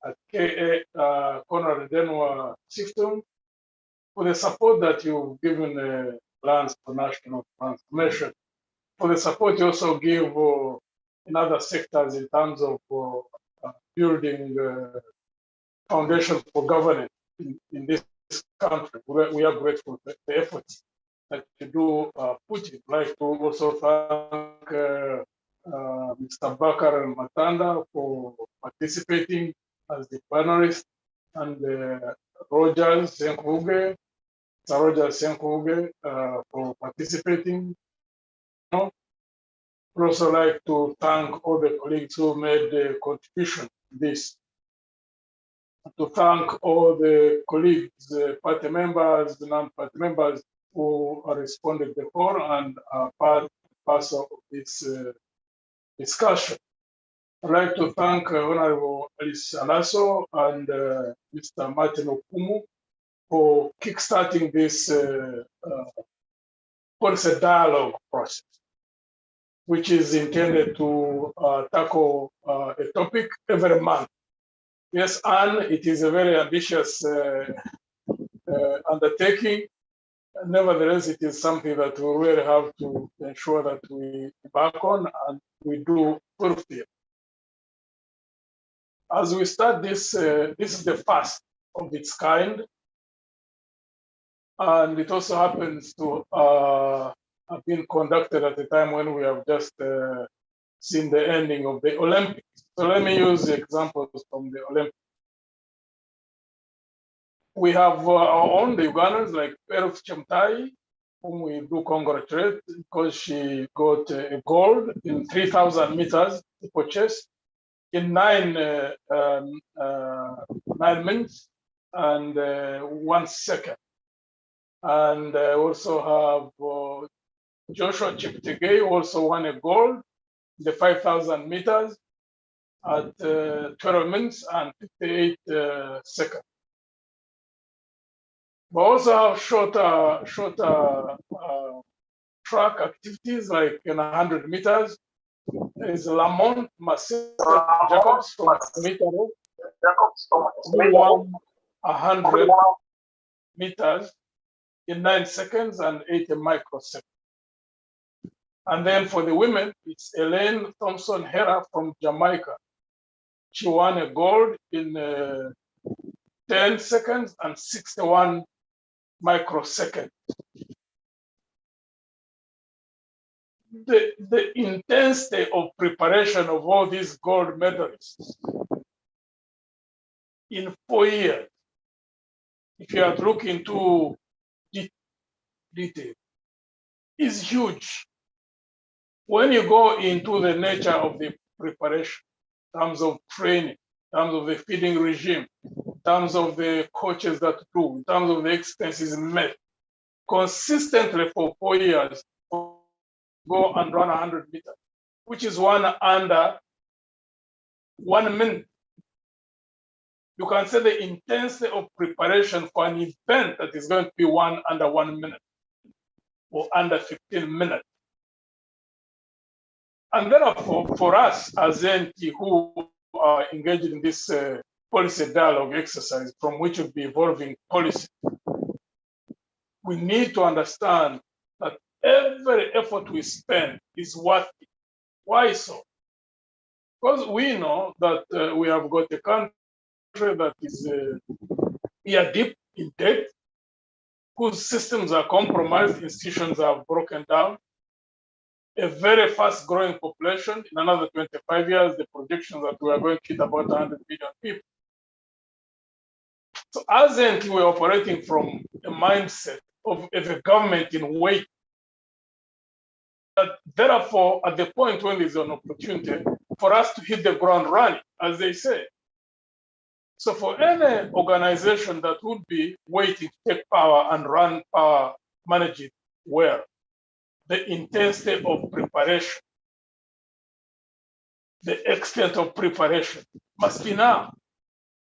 at KA Konrad Adenauer System for the support that you've given Plans for National Transformation, for the support you also give in other sectors in terms of building foundations for governance in this country. We are grateful for the efforts that you do put in. I'd like to also thank Mr. Bakar Matanda for participating as the panelist, and Rogers Senkuge, Sir Rogers Senkuge for participating. I'd also like to thank all the colleagues who made the contribution to this. To thank all the colleagues, party members, the non-party members who responded to the call and are part of this discussion. I'd like to thank Honorable Alice Alaso and Mr. Martin Okumu for kickstarting this policy dialogue process, which is intended to tackle a topic every month. Yes, and it is a very ambitious undertaking. Nevertheless, it is something that we really have to ensure that we embark on and we do fulfill. As we start this, this is the first of its kind, and it also happens to have been conducted at a time when we have just seen the ending of the Olympics. So let me use the examples from the Olympics. We have our own, the Ugandans, like Perth Chemtai, whom we do congratulate because she got a gold in 3,000 meters steeple chase in 9 minutes and 1 second. And also have Joshua Cheptegei also won a gold in the 5,000 meters at 12 minutes and 58 seconds. We also have shorter track activities like in 100 meters. There is Lamont Marcel Jacobs from Mitaro, who won 100 meters in 9 seconds and 80 microseconds. And then for the women, it's Elaine Thompson Hera from Jamaica. She won a gold in 10 seconds and 61 microseconds. The intensity of preparation of all these gold medalists in 4 years, if you are looking into detail, is huge. When you go into the nature of the preparation, in terms of training, in terms of the feeding regime, in terms of the coaches that do, in terms of the expenses met, consistently for 4 years, go and run 100 meters, which is one under 1 minute. You can say the intensity of preparation for an event that is going to be under 1 minute or under 15 minutes. And therefore, for us as NT who are engaged in this policy dialogue exercise from which will be evolving policy, we need to understand that every effort we spend is worth it. Why so? Because we know that we have got a country that is deep in debt, whose systems are compromised, institutions are broken down, a very fast growing population. In another 25 years, the projections that we are going to hit about 100 million people. So as we're operating from a mindset of a government in wait, that therefore, at the point when there's an opportunity for us to hit the ground running, as they say. So for any organization that would be waiting to take power and run power, manage it well, the intensity of preparation, the extent of preparation must be now.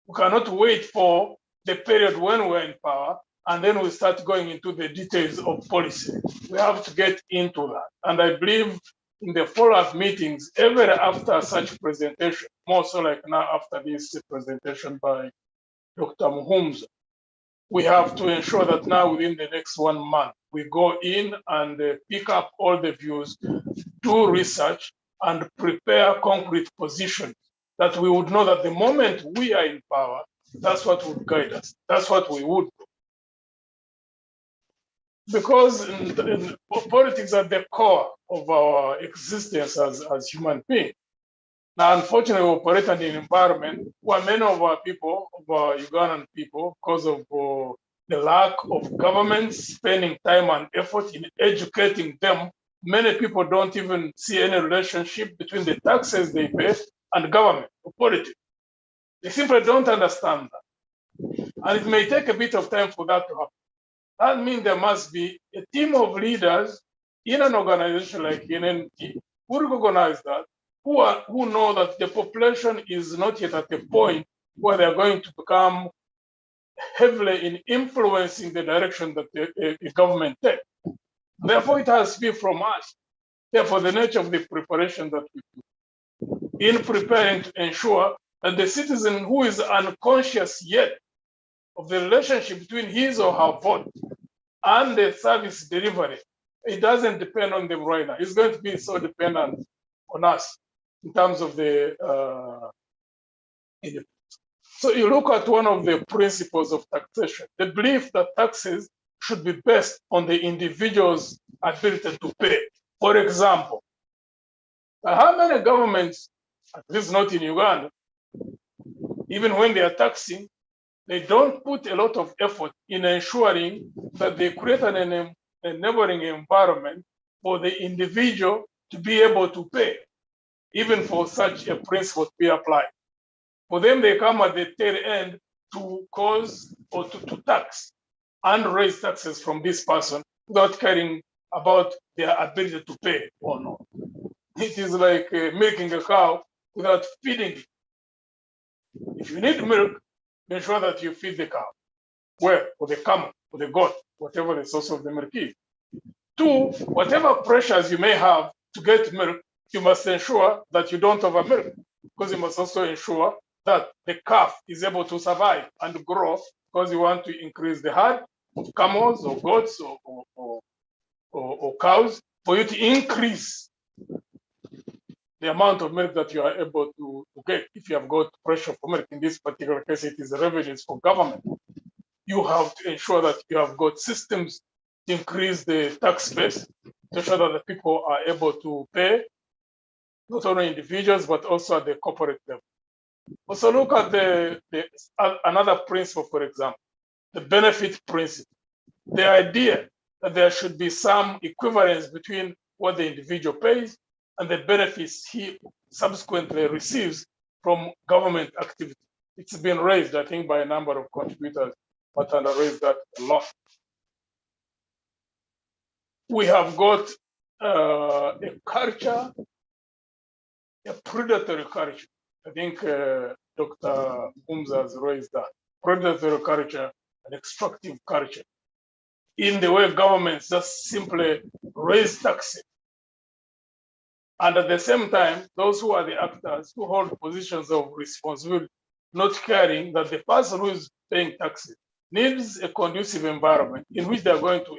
We cannot wait for the period when we're in power and then we start going into the details of policy. We have to get into that. And I believe in the follow-up meetings, ever after such presentation, more so like now after this presentation by Dr. Muhumuza, we have to ensure that now within the next 1 month, we go in and pick up all the views, do research, and prepare concrete positions that we would know that the moment we are in power, that's what would guide us. That's what we would do. Because in politics are the core of our existence as human beings. Now, unfortunately, we operate in an environment where many of our people, of our Ugandan people, because of the lack of government spending time and effort in educating them, many people don't even see any relationship between the taxes they pay and government or politics. They simply don't understand that. And it may take a bit of time for that to happen. That means there must be a team of leaders in an organization like NNT who recognize that, who know that the population is not yet at the point where they're going to become heavily in influencing the direction that the government takes. Therefore, it has to be from us. Therefore, the nature of the preparation that we do in preparing to ensure that the citizen who is unconscious yet of the relationship between his or her vote and the service delivery, it doesn't depend on them right now. It's going to be so dependent on us in terms of the. So you look at one of the principles of taxation, the belief that taxes should be based on the individual's ability to pay. For example, how many governments, at least not in Uganda, even when they are taxing, they don't put a lot of effort in ensuring that they create an enabling environment for the individual to be able to pay, even for such a principle to be applied. For them, they come at the tail end to cause or to tax and raise taxes from this person without caring about their ability to pay or not. It is like milking a cow without feeding it. If you need milk, make sure that you feed the cow. Where? For the camel, for the goat, whatever the source of the milk is. 2, whatever pressures you may have to get milk, you must ensure that you don't over milk, because you must also ensure that the calf is able to survive and grow, because you want to increase the herd of camels or goats or cows, for you to increase the amount of milk that you are able to get. If you have got pressure for milk, in this particular case, it is revenues for government. You have to ensure that you have got systems to increase the tax base, to ensure that the people are able to pay, not only individuals, but also at the corporate level. Also look at another principle, for example, the benefit principle. The idea that there should be some equivalence between what the individual pays and the benefits he subsequently receives from government activity. It's been raised, I think, by a number of contributors, but I raised that a lot. We have got a culture, a predatory culture. I think Dr. Muhumuza has raised that. Predatory culture and extractive culture. In the way governments just simply raise taxes. And at the same time, those who are the actors who hold positions of responsibility, not caring that the person who is paying taxes needs a conducive environment in which they're going to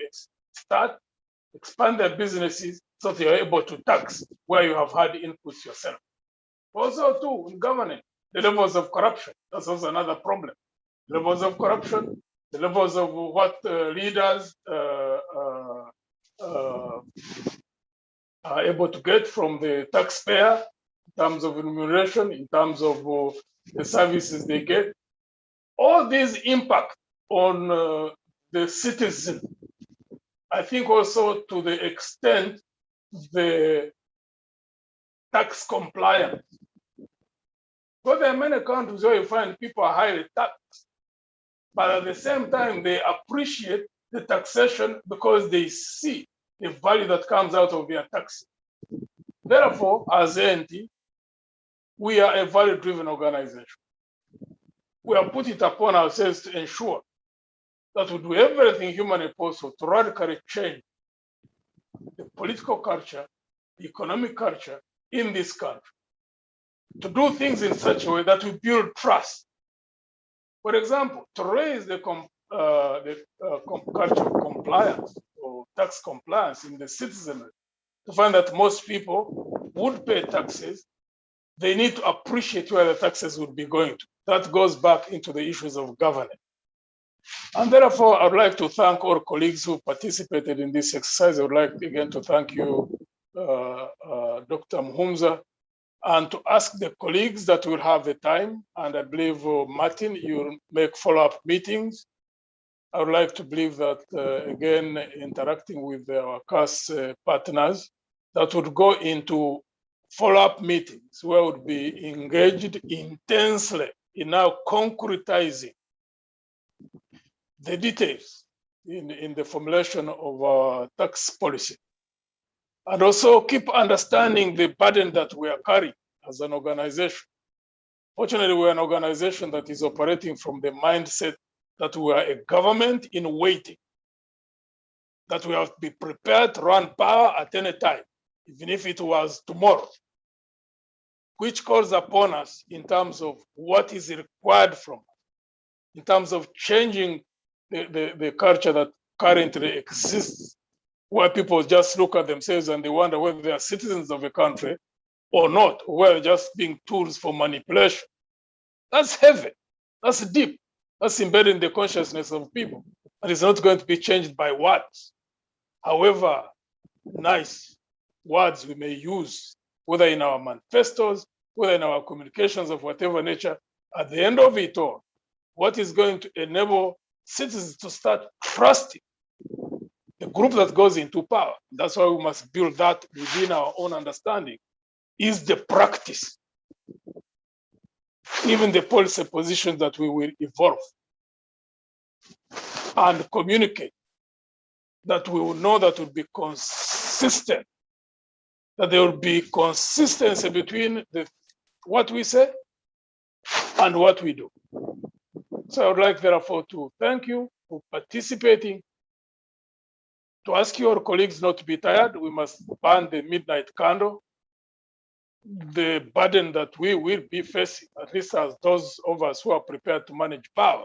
expand their businesses so they are able to tax where you have had inputs yourself. Also, too, in governing, the levels of corruption. That's also another problem. Levels of corruption, the levels of what leaders are able to get from the taxpayer in terms of remuneration, in terms of the services they get. All these impact on the citizen. I think also to the extent the tax compliance. But there are many countries where you find people are highly taxed, but at the same time, they appreciate the taxation because they see the value that comes out of their taxes. Therefore, as ANT, we are a value-driven organization. We have put it upon ourselves to ensure that we do everything humanly possible to radically change the political culture, the economic culture in this country, to do things in such a way that we build trust. For example, to raise the culture of compliance or tax compliance in the citizenry, to find that most people would pay taxes, they need to appreciate where the taxes would be going to. That goes back into the issues of governance. And therefore, I would like to thank all colleagues who participated in this exercise. I would like again to thank you, Dr. Muhumuza, and to ask the colleagues that will have the time, and I believe, Martin, you'll make follow-up meetings. I would like to believe that, again, interacting with our CAS partners, that would go into follow-up meetings where we would be engaged intensely in now concretizing the details in the formulation of our tax policy. And also keep understanding the burden that we are carrying as an organization. Fortunately, we're an organization that is operating from the mindset that we are a government in waiting, that we have to be prepared to run power at any time, even if it was tomorrow, which calls upon us in terms of what is required from us, in terms of changing the culture that currently exists, where people just look at themselves and they wonder whether they are citizens of a country or not, or whether just being tools for manipulation. That's heavy, that's deep, that's embedded in the consciousness of people, and it's not going to be changed by words. However nice words we may use, whether in our manifestos, whether in our communications of whatever nature, at the end of it all, what is going to enable citizens to start trusting the group that goes into power, that's why we must build that within our own understanding, is the practice, even the policy positions that we will evolve and communicate, that we will know that will be consistent, that there will be consistency between what we say and what we do. So I would like, therefore, to thank you for participating, to ask your colleagues not to be tired. We must burn the midnight candle. The burden that we will be facing, at least as those of us who are prepared to manage power.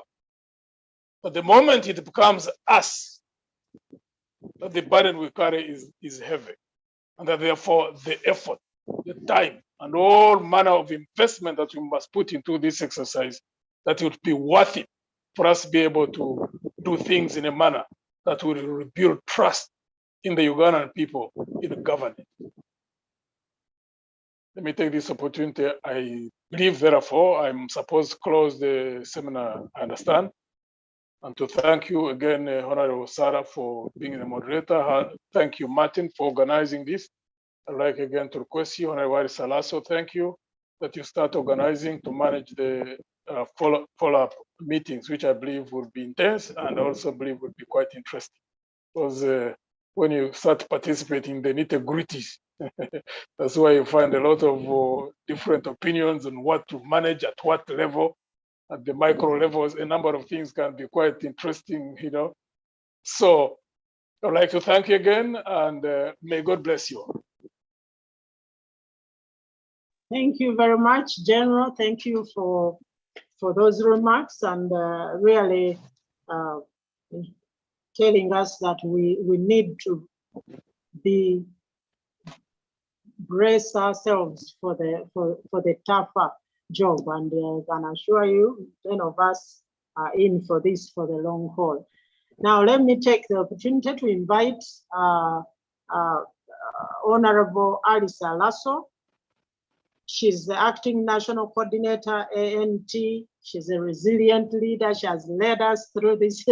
But the moment it becomes us, that the burden we carry is heavy. And that therefore the effort, the time, and all manner of investment that we must put into this exercise, that it would be worth it for us to be able to do things in a manner that will rebuild trust in the Ugandan people in governance. Let me take this opportunity. I believe, therefore, I'm supposed to close the seminar, I understand. And to thank you again, Honorable Sarah, for being the moderator. Thank you, Martin, for organizing this. I'd like again to request you, Honorable Salaso, thank you, that you start organizing to manage the follow-up meetings, which I believe will be intense and also believe will be quite interesting. Because when you start participating in the nitty-gritties, that's why you find a lot of different opinions on what to manage at what level. At the micro levels, a number of things can be quite interesting, you know. So I'd like to thank you again, and may God bless you all. Thank you very much, General. Thank you for those remarks, and really telling us that we need to be brace ourselves for the tougher job. And I can assure you, 10 of us are in for this for the long haul. Now, let me take the opportunity to invite Honorable Alisa Lasso. She's the acting national coordinator, ANT. She's a resilient leader. She has led us through this,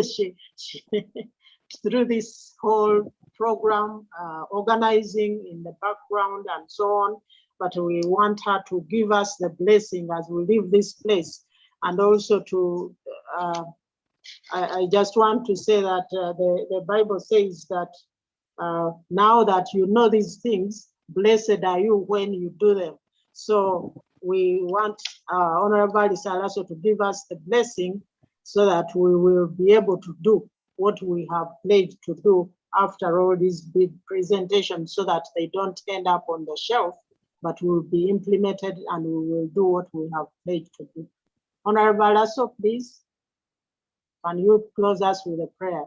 through this whole program, organizing in the background and so on. But we want her to give us the blessing as we leave this place. And also to, I just want to say that the Bible says that now that you know these things, blessed are you when you do them. So we want Honorable Alisa Lasso to give us the blessing so that we will be able to do what we have pledged to do after all these big presentations, so that they don't end up on the shelf, but will be implemented and we will do what we have pledged to do. Honorable Lasso, please, can you close us with a prayer?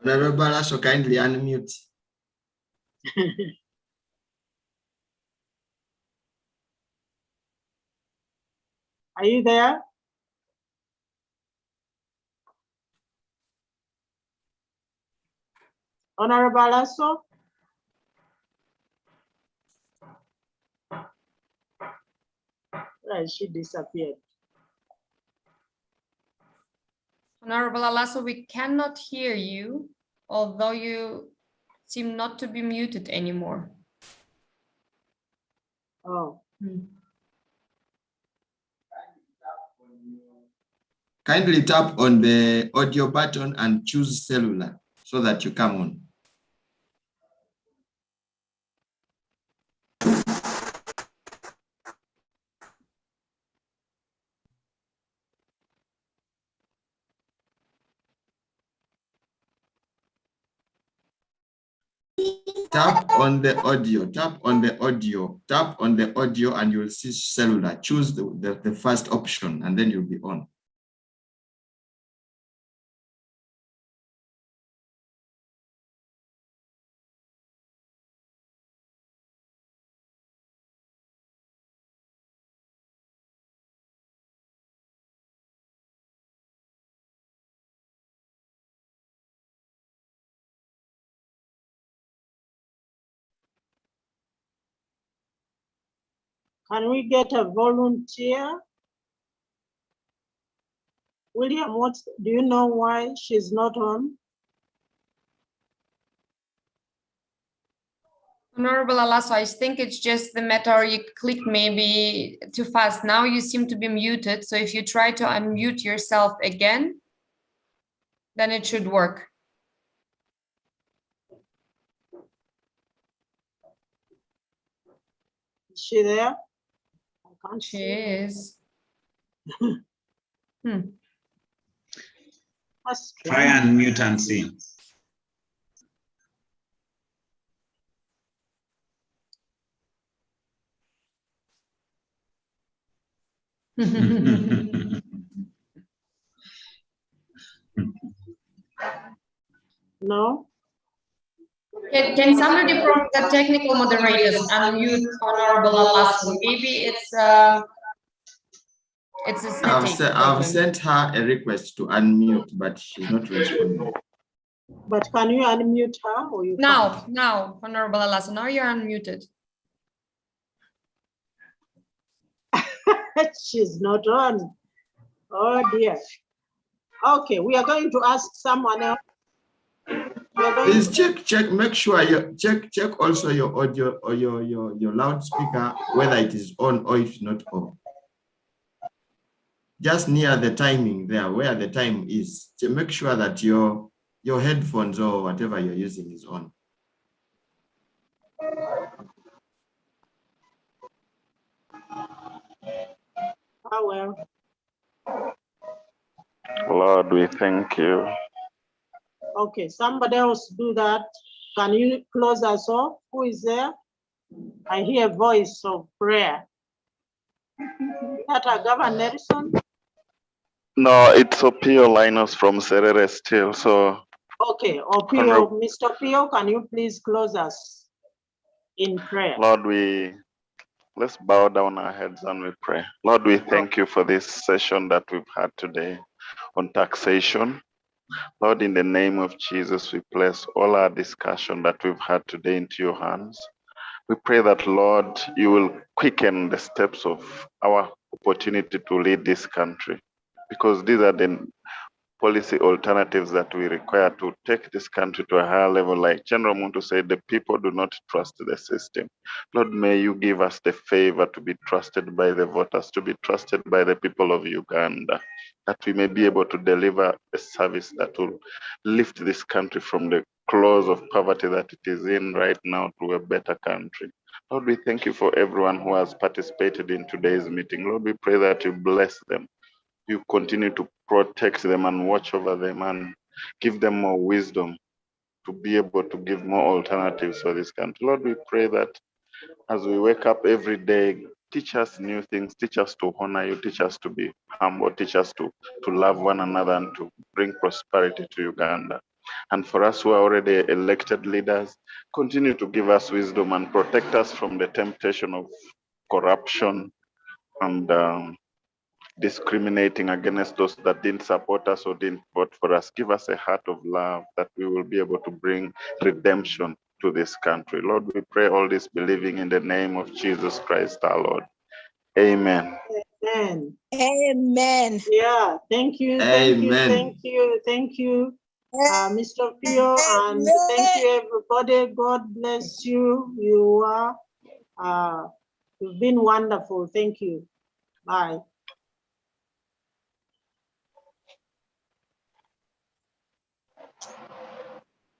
Honorable Lasso, kindly unmute. Are you there? Honorable Lasso? She disappeared. Honorable Lasso, we cannot hear you, although you seem not to be muted anymore. Oh. Kindly tap on the audio button and choose cellular so that you come on. Tap on the audio, tap on the audio, tap on the audio, and you'll see cellular. Choose the first option and then you'll be on. Can we get a volunteer? William, do you know why she's not on? Honorable Lasso, I think it's just the matter you clicked maybe too fast. Now you seem to be muted. So if you try to unmute yourself again, then it should work. Is she there? She is. Try and mute and see. No? Can somebody from the technical moderators unmute Honorable Lasso? Maybe it's a setting. I've sent her a request to unmute, but she's not responding. But can you unmute her? Or you now, Honorable Lasso, now you're unmuted. She's not on. Oh dear. Okay, we are going to ask someone else. Please check, make sure you check also your audio or your loudspeaker, whether it is on or if not on. Just near the timing there, where the time is, to make sure that your headphones or whatever you're using is on. Oh, well. Lord, we thank you. Okay, somebody else do that. Can you close us off? Who is there? I hear a voice of prayer. Is that Governor Nelson? No, it's Opio Linus from Serere still. So, Okay, Opio, Mr. Opio, can you please close us in prayer? Lord, let's bow down our heads and we pray. Lord, we thank you for this session that we've had today on taxation. Lord, in the name of Jesus, we place all our discussion that we've had today into your hands. We pray that, Lord, you will quicken the steps of our opportunity to lead this country, because these are the policy alternatives that we require to take this country to a higher level. Like General Muntu said, the people do not trust the system. Lord, may you give us the favor to be trusted by the voters, to be trusted by the people of Uganda, that we may be able to deliver a service that will lift this country from the claws of poverty that it is in right now to a better country. Lord, we thank you for everyone who has participated in today's meeting. Lord, we pray that you bless them. You continue to protect them and watch over them and give them more wisdom to be able to give more alternatives for this country. Lord, we pray that as we wake up every day, teach us new things, teach us to honor you, teach us to be humble, teach us to love one another and to bring prosperity to Uganda. And for us who are already elected leaders, continue to give us wisdom and protect us from the temptation of corruption and discriminating against those that didn't support us or didn't vote for us. Give us a heart of love that we will be able to bring redemption to this country. Lord, we pray all this believing in the name of Jesus Christ, our Lord. Amen. Amen. Amen. Yeah, thank you, Amen. thank you, Mr. Pio, and thank you, everybody. God bless you. You've been wonderful. Thank you. Bye.